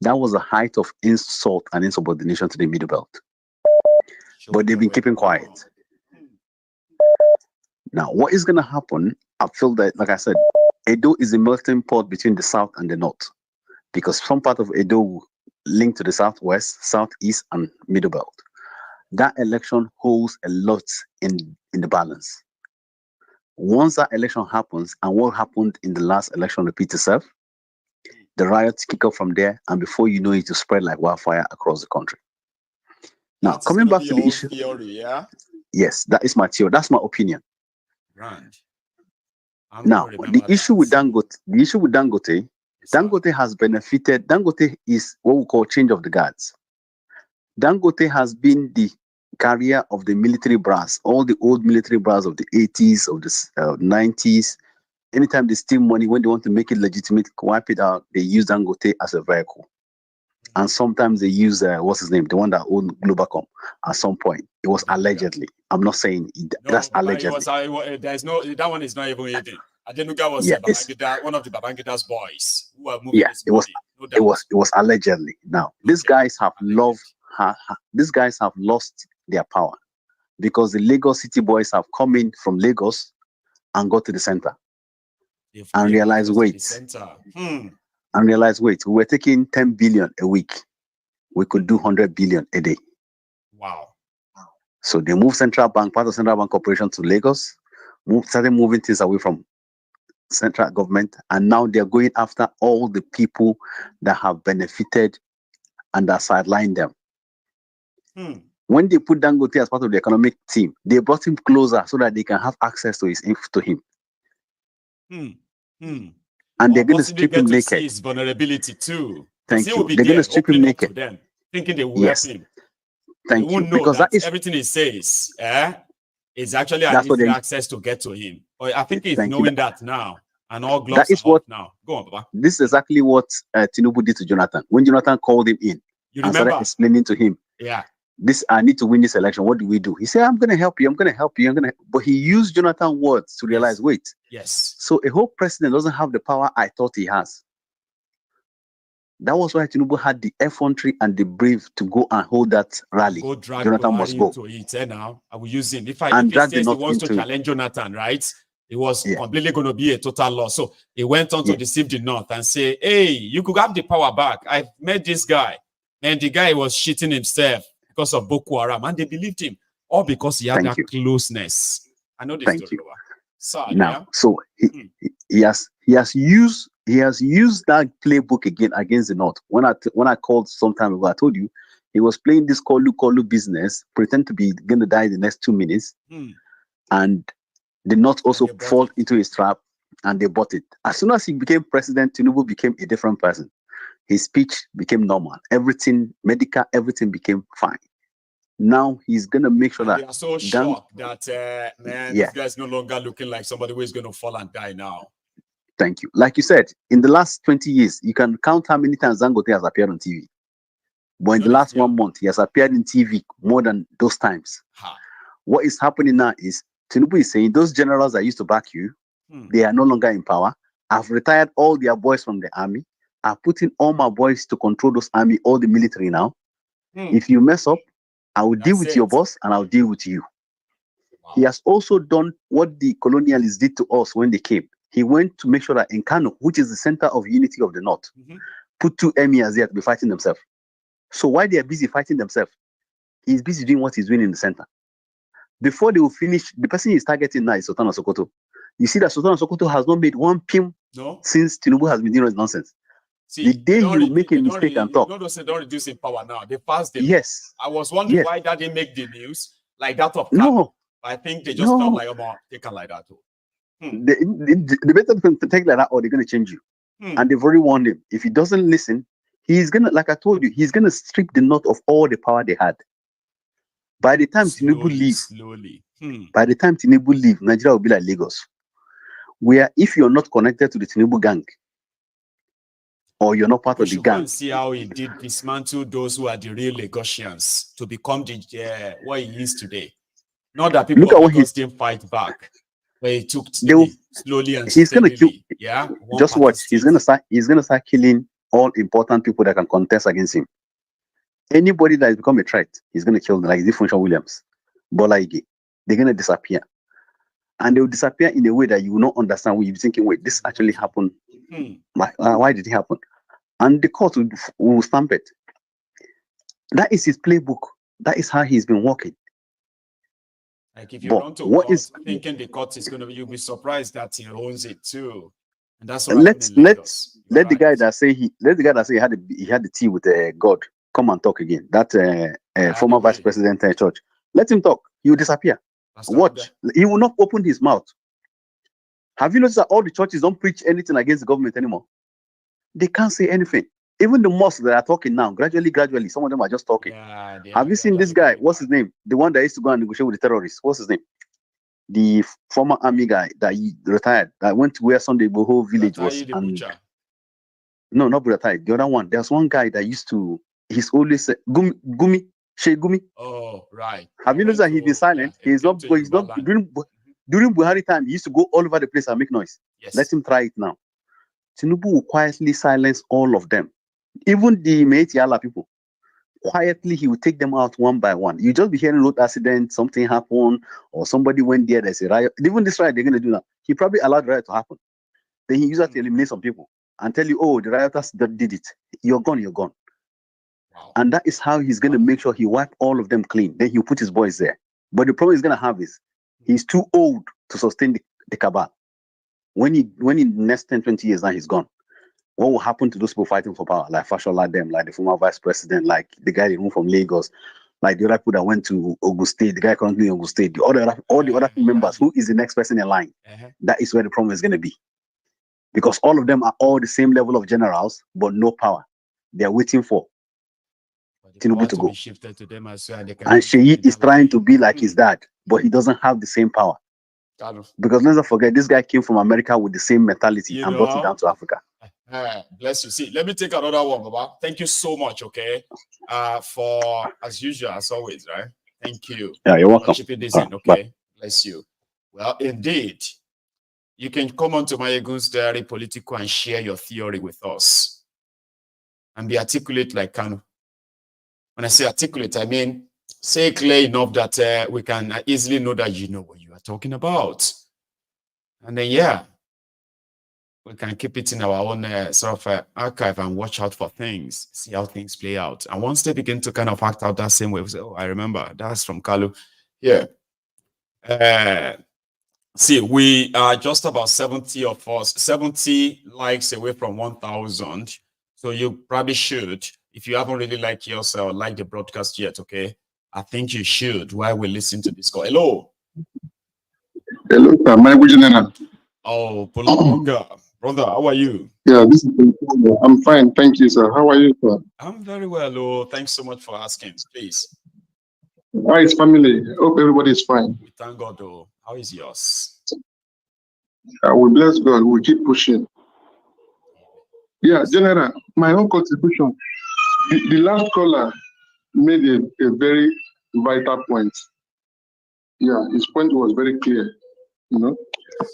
That was the height of insult and insubordination to the Middle Belt. But they've been keeping quiet. Now, what is going to happen? I feel that, like I said, Edo is a melting pot between the south and the north, because some part of Edo will link to the southwest, southeast, and Middle Belt. That election holds a lot in the balance. Once that election happens, and what happened in the last election repeats itself, the riots kick off from there, and before you know it, will spread like wildfire across the country. Now, coming back to the issue, theory, yeah? Yes, that is my theory. That's my opinion. Now, the issue with Dangote, Dangote has benefited. Dangote is what we call change of the guards. Dangote has been the carrier of the military brass, all the old military brass of the 80s, of the 90s. Anytime they steal money, when they want to make it legitimate, wipe it out, they use Dangote as a vehicle. And sometimes they use, what's his name, the one that owned Globalcom at some point. It was allegedly. I'm not saying that's allegedly. There's no, that one is not even hidden. Onanuga was one of the Babangida's boys who are moving his money. It was allegedly. Now, these guys have lost their power because the Lagos City boys have come in from Lagos and got to the center and realized, wait, we were taking 10 billion a week. We could do 100 billion a day. Wow. So they moved part of Central Bank Corporation to Lagos, started moving things away from central government, and now they're going after all the people that have benefited and that sidelined them. When they put Dangote as part of the economic team, they brought him closer so that they can have access to him. And they're going to strip him naked. His vulnerability too. Thank you. They're going to strip him naked. Them, thinking they will help him. Thank you. Because that is everything he says. Is actually access to get to him. But I think he's knowing that now. And all gloves are off now. Go on, Baba. This is exactly what Thiefnubu did to Jonathan. When Jonathan called him in and started explaining to him, I need to win this election. What do we do? He said, I'm going to help you. But he used Jonathan's words to realize, wait. Yes. So a whole president doesn't have the power I thought he has. That was why Thiefnubu had the effrontery and the brave to go and hold that rally. Jonathan must go. To it, now I will use him. If he says he wants to challenge Jonathan, right? It was completely going to be a total loss. So he went on to deceive the North and say, hey, you could have the power back. I've met this guy. And the guy was shitting himself because of Boko Haram. And they believed him. All because he had that closeness. I know this story. So he has used that playbook again against the North. When I called some time ago, I told you he was playing this Kolu business, pretend to be going to die in the next 2 minutes, and the North also fall into his trap, and they bought it. As soon as he became president, Thiefnubu became a different person. His speech became normal. Everything, medical, everything became fine. Now he's gonna make sure that they are so shocked that this guy's no longer looking like somebody who is going to fall and die now. Thank you. Like you said, in the last 20 years, you can count how many times Dangote has appeared on TV. But in the last 1 month, he has appeared in TV more than those times. What is happening now is Thiefnubu is saying those generals that used to back you, they are no longer in power. I've retired all their boys from the army. I've put in all my boys to control those army, all the military now. If you mess up, I will deal with your boss and I'll deal with you. He has also done what the colonialists did to us when they came. He went to make sure that in Kano, which is the center of unity of the North, put 2 emirs there to be fighting themselves. So while they are busy fighting themselves, he's busy doing what he's doing in the center. Before they will finish, the person he's targeting now is Sultan of Sokoto. You see that Sultan of Sokoto has not made 1 pim since Thiefnubu has been doing his nonsense. See, the day you make a mistake and talk. They don't reduce in power now. They passed it. Yes. I was wondering why that didn't make the news like that of no. I think they just felt like taken like that too. The better to take like that or they're going to change you. And they've already warned him. If he doesn't listen, he's going to, like I told you, he's going to strip the North of all the power they had. By the time Thiefnubu leaves, Nigeria will be like Lagos. Where if you're not connected to the Thiefnubu gang, or you're not part of the gang. See how he did dismantle those who are the real Lagosians to become the what he is today. Not that people didn't fight back, but he took slowly and he's gonna kill. Yeah, just watch. He's gonna start killing all important people that can contest against him. Anybody that has become a threat, he's gonna kill them. Like Function Williams, Bola Ige. They're gonna disappear, and they will disappear in a way that you will not understand. When you're thinking, wait, this actually happened. Why did it happen? And the court will stamp it. That is his playbook. That is how he's been working. Like if you run to court thinking the court is going to be, you'll be surprised that he owns it too. And that's what let the guy that say he had the tea with God come and talk again. That former vice president in church. Let him talk. He will disappear. Watch. He will not open his mouth Have you noticed that all the churches don't preach anything against the government anymore? They can't say anything. Even the mosques that are talking now, gradually, some of them are just talking. Yeah, Have you seen this guy? What's his name? The one that used to go and negotiate with the terrorists. What's his name? The former army guy that he retired, that went to where Sunday Boho village was. And, no, not Buratai. The other one. There's one guy that used to, he's always Gumi, Shey Gumi. Oh, right. Have you noticed that he's been silent? Yeah, he's not during Buhari time, he used to go all over the place and make noise. Yes. Let him try it now. Tinubu will quietly silence all of them. Even the Meitiala people. Quietly, he will take them out one by one. You just be hearing road accident, something happened, or somebody went there, there's a riot. Even this riot they're going to do now, he probably allowed the riot to happen. Then he used that to eliminate some people and tell you, oh, the rioters that did it. You're gone, you're gone. Wow. And that is how he's going to make sure he wipe all of them clean. Then he'll put his boys there. But the problem he's going to have is he's too old to sustain the cabal. When in the next 10, 20 years now, he's gone. What will happen to those people fighting for power? Like Fashola them, like the former vice president, like the guy they moved from Lagos, like the other people that went to Ogun State, the guy currently in Ogun State, all the other members, who is the next person in line? That is where the problem is going to be. Because all of them are all the same level of generals, but no power. They are waiting for Tinubu to go. To them as well, and Sheyi is trying to be like his dad, but he doesn't have the same power. Because let's not forget, this guy came from America with the same mentality and brought it down to Africa. Bless you. See, let me take another one, Baba. Thank you so much, okay? For, as usual, as always, right? Thank you. Yeah, you're welcome. Chipping this in, okay? Bless you. Well, indeed, you can come on to MaiyegunsDiary Politico and share your theory with us. And be articulate like Kanu. When I say articulate, I mean, say clear enough that we can easily know that you know what you are talking about. And then, yeah, we can keep it in our own sort of archive and watch out for things, see how things play out. And once they begin to kind of act out that same way, we say, oh, I remember, that's from Kalu. Yeah. See, we are just about 70 of us, 70 likes away from 1,000. So you probably should, if you haven't really liked yourself, like the broadcast yet, okay? I think you should while we listen to this call. Hello. Hello, sir. My General. Oh, Onanuga. Brother, how are you? Yeah, this is I'm fine. Thank you, sir. How are you, sir? I'm very well. Oh, thanks so much for asking. Please. How is family? Hope everybody is fine. We thank God, though. How is yours? We bless God. We keep pushing. Yeah, General, my own contribution. The last caller made a very vital point. Yeah, his point was very clear, you know.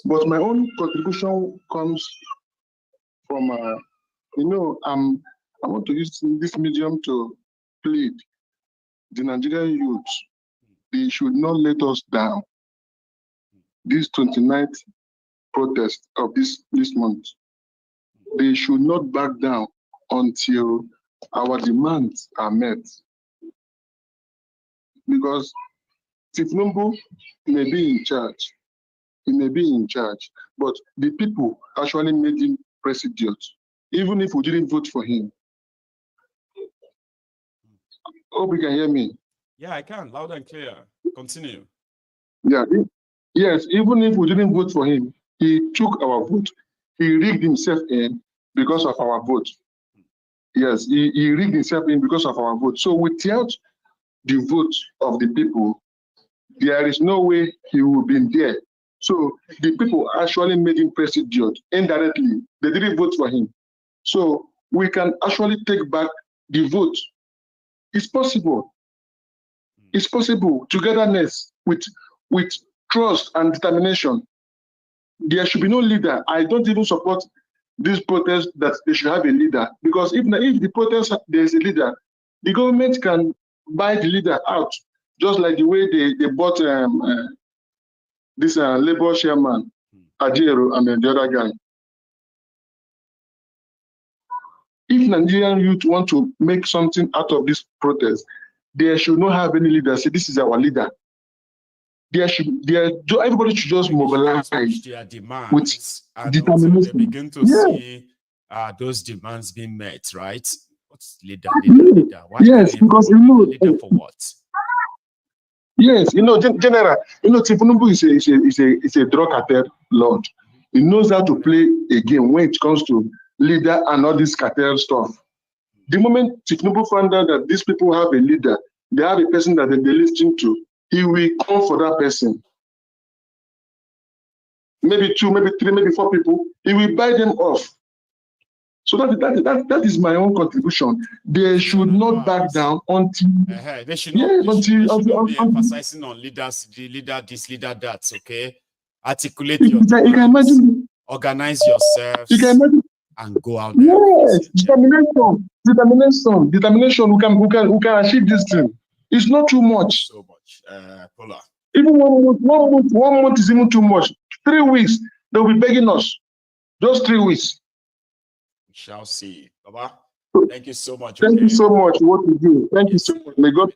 But my own contribution comes from, you know, I want to use this medium to plead the Nigerian youth. They should not let us down. This 29th protest of this month, they should not back down until our demands are met. Because Thiefnubu may be in charge. He may be in charge, but the people actually made him president, even if we didn't vote for him. Hope you can hear me. Yeah, I can, loud and clear. Continue. Yeah, yes, even if we didn't vote for him, he took our vote. He rigged himself in because of our vote. Yes, he rigged himself in because of our vote. So without the vote of the people, there is no way he would be there. So the people actually made him president indirectly. They didn't vote for him. So we can actually take back the vote. It's possible. It's possible. Togetherness with trust and determination. There should be no leader. I don't even support this protest that they should have a leader, because if the protest there's a leader, the government can buy the leader out, just like the way they bought this Labour chairman, Ajero, and then the other guy. If Nigerian youth want to make something out of this protest, they should not have any leader say this is our leader. Everybody should just mobilize their demands with determination. They begin to see those demands being met, right? What's leader? Why yes, because you know, leader for what? Yes, you know, General, you know, Thiefnubu is a drug cartel lord. He knows how to play a game when it comes to leader and all this cartel stuff. The moment Thiefnubu found out that these people have a leader, they have a person that they listen to, he will come for that person. Maybe 2, maybe 3, maybe 4 people, he will buy them off. So that is my own contribution. They should not back down until they should not be emphasizing on leaders, the leader this, leader that. Okay, articulate your demands, organize yourselves, and go out there. Yes, determination. Who can achieve this thing? It's not too much. So much, Paula. Even 1 month is even too much. 3 weeks, they'll be begging us. Just 3 weeks. We shall see. Baba, thank you so much. Thank you so much for what you do. Thank you so much. May God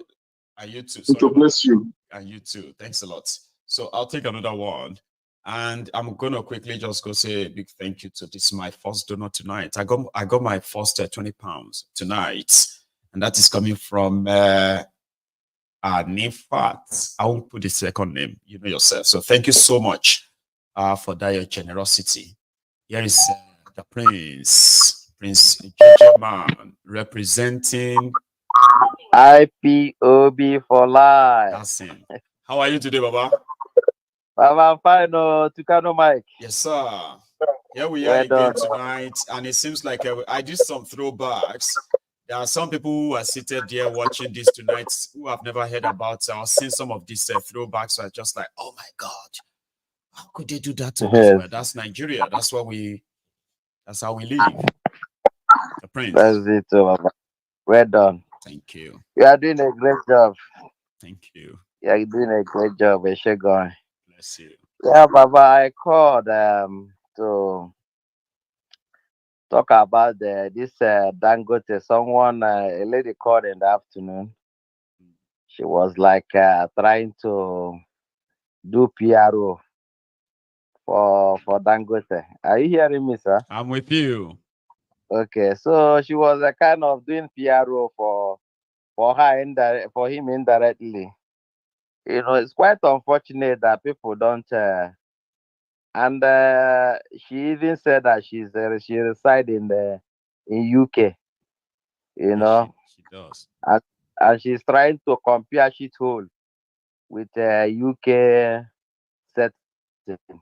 and you too. To bless you. And you too. Thanks a lot. So I'll take another one. And I'm gonna quickly just go say a big thank you to this my first donor tonight. I got my first 20 pounds tonight, and that is coming from Nifat. I won't put the second name, you know yourself. So thank you so much for that your generosity. Here is the Prince Gentleman, representing IPOB for life. That's him. How are you today, Baba? I'm fine, Tukano Mike. Yes, sir. Here we are again tonight, and it seems like I did some throwbacks. There are some people who are seated there watching this tonight who have never heard about or seen some of these throwbacks. Are just like, oh my God, how could they do that to us? Well, that's Nigeria. That's how we live. The Prince. That's it, Baba. Well done. Thank you. You are doing a great job. Thank you. You are doing a great job, Eshegon. Bless you. Yeah, Baba, I called to talk about this Dangote. Someone, a lady called in the afternoon. She was like trying to do PRO for Dangote. Are you hearing me, sir? I'm with you. Okay, so she was kind of doing PRO for her for him indirectly. You know, it's quite unfortunate that people don't. And she even said that she resides in UK. You know, she does, and she's trying to compare shithole with UK setting.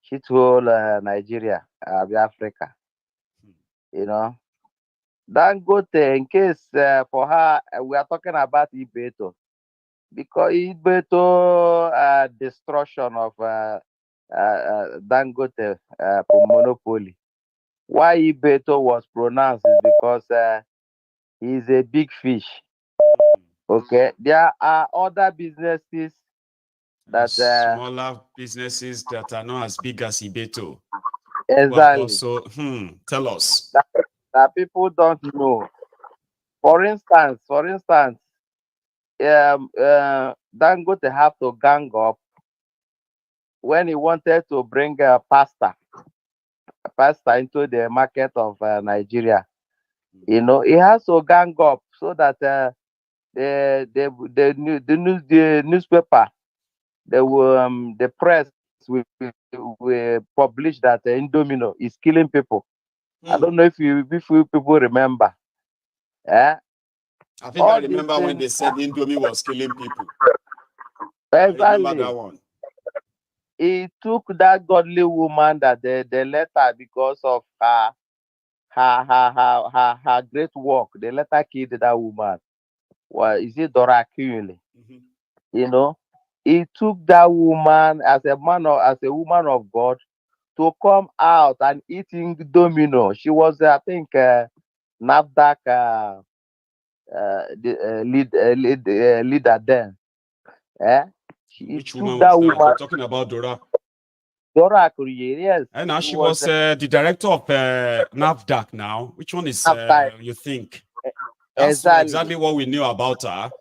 Shithole Nigeria, Africa. You know, Dangote, in case for her, we are talking about Ibeto. Because Ibeto destruction of Dangote monopoly. Why Ibeto was pronounced is because he's a big fish. Okay, there are other businesses that smaller businesses that are not as big as Ibeto. Exactly. Also, tell us that people don't know. For instance, Dangote have to gang up when he wanted to bring pasta into the market of Nigeria. You know, he has to gang up so that the newspaper, the press will publish that Indomino is killing people. I don't know if you people remember. I think I remember when they said Indomie was killing people. Exactly. I remember that one. He took that godly woman that they let her because of her great work. They let her kill that woman. Well, is it Dora Kunle? You know, he took that woman as a woman of God to come out and eating domino. She was, I think, NAFDAC leader then. Which woman was that? We're talking about Dora. Dora Kunle, yes. And now she was the director of NAFDAC now. Which one is you think? That's exactly what we knew about her.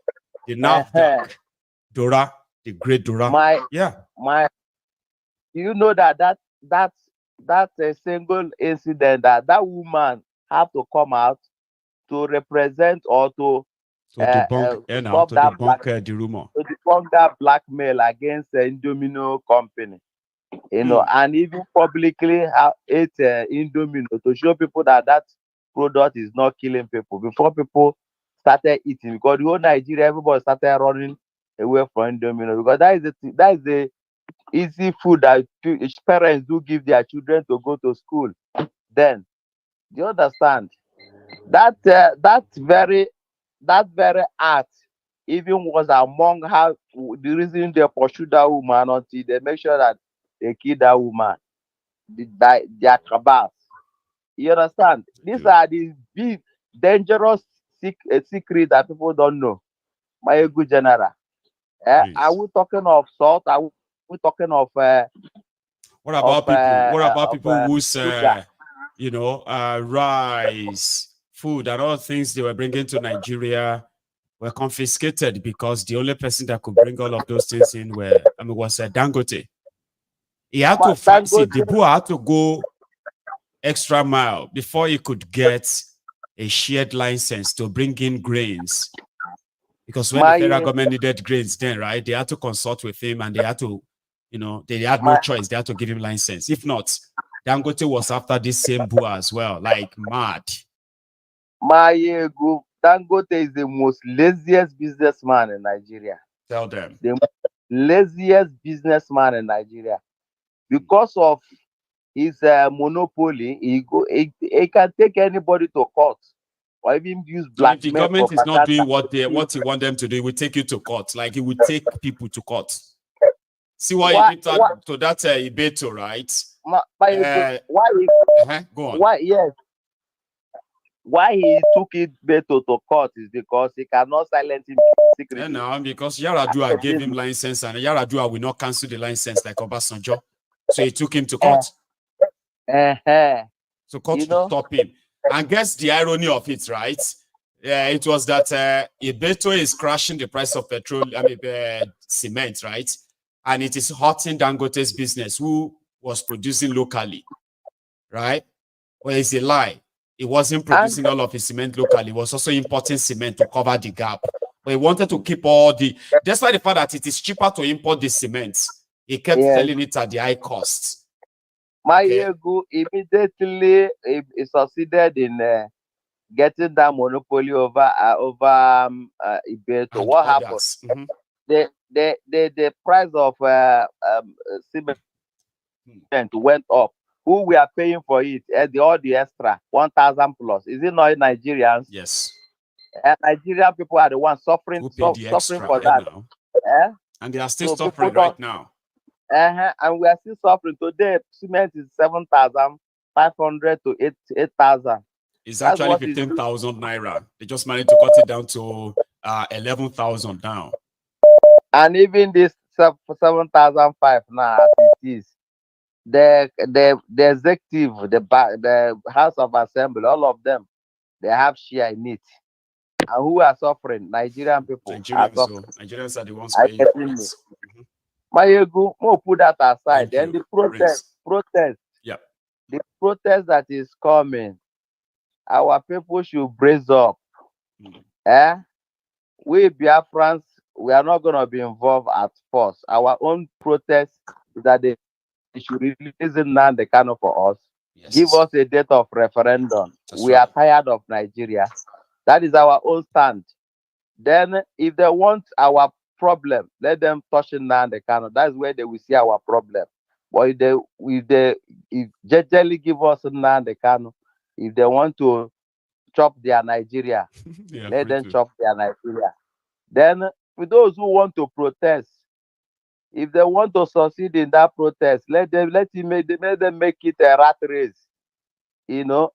The NAFDAC. Dora, the great Dora. You know that's a single incident that woman have to come out to represent or to debunk the rumor. To debunk that blackmail against the Indomino company. You know, and even publicly ate Indomie to show people that that product is not killing people before people started eating, because the whole Nigeria, everybody started running away from Indomie because that is the easy food that parents do give their children to go to school. Then, do you understand that that very act even was among how the reason they pursued that woman until they make sure that they kill that woman, their cabals. You understand? These are the big dangerous secrets that people don't know. Maiyegun general. Are we talking of salt? Are we talking of what about people? What about people whose you know, rice, food, and all things they were bringing to Nigeria were confiscated because the only person that could bring all of those things in was Dangote. He had to fight. See, the boy had to go extra mile before he could get a shared license to bring in grains. Because when the federal government needed grains then, right, they had to consult with him and they had to, you know, they had no choice. They had to give him license. If not, Dangote was after this same Bua as well, like mad. Maiyegun, Dangote is the most laziest businessman in Nigeria. Tell them. The laziest businessman in Nigeria. Because of his monopoly, he can take anybody to court or even use blackmail. So if the government is not doing what he want them to do, it will take you to court. Like it would take people to court. See why you did that to that Ibeto, right? Go on. Why? Yes. Why he took Ibeto to court is because he cannot silence him secretly. No, because Yaradua gave him license and Yaradua will not cancel the license like Obasanjo. So he took him to court. So court to stop him. And guess the irony of it, right? It was that Ibeto is crashing the price of petrol, cement, right? And it is hurting Dangote's business, who was producing locally, right? Well, it's a lie. He wasn't producing all of his cement locally. He was also importing cement to cover the gap. But he wanted to keep all the... Despite the fact that it is cheaper to import the cement, he kept selling it at the high cost. Maiyegun immediately he succeeded in getting that monopoly over Ibeto. What happened? The price of cement went up. Who we are paying for it? All the extra 1,000 plus. Is it not Nigerians? Yes. Nigerian people are the ones suffering for that. And they are still suffering right now. And we are still suffering. Today, cement is 7,500 to 8,000. It's actually 15,000 naira. They just managed to cut it down to 11,000 now. And even this 7,500 now, as it is, the executive, the House of Assembly, all of them, they have share in it. And who are suffering? Nigerian people. Nigerians are the ones paying. Maiyegun, we'll put that aside. Then the protest. Yeah. The protest that is coming, our people should brace up. We Biafrans, we are not going to be involved at first. Our own protest is that they should release the Kano for us. Yes. Give us a date of referendum. We are tired of Nigeria. That is our own stand. Then, if they want our problem, let them touch the Kano. That's where they will see our problem. But if generally give us the Kano, if they want to chop their Nigeria, let them chop their Nigeria. Then, for those who want to protest, if they want to succeed in that protest, let them make it a rat race. You know,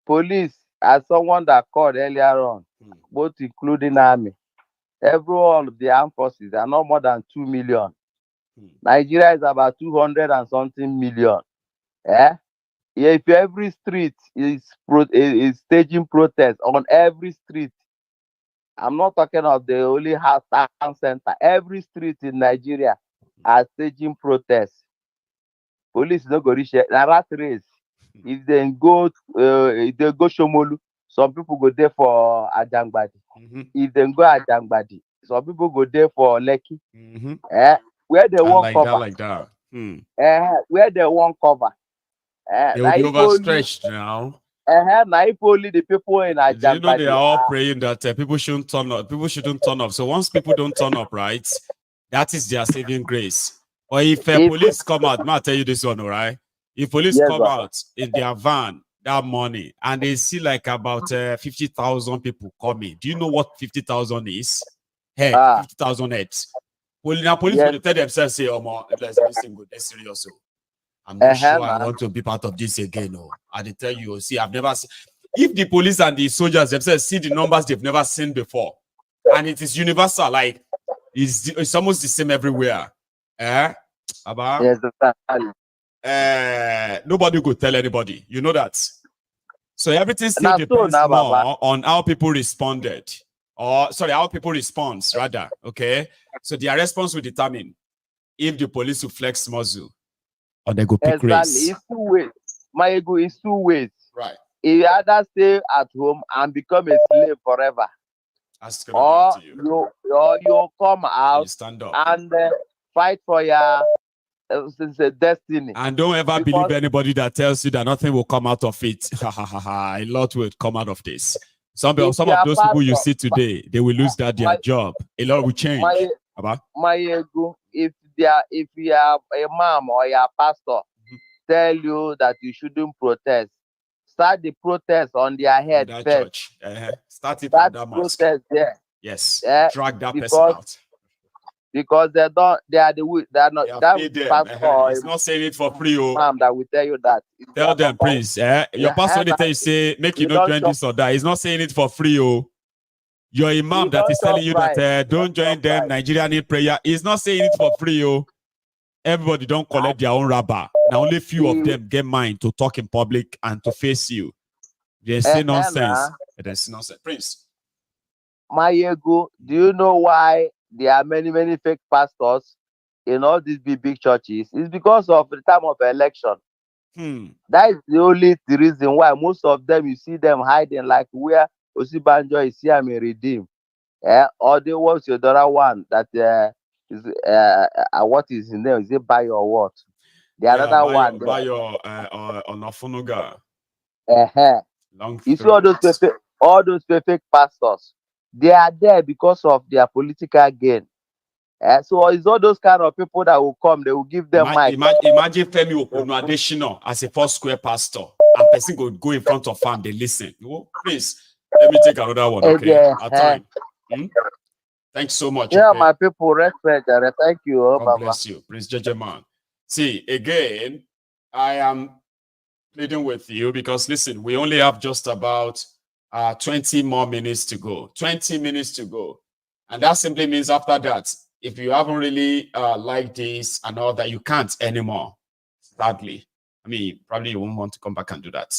police, as someone that called earlier on, both including army, all of the armed forces are not more than 2 million. Nigeria is about 200 and something million. If every street is staging protests on every street, I'm not talking of the only town center. Every street in Nigeria are staging protests. Police no go reach a rat race. If they go Shomolu, some people go there for Ajangbadi. If they go Ajangbadi, some people go there for Lekki. Where they work like that. where they won't cover. They will be overstretched now. Now if only the people in Do you know they are all praying that people shouldn't turn up? People shouldn't turn up. So once people don't turn up, right, that is their saving grace. Or if police come out, I'll tell you this one, all right? If police come out in their van that morning and they see like about 50,000 people coming, do you know what 50,000 is? Head, 50,000 heads. Police will tell themselves, say, oh, man, let's go, that's serious. I'm not sure I want to be part of this again. No. I tell you, see, I've never seen. If the police and the soldiers themselves see the numbers they've never seen before, and it is universal, like it's almost the same everywhere. Nobody could tell anybody. You know that. So everything still depends more on how people responded. Or sorry, how people respond, rather. Okay. So their response will determine if the police will flex muzzle or they go pick race. It's 2 ways. Maiyegun is 2 ways. Right. You either stay at home and become a slave forever, or you come out stand up and fight for your destiny. And don't ever believe anybody that tells you that nothing will come out of it. A lot will come out of this. Some of those people you see today, they will lose their job. A lot will change. Maiyegun, if you are a mom or your pastor tell you that you shouldn't protest, start the protest on their head first. Start it from that protest there. Yes. Drag that person out. Because they are not that pastor. It's not saying it for free. That will tell you that. Tell them, please. Your pastor they tell you, say, make you not join this or that. He's not saying it for free. Your imam that is telling you that don't join them, Nigeria need prayer. He's not saying it for free. Everybody don't collect their own rabba. Now only few of them get mind to talk in public and to face you. They say nonsense. That's nonsense. Prince. Maiyegun, do you know why there are many fake pastors in all these big churches? It's because of the time of election. That is the reason why most of them, you see them hiding, like where Osibanjo is here and redeem. Or they was the other one that is what is his name? Is it Bayo or what? The other one. Bayo Onanuga. You see all those fake pastors. They are there because of their political gain. So it's all those kind of people that will come, they will give them mic. Imagine Femi Adesina as a first square pastor, and person go in front of him, they listen. Please, let me take another one, okay? Thanks so much. Yeah, my people, respect. Thank you. God bless you. Prince Jejeman. See, again, I am pleading with you because, listen, we only have just about 20 more minutes to go. 20 minutes to go. And that simply means after that, if you haven't really liked this and all that, you can't anymore, sadly. I mean, probably you won't want to come back and do that.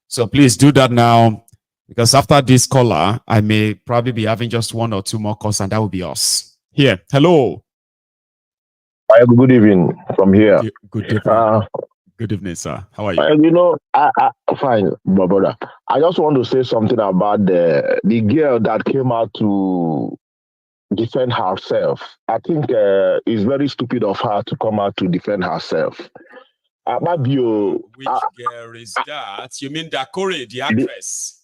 So please do that now, because after this caller, I may probably be having just 1 or 2 more calls, and that will be us. Here, hello. Good evening from here. Good evening. Good evening, sir. How are you? You know, I fine, my brother. I just want to say something about the girl that came out to defend herself. I think it's very stupid of her to come out to defend herself. Which girl is that? You mean Dakore, the actress?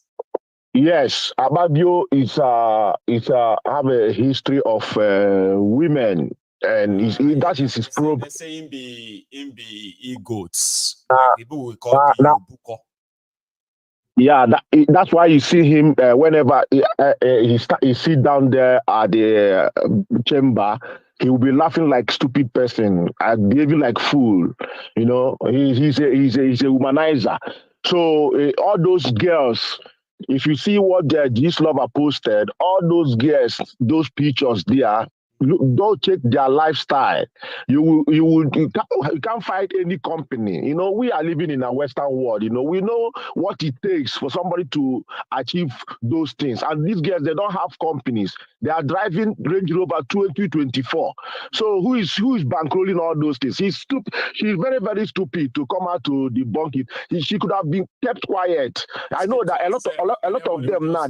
Yes, Ababio is have a history of women, and that is his problem. They say him be e-goats. People will call Buko. Yeah, that's why you see him whenever he sit down there at the chamber, he will be laughing like stupid person and behaving like fool. You know, he's a womanizer. So all those girls, if you see what this lover posted, all those girls, those pictures there, don't check their lifestyle. You can't fight any company. You know, we are living in a Western world. You know, we know what it takes for somebody to achieve those things. And these girls, they don't have companies. They are driving Range Rover 2024. So who is bankrolling all those things? She's stupid. She's very, very stupid to come out to debunk it. She could have been kept quiet. I know that a lot of them now.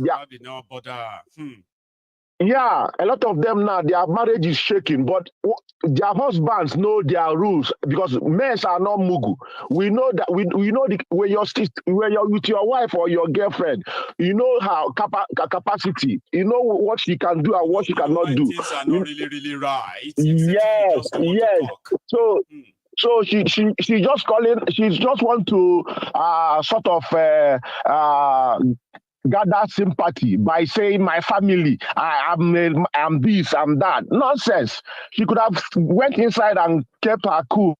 Yeah, a lot of them now, their marriage is shaking, but their husbands know their rules because men are not mugu. We know that we know when you're with your wife or your girlfriend, you know how capacity, you know what she can do and what she cannot do. Things are not really right. Yes, yes. So she just calling. She just want to sort of gather sympathy by saying my family, I'm this, I'm that. Nonsense. She could have went inside and kept her cool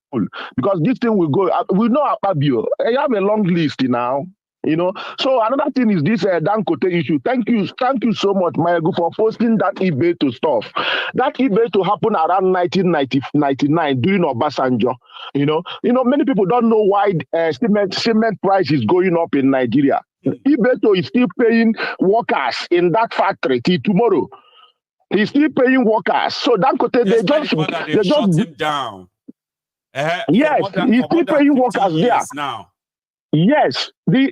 because this thing will go. We know Abio. I have a long list now. You know, so another thing is this Dangote issue. Thank you so much, Maiyegun, for posting that eBay to stuff. That eBay to happen around 1999 during Obasanjo. You know, many people don't know why cement price is going up in Nigeria. eBay is still paying workers in that factory till tomorrow. He's still paying workers. So Dangote, they just shut him down. Yes, he's still paying workers there now. Yes, the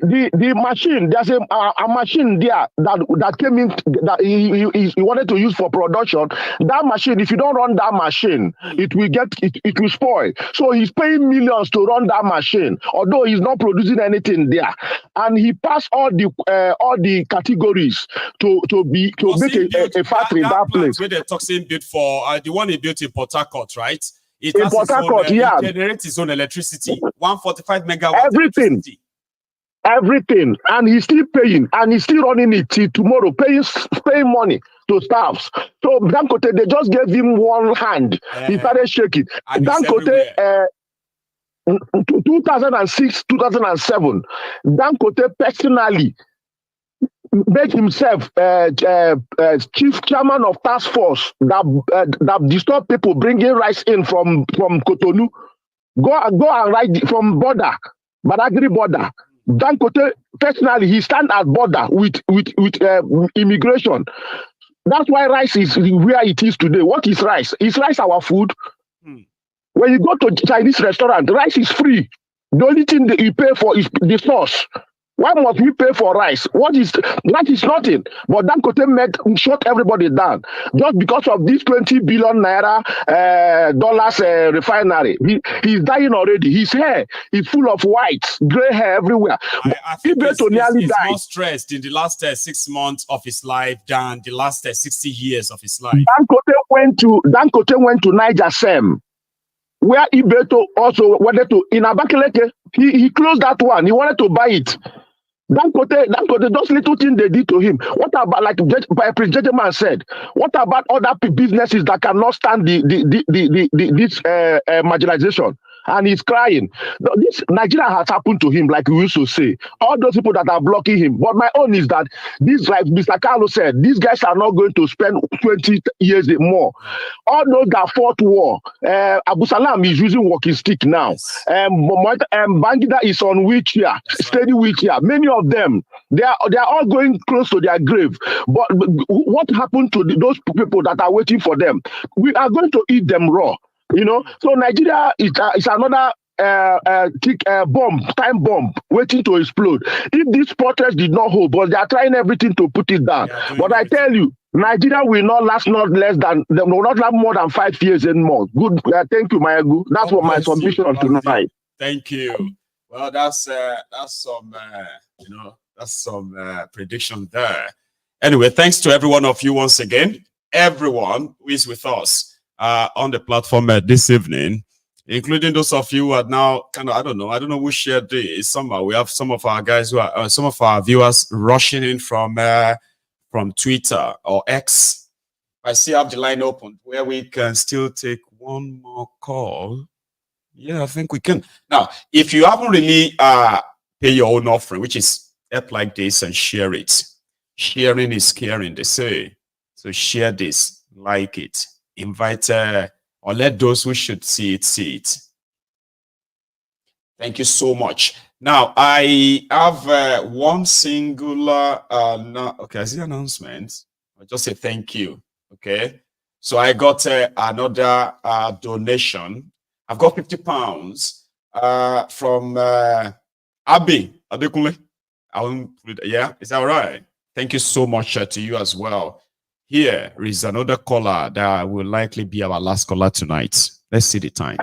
machine. There's a machine there that came in that he wanted to use for production. That machine, if you don't run that machine, it will spoil. So he's paying millions to run that machine, although he's not producing anything there. And he passed all the categories to make a factory in that place. Where the toxin built for the one he built in Port Harcourt, right? It in Port Harcourt, yeah. It generates its own electricity, 145 megawatts. Everything, and he's still paying, and he's still running it till tomorrow, paying money to staffs. So Dangote, they just gave him one hand. He started shaking. Dangote, 2006, 2007, Dangote personally made himself chief chairman of task force that disturb people bringing rice in from Cotonou. Go and ride from border, Badagry border. Dangote personally, he stand at border with immigration. That's why rice is where it is today. What is rice? Is rice our food? When you go to Chinese restaurant, rice is free. The only thing that you pay for is the sauce. Why must we pay for rice? That is nothing. But Dangote shut everybody down just because of this 20 billion naira dollars refinery. He's dying already. His hair is full of white, gray hair everywhere. I think he's more stressed in the last 6 months of his life than the last 60 years of his life. Dangote went to Niger Sem, where Ibeto also wanted to, in Abakaleke, he closed that one. He wanted to buy it. Dangote, those little things they did to him. What about, like Prince Gentleman said, what about other businesses that cannot stand this marginalization? And he's crying. This Nigeria has happened to him, like we used to say. All those people that are blocking him. But my own is that this, like Mr. Carlos said, these guys are not going to spend 20 years more. All those that fought war, Abu Salam is using walking stick now. Bangida is on wheelchair, steady wheelchair. Many of them, they are all going close to their grave. But what happened to those people that are waiting for them? We are going to eat them raw. You know, so Nigeria is another time bomb waiting to explode. If this protest did not hold, but they are trying everything to put it down. But I tell you, Nigeria will not last more than 5 years anymore. Good, thank you, Maiyegun. That's what my submission tonight. Thank you. Well, that's some prediction there. Anyway, thanks to every one of you once again. Everyone who is with us on the platform this evening, including those of you who are now kind of, I don't know who shared this. Somehow we have some of our guys who are some of our viewers rushing in from Twitter or X. I see I have the line open where we can still take one more call. Yeah, I think we can. Now, if you haven't really pay your own offering, which is app like this and share it. Sharing is caring, they say. So share this, like it, invite or let those who should see it. Thank you so much. Now I have one singular okay, I see announcements. I'll just say thank you. Okay, so I got another donation. I've got £50 from Abi Adekunle. Yeah, is that all right? Thank you so much to you as well. Here is another caller that will likely be our last caller tonight. Let's see the time.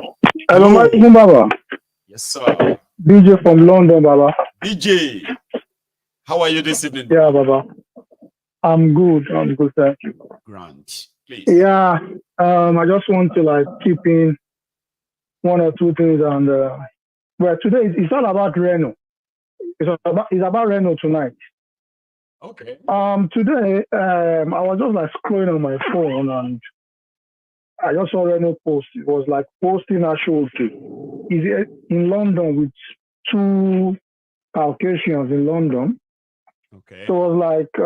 Hello, Maiyegun Baba. Yes, sir. DJ from London, Baba. DJ, how are you this evening? Yeah, Baba. I'm good, thank you. Grant, please. Yeah, I just want to like keep in one or two things, and well, today it's all about Reno. It's about Reno tonight. Okay. Today, I was just like scrolling on my phone, and I just saw Reno post. It was like posting a show. He's in London with two Caucasians in London. Okay. So it was like,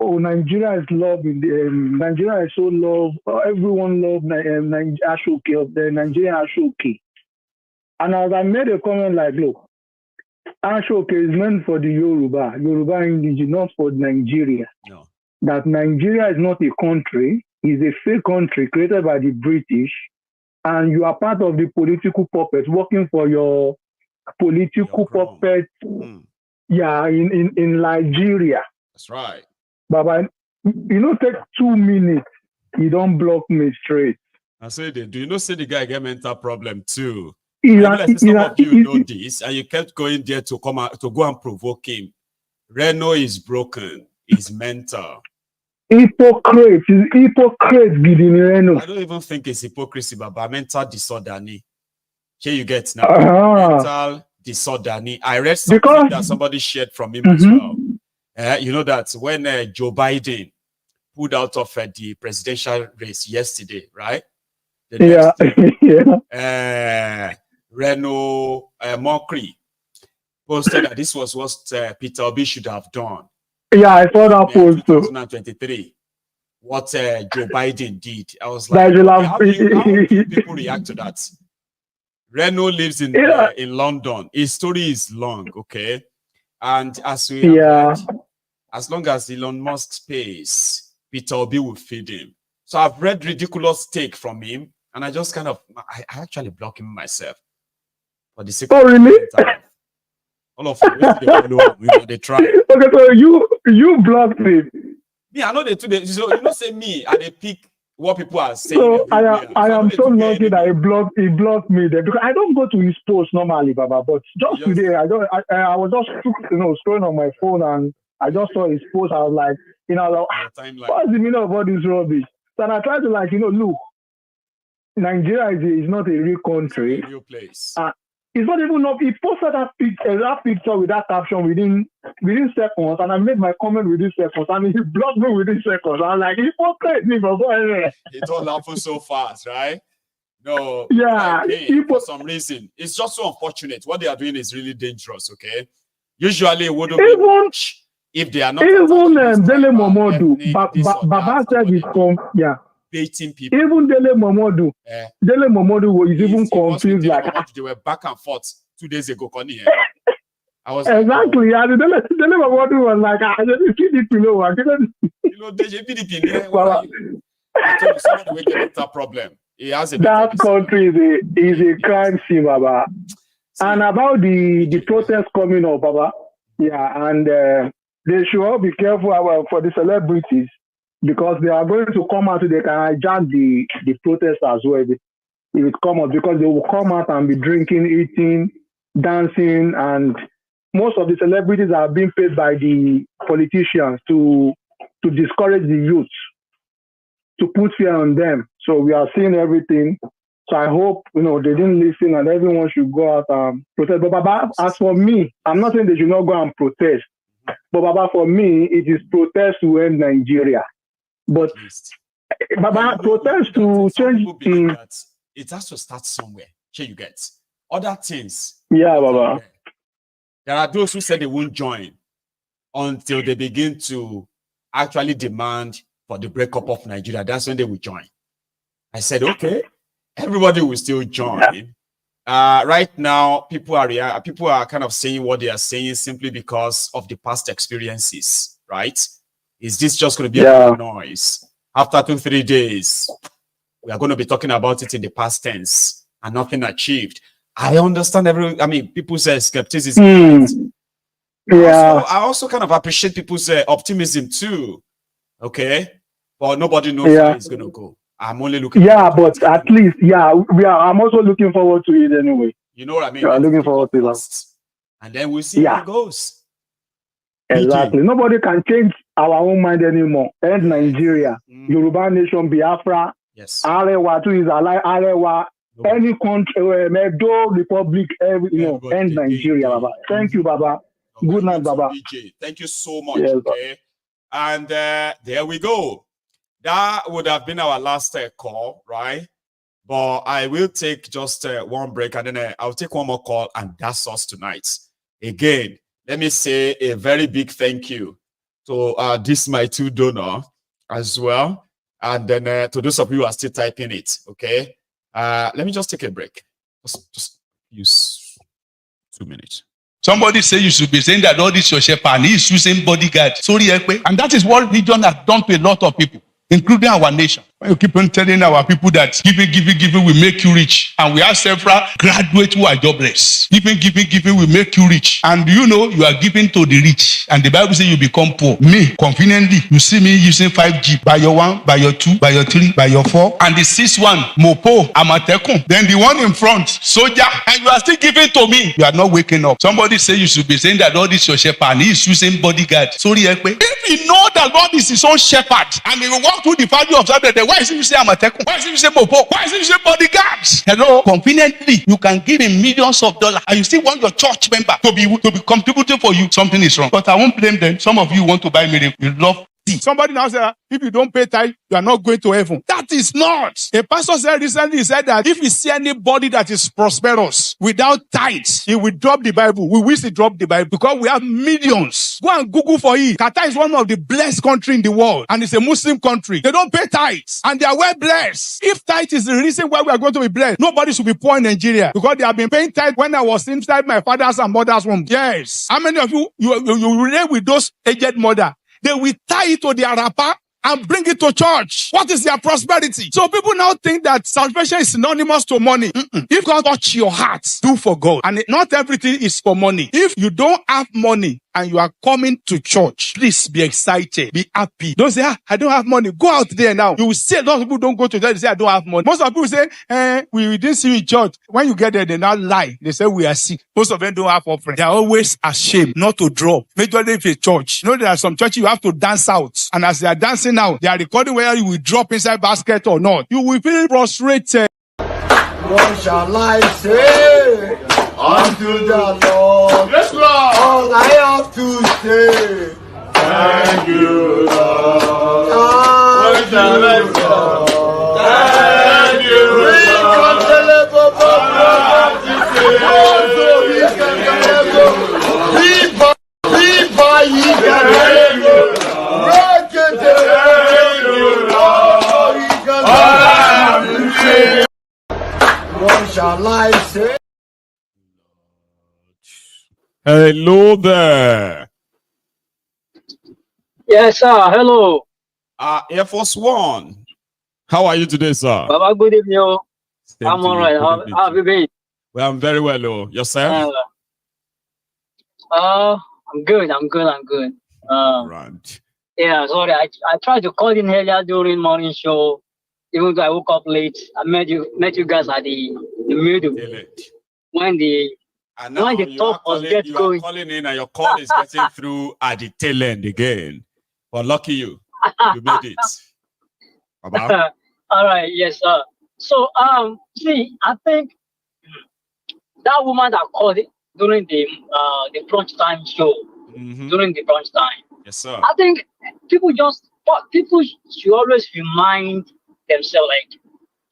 oh, Nigeria is loved. Nigeria is so loved. Everyone loved Ashoke of the Nigerian Ashoke. And as I made a comment like, look, Ashoke is meant for the Yoruba English, not for Nigeria. No. That Nigeria is not a country, it's a fake country created by the British, and you are part of the political puppet, working for your political puppet, yeah, in Nigeria. That's right. Baba, you know, take 2 minutes, you don't block me straight. I say they do. You know, say the guy get mental problem too. Some of you know this, and you kept going there to come out to go and provoke him. Reno is broken. He's mental. Hypocrite. He's hypocrite, Gideon Reno. I don't even think it's hypocrisy, but mental disorder. Here you get now. Mental disorder. I read something that somebody shared from him as well. You know that when Joe Biden pulled out of the presidential race yesterday, right? Reno Mokri posted that this was what Peter Obi should have done. Yeah, I saw that post. 2023. What Joe Biden did. I was like, how do people react to that? Reno lives in London. His story is long, okay? And as we have read, as long as Elon Musk pays, Peter Obi will feed him. So I've read ridiculous take from him, and I just kind of, I actually block him myself. For the sake of really? All of you, they try. Okay, so you blocked him. Yeah, I know they do. So you know, say me, and they pick what people are saying. So I am so lucky that he blocked me there, because I don't go to his post normally, Baba. But just today, I was just scrolling on my phone, and I just saw his post. I was like, what's the meaning of all this rubbish? So I tried to look, Nigeria is not a real country. It's a real place. It's not even up. He posted that picture with that caption within seconds, and I made my comment within seconds, and he blocked me within seconds. I was like, he posted me, but it all happened so fast, right? No, yeah. For some reason, it's just so unfortunate. What they are doing is really dangerous. Okay, usually it wouldn't be much if they are not. Even Dele Momodu, Baba said it's baiting people. Even Dele Momodu, was even confused. Like they were back and forth 2 days ago. I was exactly. And Dele Momodu was like, I didn't keep it below. There's a PDP. Someone will get that problem. He has that country is a crime scene, Baba. And about the protest coming up, Baba. Yeah, and they should all be careful for the celebrities, because they are going to come out, they can hijack the protest as well. If it come out, because they will come out and be drinking, eating, dancing, and most of the celebrities are being paid by the politicians to discourage the youth, to put fear on them. So we are seeing everything. So I hope they didn't listen, and everyone should go out and protest. But Baba, as for me, I'm not saying they should not go and protest. But Baba, for me, it is protest to end Nigeria. But Baba, protest to change things. It has to start somewhere. Here you get other things. Yeah, Baba. There are those who said they won't join until they begin to actually demand for the breakup of Nigeria. That's when they will join. I said, okay, everybody will still join. Right now, people are kind of saying what they are saying simply because of the past experiences, right? Is this just going to be a noise? After 2-3 days, we are going to be talking about it in the past tense and nothing achieved. I understand people say skepticism. Yeah. I also kind of appreciate people's optimism too. Okay, but nobody knows how it's gonna go. I'm only looking. But at least, I'm also looking forward to it anyway. You know what I mean? I'm looking forward to it. And then we'll see how it goes. Exactly. Nobody can change our own mind anymore. End Nigeria, Yoruba nation, Biafra, Arewa too is alive. Arewa, any country, Medo Republic, end Nigeria, Baba. Thank you, Baba. Good night, Baba. Thank you so much. Okay, and there we go. That would have been our last call, right? But I will take just one break, and then I'll take one more call, and that's us tonight. Again, let me say a very big thank you to this my two donor as well, and then to those of you who are still typing it. Okay, let me just take a break. Just use 2 minutes. Somebody say you should be saying that all this your shepherd and he is using bodyguard. Sorry, and that is what religion has done to a lot of people, including our nation. When you keep on telling our people that giving will make you rich, and we have several graduates who are jobless. Giving will make you rich, and you know you are giving to the rich, and the Bible says you become poor. Me, conveniently, you see me using 5G by your 1, by your 2, by your 3, by your 4, and the 6th one, Mopo, Amatekun. Then the one in front, Soldier, and you are still giving to me. You are not waking up. Somebody say you should be saying that all this your shepherd and he is using bodyguard. Sorry, if you know that God is his own shepherd, and he will walk through the valley of Zanga, why is it you say Amatekun? Why is it you say Mopo? Why is it you say bodyguards? Hello, conveniently, you can give him millions of dollars, and you still want your church member to be contributing for you. Something is wrong. But I won't blame them. Some of you want to buy miracle. You love. Somebody now said, if you don't pay tithe, you are not going to heaven. That is not. A pastor said recently, he said that if you see anybody that is prosperous without tithes, he will drop the Bible. We wish he dropped the Bible because we have millions. Go and Google for it. Qatar is one of the blessed countries in the world, and it's a Muslim country. They don't pay tithes, and they are well blessed. If tithe is the reason why we are going to be blessed, nobody should be poor in Nigeria because they have been paying tithe when I was inside my father's and mother's womb. Yes. How many of you relate with those aged mother? They will tie it to their wrapper and bring it to church. What is their prosperity? So people now think that salvation is synonymous to money. If God touch your heart, do for God. And not everything is for money. If you don't have money and you are coming to church, please be excited, be happy. Don't say, I don't have money. Go out there now. You will see a lot of people don't go to church. They say, I don't have money. Most of people say, we didn't see you in church. When you get there, they now lie. They say, we are sick. Most of them don't have offering. They are always ashamed not to drop. Majorly if a church. You know, there are some churches you have to dance out. And as they are dancing now, they are recording whether you will drop inside basket or not. You will feel frustrated. What shall I say unto the Lord? Yes, Lord. All I have to say, thank you, Lord. What shall I say? Thank you, What shall I say? Hello there. Yes, sir. Hello. Air Force One. How are you today, sir? Baba, good evening. I'm all right. How have you been? Well, I'm very well. Oh. Yourself? I'm good. Right. Yeah, sorry. I tried to call in earlier during morning show. Even though I woke up late, I met you guys at the middle when the talk was get going. You are calling in, and your call is getting through at the tail end again. But lucky you made it. Baba. All right, yes, sir. So see, I think that woman that called it during the brunch time show, during the brunch time. Yes, sir. I think people should always remind themselves, like,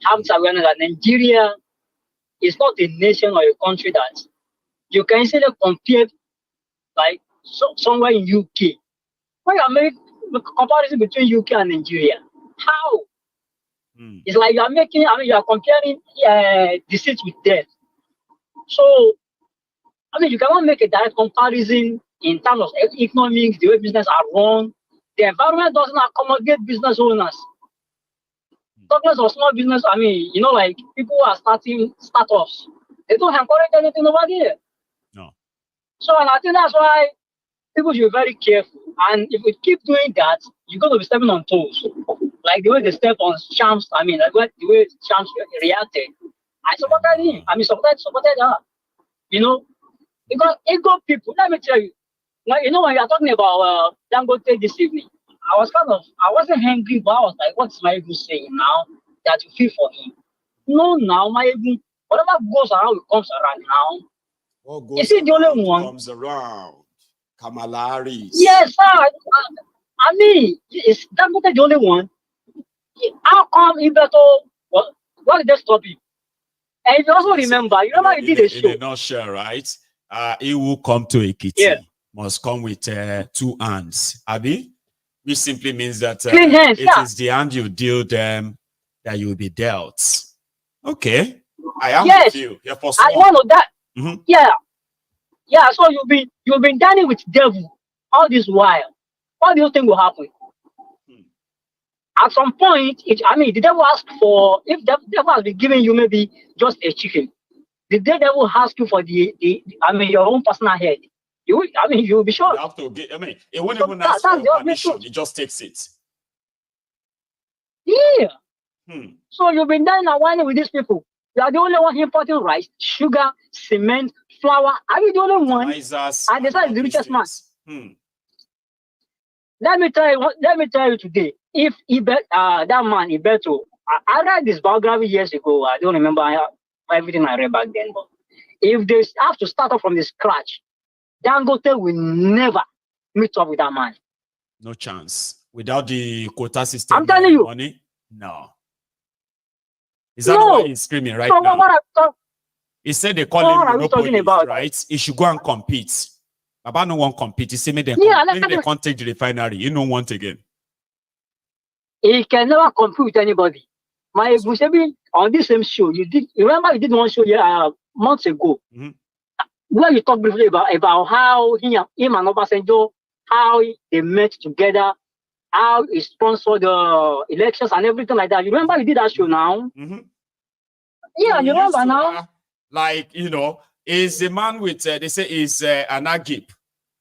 have this awareness that Nigeria is not a nation or a country that you can easily compare, like somewhere in UK. When you make the comparison between UK and Nigeria, how? It's like you are comparing disease with death. So, you cannot make a direct comparison in terms of economics, the way business are run. The environment doesn't accommodate business owners. Talking of small business, like people who are starting startups, they don't encourage anything over there. No. So, and I think that's why people should be very careful. And if we keep doing that, you're going to be stepping on toes. Like the way they step on Shams, I mean, like the way Shams reacted. I supported him. I mean, supported her. You know, because ego people, let me tell you, like, you know, when you are talking about Dangote this evening, I wasn't angry, but I was like, what's Maiyegun saying now that you feel for him? No, now, Maiyegun, whatever goes around, it comes around now. What goes Is he the only one? Comes around. Kamala Harris. Yes, sir. I mean, is Dangote the only one? How come Ibeto, what did they stop him? And if you also remember, he did a show. In a nutshell, right? He will come to Ekiti, must come with 2 hands. Abi? Which simply means that Clean hands, it is the hand you deal them that you will be dealt. Okay. I am with you. You're for I want that. Mm-hmm. Yeah, so you've been dining with devil all this while. What do you think will happen? At some point, the devil asked for, if the devil has been giving you maybe just a chicken, the devil ask you for your own personal head. You'll be sure. You have to get, it won't even ask for permission. It just takes it. Yeah. So you've been dining and whining with these people. You are the only one importing rice, sugar, cement, flour. Are you the only one? And they say the richest man. Let me tell you today, if that man Ibeto, I read this biography years ago. I don't remember everything I read back then, but if they have to start off from the scratch, Dangote will never meet up with that man. No chance. Without the quota system, I'm telling you. Money? No. Is that why he's screaming right now? He said they call him monopolist, right? He should go and compete. Baba no one compete. He said maybe they can't take the refinery. You don't want again. He can never compete with anybody. Maiyegun on this same show, you remember you did one show months ago, where you talked briefly about how him and Obasanjo, how they met together, how he sponsored the elections and everything like that. You remember you did that show now? Yeah, you remember now? Like, is a man with, they say is an agip,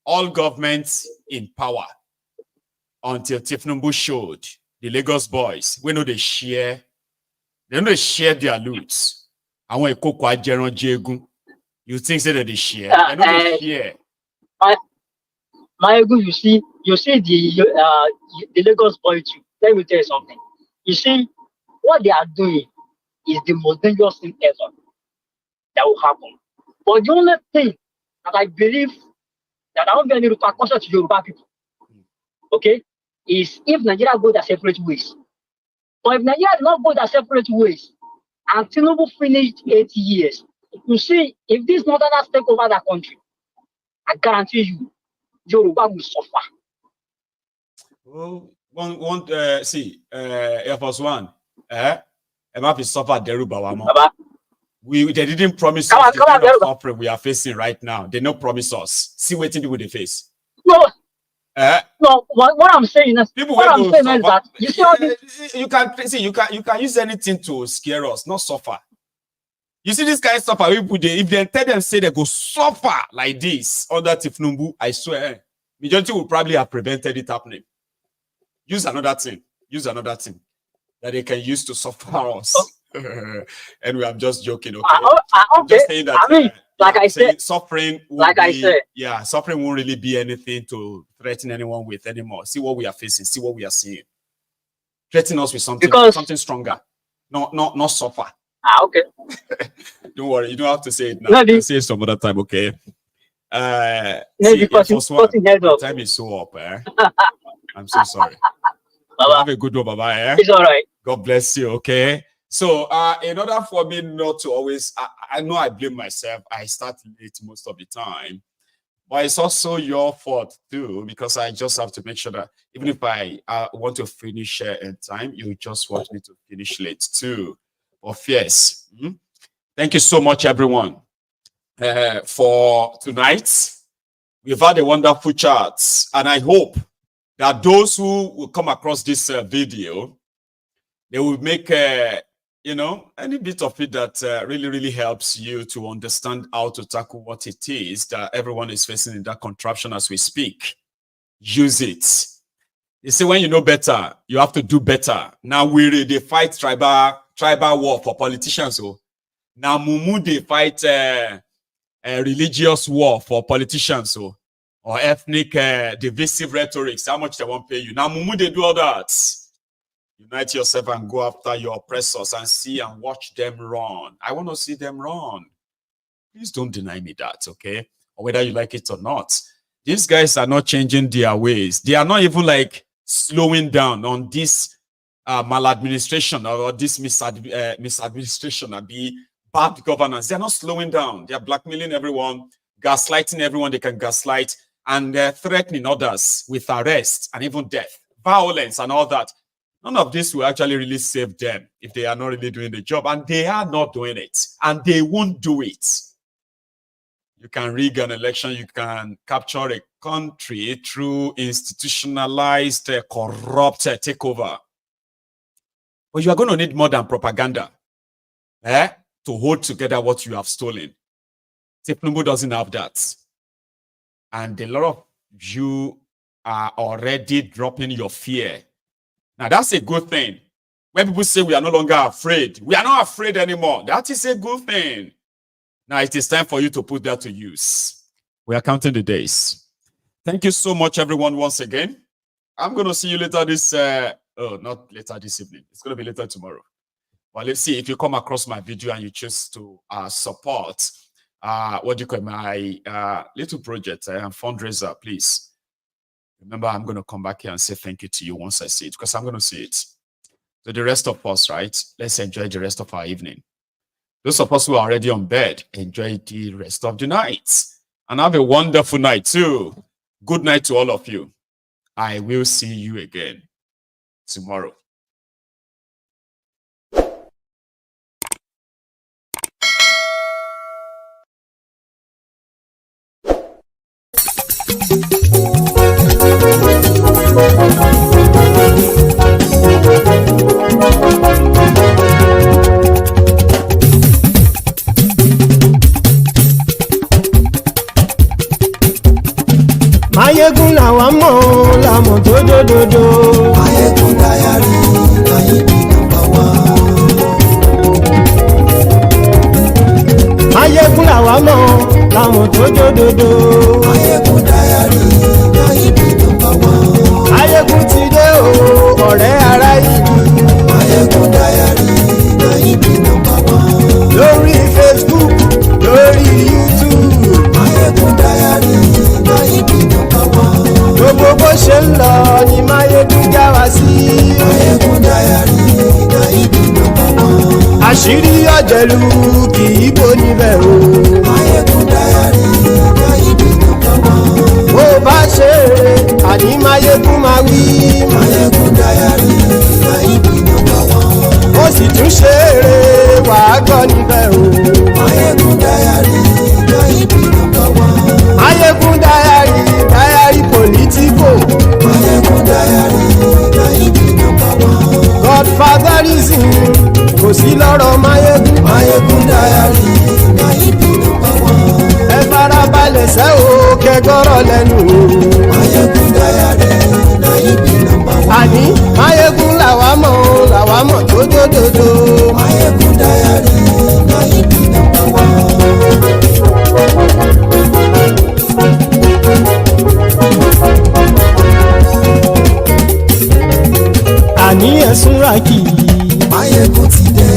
all governments in power, until Thiefnubu showed the Lagos boys, we know they share their loot. And when you think that they share? They know they share. Maiyegun, you see the Lagos boys too. Let me tell you something. You see, what they are doing is the most dangerous thing ever that will happen. But the only thing that I believe that I won't be any repercussion to Yoruba people, okay, is if Nigeria go their separate ways. But if Nigeria does not go their separate ways, and Tinubu finished 8 years, you see, if these northerners take over that country, I guarantee you, Yoruba will suffer. Well, Air Force One, Emma suffer Deruba. They didn't promise us the kind of suffering we are facing right now. They don't promise us. See what people they face. No, what I'm saying is, that you see all this. You can use anything to scare us, not suffer. You see this guy suffer. If they tell them say they go suffer like this under Thiefnubu, I swear, majority will probably have prevented it happening. Use another thing that they can use to suffer us. Anyway, I'm just joking. Okay, I'm just saying that. I said, suffering. Suffering won't really be anything to threaten anyone with anymore. See what we are facing. See what we are seeing. Threaten us with something stronger. Not suffer. Okay. Don't worry. You don't have to say it now. You can say it some other time. Okay. The time is so up. I'm so sorry. Have a good one, Baba. It's all right. God bless you. Okay. So, in order for me not to always, I know I blame myself. I start late most of the time, but it's also your fault too, because I just have to make sure that even if I want to finish in time, you just want me to finish late too. Of yes. Thank you so much, everyone, for tonight. We've had a wonderful chat, and I hope that those who will come across this video, they will make you know, any bit of it that really, really helps you to understand how to tackle what it is that everyone is facing in that contraption as we speak, use it. They say when you know better, you have to do better. Now they fight tribal war for politicians. So now Mumu they fight a religious war for politicians. So or ethnic divisive rhetorics. How much they won't pay you. Now Mumu they do all that. Unite yourself and go after your oppressors and see and watch them run. I want to see them run. Please don't deny me that, okay? Or whether you like it or not. These guys are not changing their ways. They are not even like slowing down on this maladministration or this misadministration and be bad governance. They are not slowing down. They are blackmailing everyone, gaslighting everyone they can gaslight, and threatening others with arrest and even death, violence and all that. None of this will actually really save them if they are not really doing the job. And they are not doing it. And they won't do it. You can rig an election. You can capture a country through institutionalized, corrupt takeover. But you are going to need more than propaganda to hold together what you have stolen. Thiefnubu doesn't have that. And a lot of you are already dropping your fear. Now, that's a good thing. When people say we are no longer afraid, we are not afraid anymore. That is a good thing. Now, it is time for you to put that to use. We are counting the days. Thank you so much, everyone, once again. I'm going to see you later this, not later this evening. It's going to be later tomorrow. Well, let's see if you come across my video and you choose to support, what do you call my little project and fundraiser, please. Remember, I'm going to come back here and say thank you to you once I see it, because I'm going to see it. So the rest of us, right? Let's enjoy the rest of our evening. Those of us who are already on bed, enjoy the rest of the night. And have a wonderful night too. Good night to all of you. I will see you again tomorrow. Maiyegun làwa mọ̀ làmọ̀ tó dòdòdò. Maiyegun Diary Maiyegun #1. Maiyegun làwa mọ̀ làmọ̀ tó dòdòdò. Maiyegun Diary Maiyegun #1. Maiyegun ti dé o ọ̀rẹ́ ará ìlú. Maiyegun Diary Maiyegun #1. Lórí Facebook lórí YouTube. Maiyegun Diary Maiyegun #1. Gbogbo bó ṣe ń lọ ni Maiyegun já wa sí. Maiyegun Diary Maiyegun #1. Àṣírí ọ̀jẹ̀lú kì í bò níbẹ̀ o. Maiyegun Diary Maiyegun #1. Bó bá ṣe eré àní Maiyegun máa wí. Maiyegun Diary Maiyegun #1. Ó sì tún ṣe eré wàá gbọ́ níbẹ̀ o. Maiyegun Diary Maiyegun #1. Maiyegun Diary Diary Politico. Maiyegun Diary Maiyegun #1. Godfatherism kò sí lọ́rọ̀ Maiyegun. Maiyegun Diary Maiyegun #1. Ẹ farabalẹ̀ sẹ́ o kẹgọ́rọ̀ lẹ́nu. Maiyegun Diary Maiyegun #1. Àní Maiyegun làwa mọ̀ tó dòdòdò. Maiyegun Diary Maiyegun #1. Àní ẹ̀sùn rákì. Maiyegun ti dé.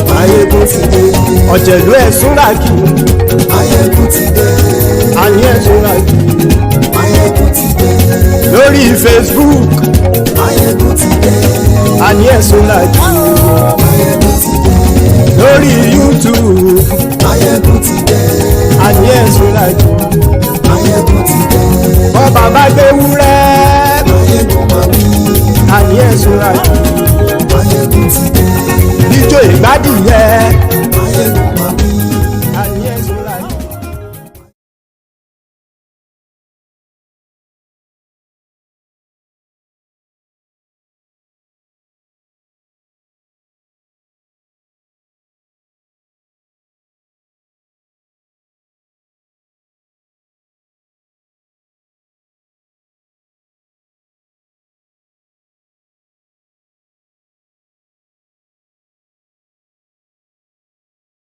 Maiyegun ti dé. Ọ̀jẹ̀lú ẹ̀sùn rákì. Maiyegun ti dé. Àní ẹ̀sùn rákì. Maiyegun ti dé. Lórí Facebook. Maiyegun ti dé. Àní ẹ̀sùn rákì. Maiyegun ti dé. Lórí YouTube. Maiyegun ti dé. Àní ẹ̀sùn rákì. Maiyegun ti dé. Bọ́ bàbá gbé wúrẹ́. Maiyegun máa wí. Àní ẹ̀sùn rákì. Maiyegun ti dé. Ijó ìgbádìí yẹ.